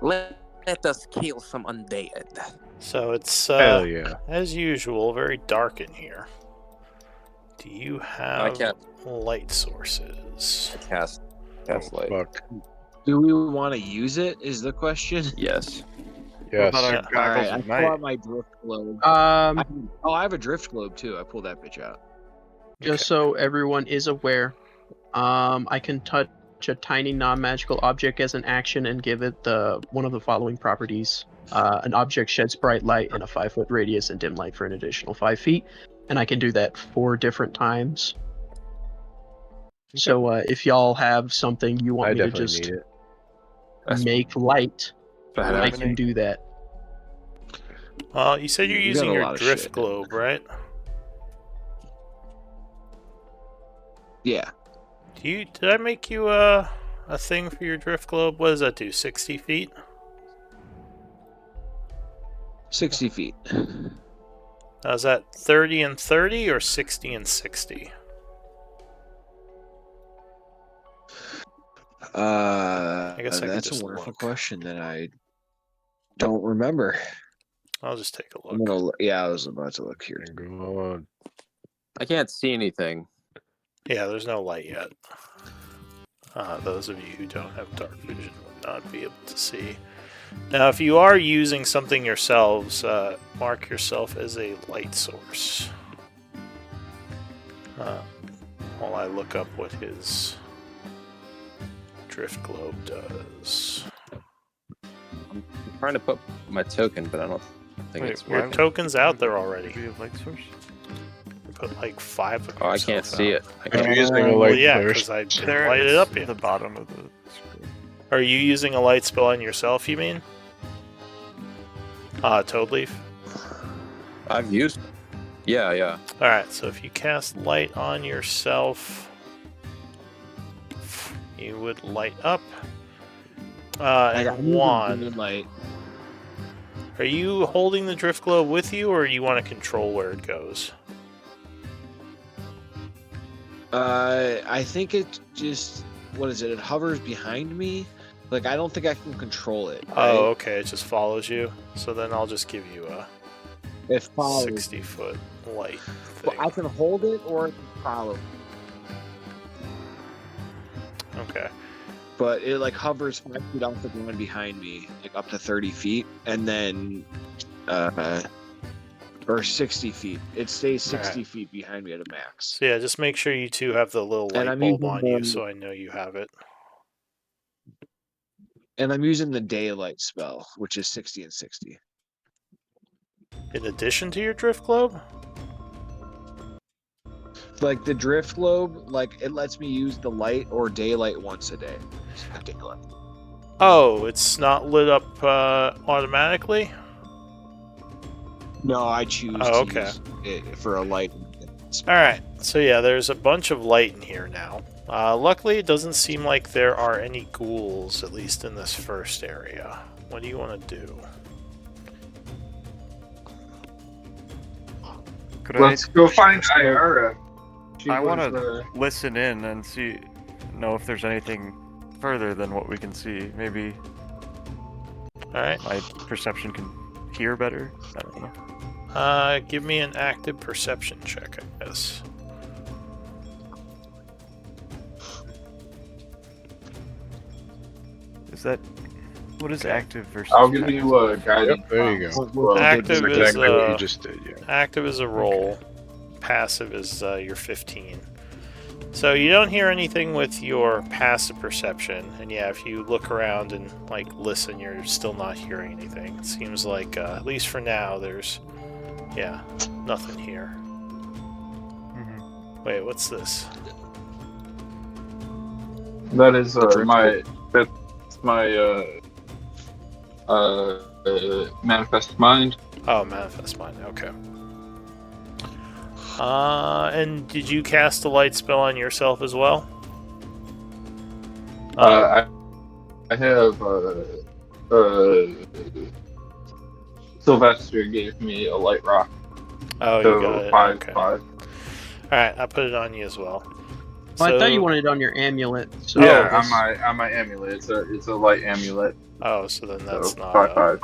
Let us kill some undead. So it's Hell yeah. as usual, very dark in here. Do you have can't- light sources? Cast Oh, light. fuck. Do we want to use it? Is the question. Yes. Yes. What about our Yeah. All goggles right, I of pull out night? my drift globe. Um, I have a drift globe too. I pulled that bitch out. just so everyone is aware, I can touch a tiny non-magical object as an action and give it one of the following properties. An object sheds bright light in a 5-foot radius and dim light for an additional 5 feet, and I can do that 4 different times. So if y'all have something you want I me to definitely just need it. make light, Badass. I can Illuminate. do that. You said you're You got using a your lot of drift shit. globe, right? Yeah. Did I make you a thing for your drift globe? What does that do? 60 feet? 60 feet. Now, is that 30 and 30 or 60 and 60? I guess I could that's just a wonderful look. question that I don't remember. I'll just take a I'm look. gonna. Yeah, I was about to look here. Go on. I can't see anything. Yeah, there's no light yet. Those of you who don't have dark vision will not be able to see. Now, if you are using something yourselves, mark yourself as a light source. While I look up what his drift globe does. I'm trying to put my token, but I don't think Wait, it's Your working. token's out there already. Do we have light source? You put like 5 of Oh, I yourself can't see out. it. I If can't. you're using a Well, light yeah, source, because I didn't There, light it it's up at yet. the bottom of the screen. Are you using a light spell on yourself, you mean? Toad Leaf? I've used. Yeah, yeah. Alright, so if you cast light on yourself, you would light up. And one. Light. Are you holding the drift globe with you, or you want to control where it goes? I think it just. What is it? It hovers behind me. Like I don't think I can control it. Oh, right? okay, it just follows you. So then I'll just give you a It follows. 60-foot light But thing. I can hold it or it can follow. Okay. But it like hovers 5 feet off the ground behind me, like up to 30 feet, and then, or 60 feet. It stays 60 Alright. feet behind me at a max. So yeah, just make sure you two have the little And light I'm bulb using on you, the- so I know you have it. And I'm using the daylight spell, which is 60 and 60. In addition to your drift globe? Like the drift globe, like it lets me use the light or daylight once a day. Daylight. Oh, it's not lit up automatically? No, I choose Oh, to okay. use it for a light. Alright, so yeah, there's a bunch of light in here now. Luckily, it doesn't seem like there are any ghouls, at least in this first area. What do you want to do? Could Let's go find Ira. I want to listen in and know if there's anything further than what we can see. Maybe Alright. my perception can hear better. I don't know. Give me an active perception check, I guess. Is that what is active versus? I'll give you a guiding. Yep, there you go. Well, Active That's is exactly what you just did, yeah. active is a roll. Passive is your 15. So you don't hear anything with your passive perception, and yeah, if you look around and like listen, you're still not hearing anything. It seems like at least for now, there's nothing here. Mhm. Wait, what's this? That is my manifest mind. Oh, manifest mind. Okay. And did you cast a light spell on yourself as well? I have Sylvester gave me a light rock. Oh, So you got it. 5, Okay. 5. Alright, I put it on you as well. Well, I thought you So- wanted it on your amulet. So Yeah, this- on my amulet. It's a light amulet. Oh, so then that's So not. 5, 5.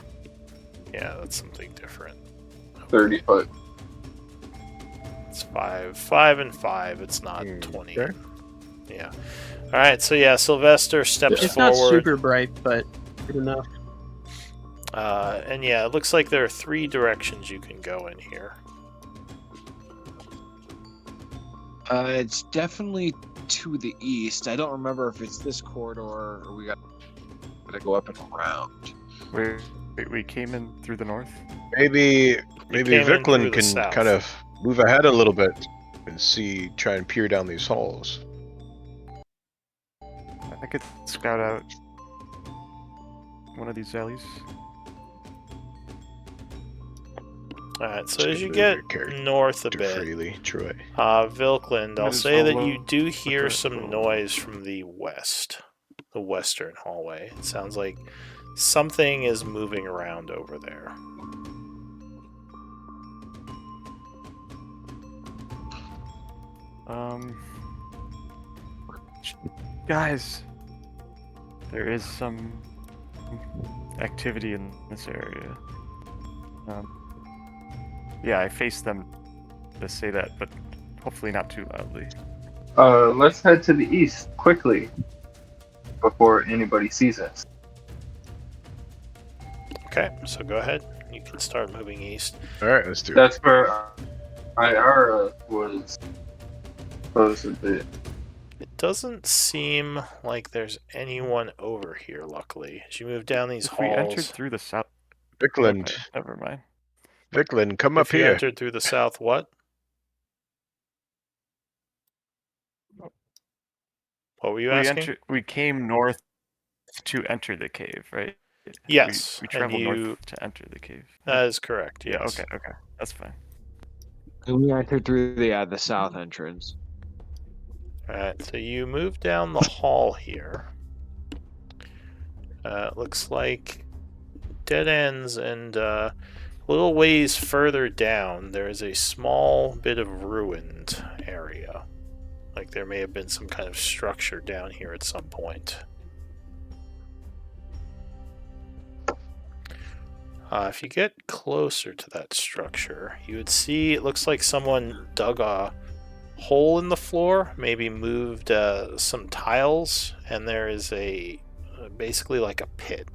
Yeah, that's something different. 30 foot. It's 5 and 5. It's not 20. Okay. Yeah. All right. So yeah, Sylvester steps it's not forward, super bright, but good enough. and yeah, it looks like there are 3 directions you can go in here. It's definitely to the east. I don't remember if it's this corridor or we got to go up and around. We came in through the north. Maybe came in Vicklin through the can south. kind of move ahead a little bit and try and peer down these halls. I could scout out one of these alleys. All right. So Just as you move get your character north a Too bit, freely, Troy. Vilkland, I'll Minus say that solo you do hear the some little- noise from the west, the western hallway. It sounds like something is moving around over there. Guys, there is some activity in this area. Yeah, I faced them to say that, but hopefully not too loudly. Let's head to the east quickly before anybody sees us. Okay. So go ahead. You can start moving east. All right, let's do it. That's where Ira was supposed to be. It doesn't seem like there's anyone over here, luckily. As you move down these If we halls... entered through the south. Vicklin, Okay, never mind. Vicklin, come up If you here. entered through the south, what? What were you asking? We came north to enter the cave, right? Yes, We and traveled you- north to enter the cave. That is correct, yes. Yeah, okay, that's fine. And we entered through the south entrance. Alright, so you move down the hall here. It looks like dead ends, and a little ways further down, there is a small bit of ruined area. Like there may have been some kind of structure down here at some point. If you get closer to that structure, you would see it looks like someone dug a hole in the floor, maybe moved some tiles, and there is a basically like a pit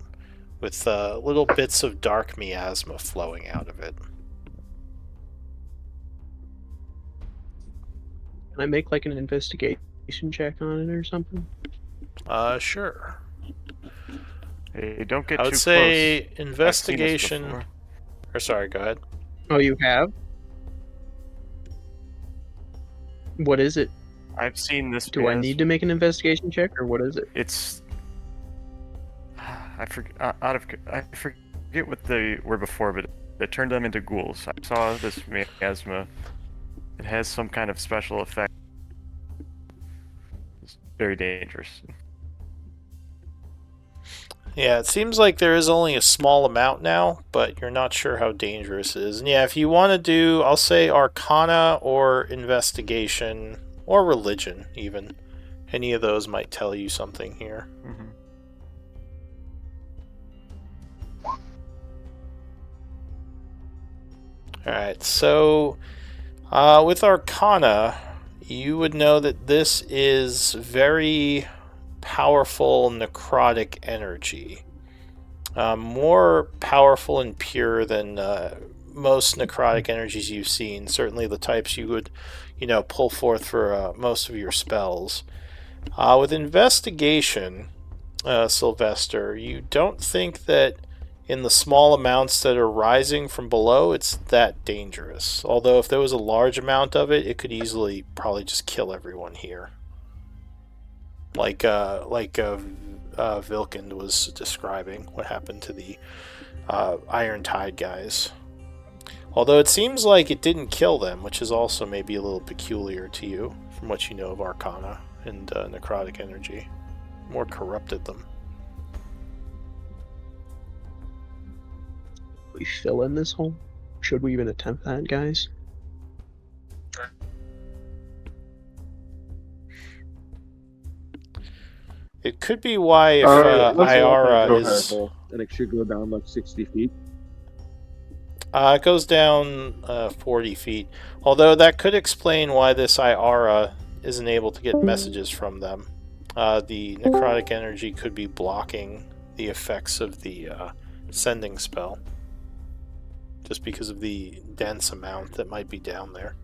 with little bits of dark miasma flowing out of it. Can I make like an investigation check on it or something? Sure. Hey, don't get I too would say close. I've seen this investigation. before. Or sorry, go ahead. Oh, you have? What is it? I've seen this. Do I need to make an investigation check, or what is it? It's. I forget. I forget what they were before, but it turned them into ghouls. I saw this miasma. It has some kind of special effect. It's very dangerous. Yeah, it seems like there is only a small amount now, but you're not sure how dangerous it is. And yeah, if you want to do, I'll say Arcana or Investigation or Religion, even. Any of those might tell you something here. Mm-hmm. Alright, so with Arcana, you would know that this is very powerful necrotic energy. More powerful and pure than most necrotic energies you've seen. Certainly the types you would, pull forth for most of your spells. With Investigation, Sylvester, you don't think that in the small amounts that are rising from below, it's that dangerous. Although if there was a large amount of it, it could easily probably just kill everyone here. Like Vilkind was describing what happened to the Iron Tide guys. Although it seems like it didn't kill them, which is also maybe a little peculiar to you from what you know of Arcana and necrotic energy. More corrupted them. We fill in this hole? Should we even attempt that, guys? It could be why if let's Iara go is... ahead. And it should go down like 60 feet. It goes down 40 feet. Although that could explain why this Iara isn't able to get messages from them. The necrotic energy could be blocking the effects of the sending spell. Just because of the dense amount that might be down there.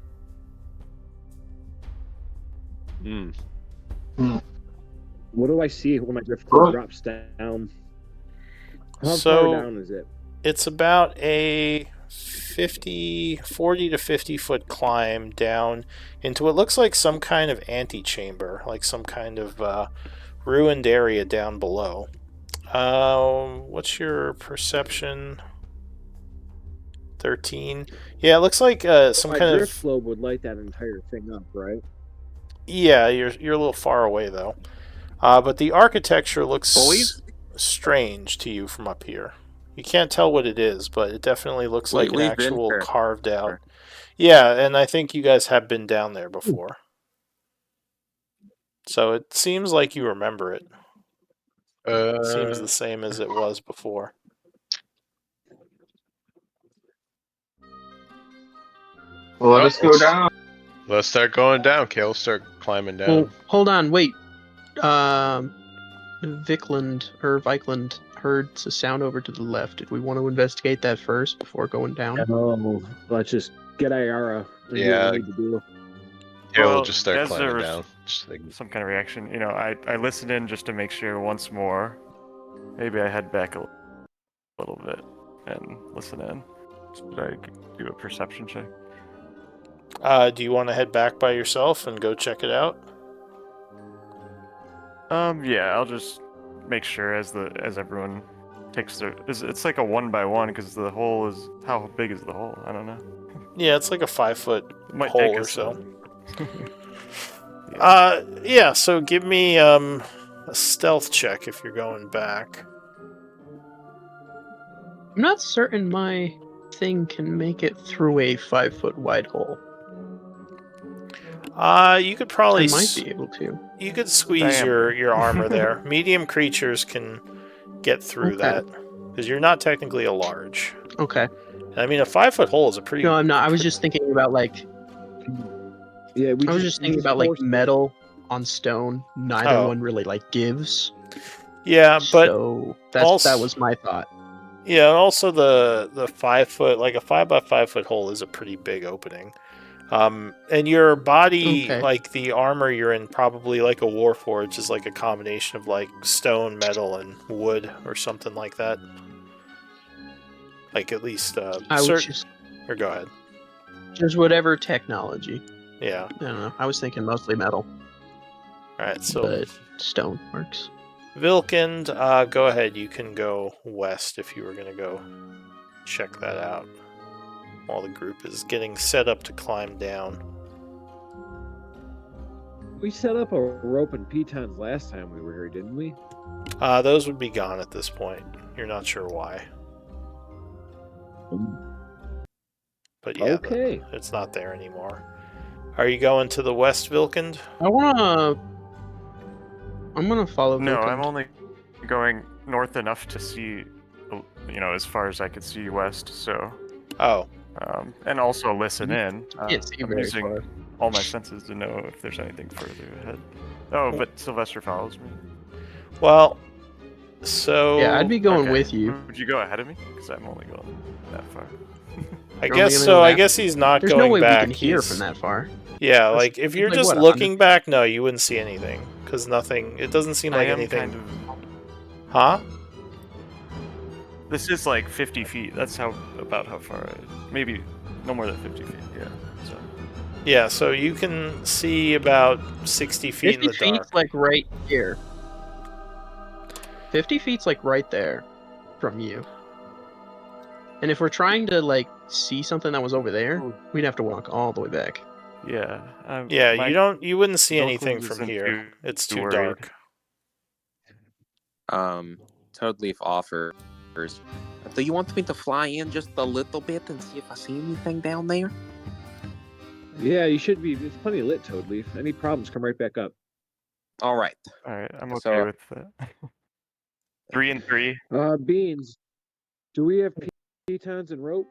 What do I see when my driftwood drops down? How far down is it? It's about a 40 to 50 foot climb down into what looks like some kind of antechamber, like some kind of ruined area down below. What's your perception? 13. Yeah, it looks like some My kind of drift globe would light that entire thing up, right? Yeah, you're a little far away though. But the architecture looks Boys? strange to you from up here. You can't tell what it is, but it definitely looks like an We've been actual there. carved out. Yeah, and I think you guys have been down there before. So it seems like you remember it. Seems the same as it was before. Well, let us go down. Let's start going down, Kale. Start climbing down. Well, hold on, wait. Vikland heard a sound over to the left. Did we want to investigate that first before going down? Oh, let's just get Iara. And Yeah. do what we need to do. Kale will Well, just start as there climbing was down. Just like, some kind of reaction. I listened in just to make sure once more. Maybe I head back a little bit and listen in. Should I do a perception check? Do you want to head back by yourself and go check it out? Yeah, I'll just make sure as everyone takes their. It's like a 1 by 1 because the hole is. How big is the hole? I don't know. Yeah, it's like a 5-foot It might hole take or us so. Yeah. Yeah, so give me a stealth check if you're going back. I'm not certain my thing can make it through a 5-foot wide hole. You could probably I might be able to. You could squeeze your armor there. Medium creatures can get through that because you're not technically a large. Okay. I mean, a 5-foot hole is a pretty. No, I'm not. I was just thinking about like. Yeah, I was just thinking about like forced- metal on stone. Neither one really like gives. Yeah, but so also, that was my thought. Yeah, and also the 5 foot, like a 5 by 5 foot hole, is a pretty big opening. And your body, like the armor you're in, probably like a warforged, is like a combination of like stone, metal, and wood or something like that. Like at least Or go ahead. Just whatever technology. Yeah. I don't know. I was thinking mostly metal, Alright, so but stone works. Vilkind, go ahead. You can go west if you were going to go check that out while the group is getting set up to climb down. We set up a rope and pitons last time we were here, didn't we? Those would be gone at this point. You're not sure why. But yeah, Okay. it's not there anymore. Are you going to the west, Vilkind? I'm gonna follow. No, Vilkind. I'm only going north enough to see, as far as I could see west. So, Oh, and also listen in. can't see I'm very using far. all my senses to know if there's anything further ahead. Oh, but Sylvester follows me. well, so... Yeah, I'd be going Okay. with you. Would you go ahead of me? Because I'm only going that far. I You're guess only gonna so. go I that- guess he's not There's going no way back. we can hear He's- from that far. Yeah, That's- like, if you're like just what, looking back, no, you wouldn't see anything. Because nothing... It doesn't seem I like am anything... kind of. Huh? This is like 50 feet. That's about how far maybe no more than 50 feet. Yeah. So. Yeah, so you can see about 60 feet in 50 the dark. feet's like right here. 50 feet's like right there from you. And if we're trying to like see something that was over there, we'd have to walk all the way back. Yeah. Yeah, my you wouldn't see Vilkind anything from isn't here. It's too worried. dark. Toadleaf offers. Do you want me to fly in just a little bit and see if I see anything down there? Yeah, you should be. It's plenty lit, Toadleaf. Any problems, come right back up. All right. All right. I'm okay So- with that. 3 and 3. Beans, do we have pitons and rope?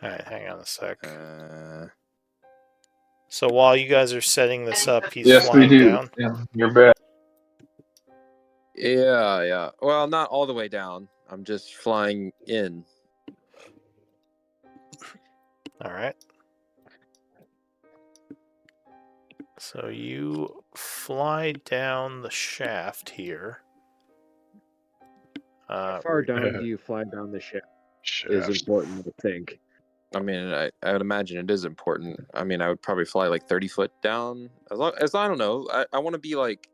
Alright, hang on a sec. Uh, So while you guys are setting this up, he's Yes, flying we do. down. Yeah, you're back. yeah. Well, not all the way down. I'm just flying in. Alright. So you fly down the shaft here. How far down do you fly down the ship? Is Shaft. important, I think. I mean, I would imagine it is important. I mean, I would probably fly like 30 foot down. As long as I don't know, I want to be like,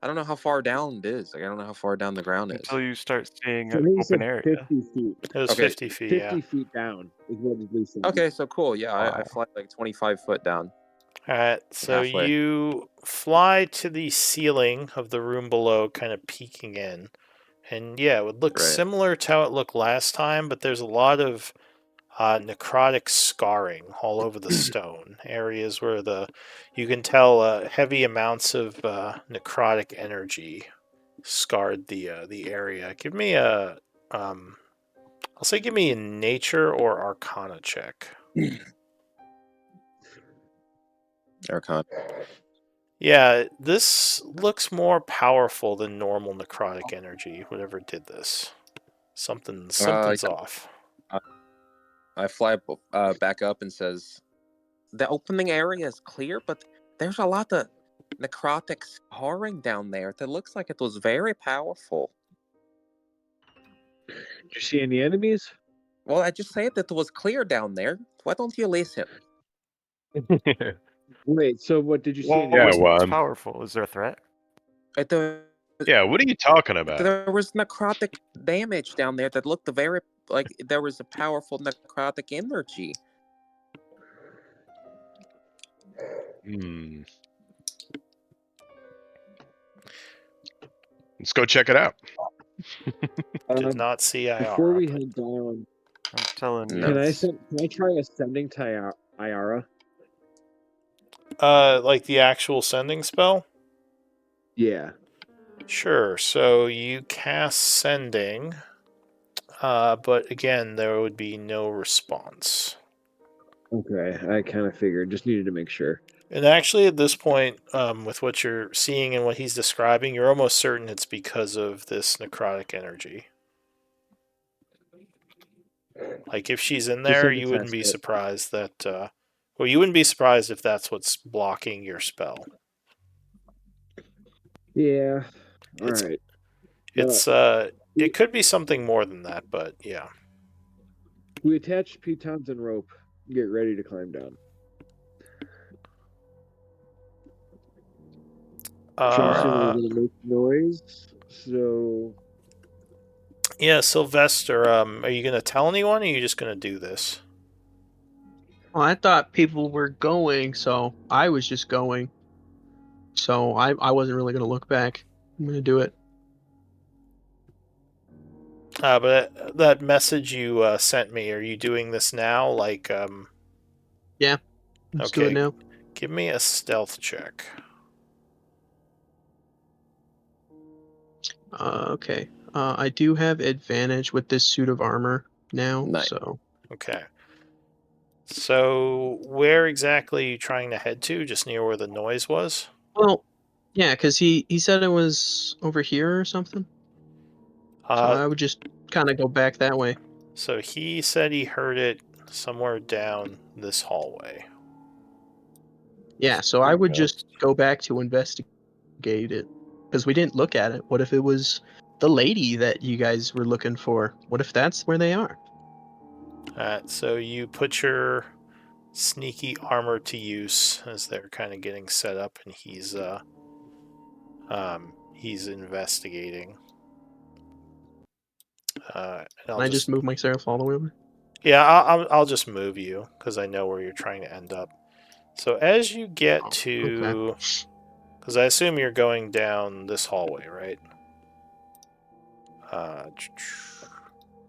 I don't know how far down it is. Like, I don't know how far down the ground is. Until you start seeing So an he open said area. 50 feet. It was Okay, 50 feet, 50 yeah. feet down is what he said. Okay, so cool. Yeah, I Wow. fly like 25 foot down. Alright, so Halfway. you fly to the ceiling of the room below, kind of peeking in. And yeah, it would look Right. similar to how it looked last time, but there's a lot of necrotic scarring all over the stone. Areas where you can tell heavy amounts of necrotic energy scarred the area. Give me a, I'll say give me a nature or arcana check. Archon. Yeah, this looks more powerful than normal necrotic energy. Whatever did this, something's off. I fly back up and says, the opening area is clear, but there's a lot of necrotic scarring down there that looks like it was very powerful. Did you see any enemies? Well, I just said that it was clear down there. Why don't you listen? Wait, so what did you see? Well, any Yeah, what's enemies? well, powerful? Is there a threat? yeah, what are you talking about? There was necrotic damage down there that looked very like there was a powerful necrotic energy. Hmm. Let's go check it out. Did not see IR. Before we but- head down, I'm telling you. No. can I try ascending to Iara? Like the actual sending spell? Yeah. Sure. So you cast sending, but again, there would be no response. Okay, I kind of figured. Just needed to make sure. And actually, at this point, with what you're seeing and what he's describing, you're almost certain it's because of this necrotic energy. Like, if she's in there, Just you wouldn't test be it. surprised that... well, you wouldn't be surprised if that's what's blocking your spell. Yeah. All It's- right. It's, it could be something more than that, but yeah. We attach pitons and rope. Get ready to climb down. So I'm assuming we're gonna make noise. So Yeah, Sylvester, are you gonna tell anyone, or are you just gonna do this? Well, I thought people were going, so I was just going. So I wasn't really gonna look back. I'm gonna do it. But that message you sent me, are you doing this now? Like, Yeah. Let's do it okay, now. give me a stealth check. Okay. I do have advantage with this suit of armor now, Nice. so Okay. So, where exactly are you trying to head to? Just near where the noise was? well, yeah, because he said it was over here or something. So I would just kind of go back that way. So he said he heard it somewhere down this hallway. Yeah, so I would just go back to investigate it because we didn't look at it. What if it was the lady that you guys were looking for? What if that's where they are? So you put your sneaky armor to use as they're kind of getting set up, and he's investigating. And Can I just move myself all the way over? Yeah, I'll just move you because I know where you're trying to end up. So as you get to, because I assume you're going down this hallway, right?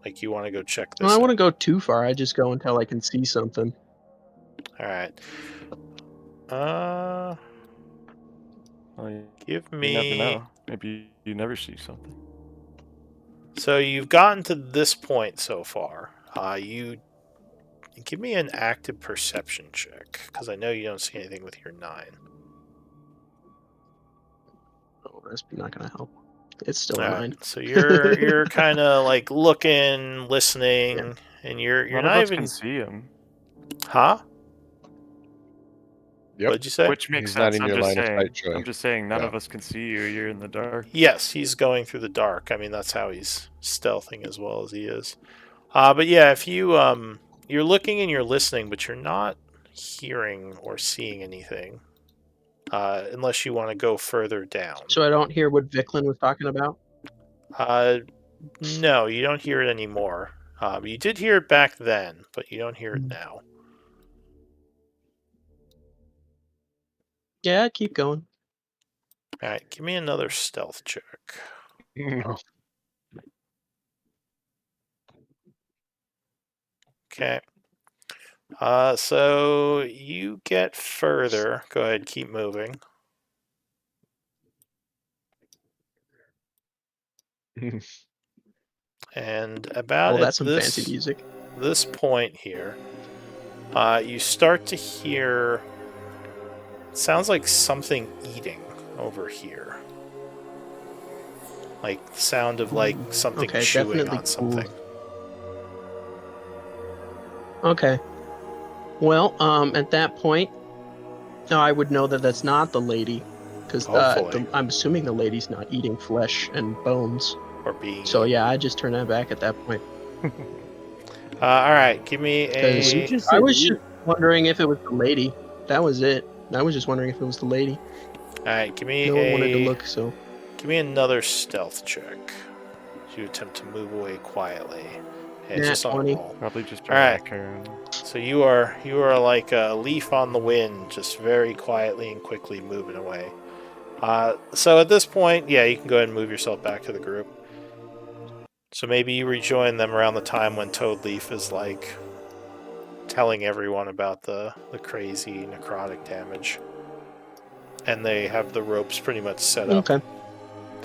Like you want to go check this Well, I out. want to go too far. I just go until I can see something. All right. Well, Give you me. never know. Maybe you never see something. So you've gotten to this point so far. You give me an active perception check because I know you don't see anything with your 9. Oh, that's not gonna help. It's still All a right, 9. so you're kind of like looking, listening, and you're None not of us even. can see him. Huh? Yep. What'd you say? Which makes He's not sense. in I'm your just line of saying. sight, Joey. I'm just saying. None Yeah. of us can see you. You're in the dark. Yes, he's going through the dark. I mean, that's how he's stealthing as well as he is. But yeah, if you're looking and you're listening, but you're not hearing or seeing anything, unless you want to go further down. So I don't hear what Vicklin was talking about. No, you don't hear it anymore. You did hear it back then, but you don't hear it now. Yeah, keep going. All right, give me another stealth check. No. Okay. So you get further. Go ahead, keep moving. And about Oh, at that's some fancy music. this point here, you start to hear. It sounds like something eating over here. Like the sound of like something Okay, chewing definitely on something. Okay. Well, at that point, I would know that that's not the lady, because Hopefully. I'm assuming the lady's not eating flesh and bones. Or being. So yeah, I just turn that back at that point. All right, give me a. I was just wondering if it was the lady. That was it. I was just wondering if it was the lady. All right, give me No one wanted to look, so. Give me another stealth check. You attempt to move away quietly. And Nat just on a 20. roll. Probably just a All right. raccoon. So you are like a leaf on the wind, just very quietly and quickly moving away. So at this point, yeah, you can go ahead and move yourself back to the group. So maybe you rejoin them around the time when Toad Leaf is like telling everyone about the crazy necrotic damage. And they have the ropes pretty much set up. Okay.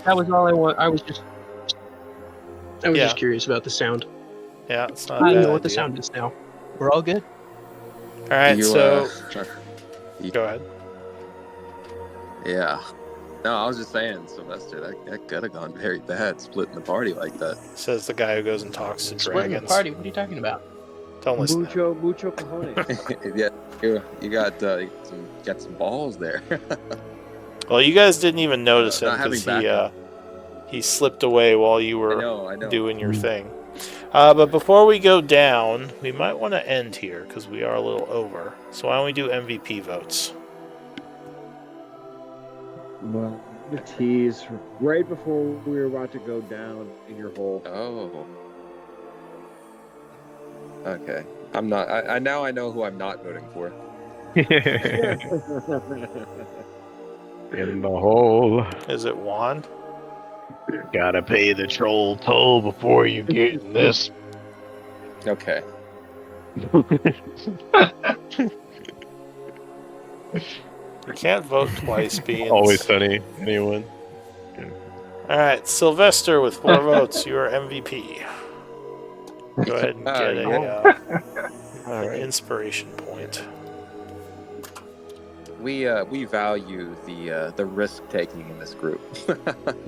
That was all I want. I was just curious about the sound. Yeah, it's not I a bad know what the idea. sound is now. We're all good. All right, so go ahead. Yeah. No, I was just saying, Sylvester, that could have gone very bad, splitting the party like that. Says the guy who goes and talks to Splitting dragons. the party. What are you talking about? Don't listen. to him. Mucho cojones. Yeah, you got some balls there. Well, you guys didn't even notice him Not having because backup. he slipped away while you were I know. doing your thing. But before we go down, we might want to end here because we are a little over. So why don't we do MVP votes? Well, the tease right before we were about to go down in your hole. Oh. Okay. I'm not. I now I know who I'm not voting for. In the hole. Is it Juan? Gotta pay the troll toll before you get in this. Okay. You can't vote twice, Beans. Always Sunny. Anyone? Alright, Sylvester with 4 votes. You are MVP. Go ahead and get an inspiration point. We value the risk taking in this group.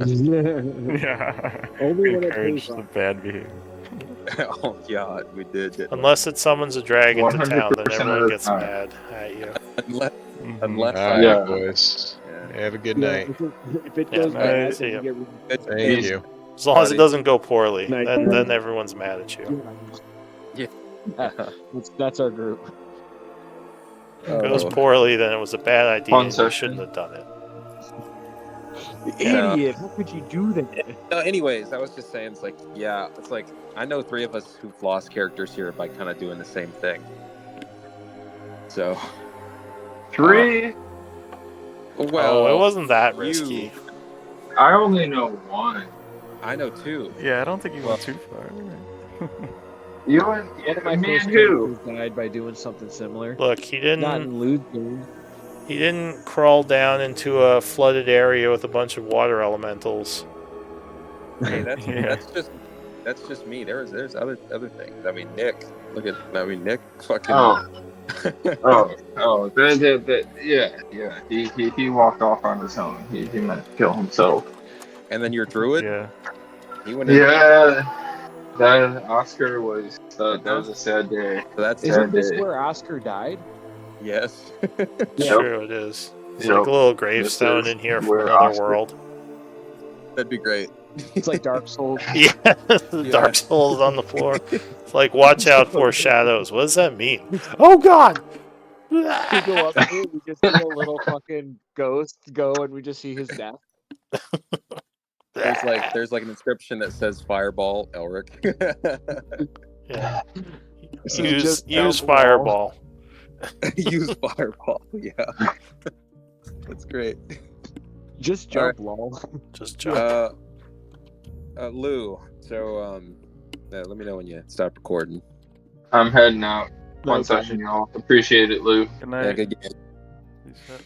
Yeah. Only when it Encourage pays the off. bad behavior. Oh God, we did. didn't we? Unless it summons a dragon to town, then 100% everyone of the gets time. mad at you. Unless All I. right, Yeah. boys. Yeah. Have a good Yeah, night. if it Yeah, goes bad, nice. then Yeah. you get Good Thank days. you. As long as it Buddy. doesn't go poorly, Night, then buddy. everyone's mad at you. That's our group. If it goes Oh. poorly, then it was a bad idea Fun and you session. shouldn't have done it. Yeah. Idiot! How could you do that? No, anyways, I was just saying, it's like I know 3 of us who've lost characters here by kind of doing the same thing. So, 3? well, it wasn't that you- risky. I only know 1. I know 2. Yeah, I don't think you Well- went too far. You and One of my me first and who? characters died by doing something similar. Look, he Not didn't in loot game. he didn't crawl down into a flooded area with a bunch of water elementals. Hey, that's Yeah. that's just me. There's other things. I mean, Nick. Nick. Fucking. Yeah. He walked off on his own. He meant to kill himself. And then your druid. Yeah. He went in. Yeah, that Oscar was that was a sad day. So that's Yeah. Isn't this dude. where Oscar died? yes. True, it is. It's Yep. like a little gravestone This is in here from where another Oscar- world. That'd be great. It's like Dark Souls. Yeah, the Dark Souls on the floor. It's like, watch out for shadows. What does that mean? Oh God! We go up there, we just see a little fucking ghost go, and we just see his death. There's like an inscription that says "Fireball, Elric." Yeah. This is just Use Elf fireball. Use Fireball. Yeah. That's great. Just jump, lol. Just jump. Lou. So let me know when you stop recording. I'm heading out. No Fun session, y'all. Appreciate it, Lou. Good Yeah, night. good game. Peace out.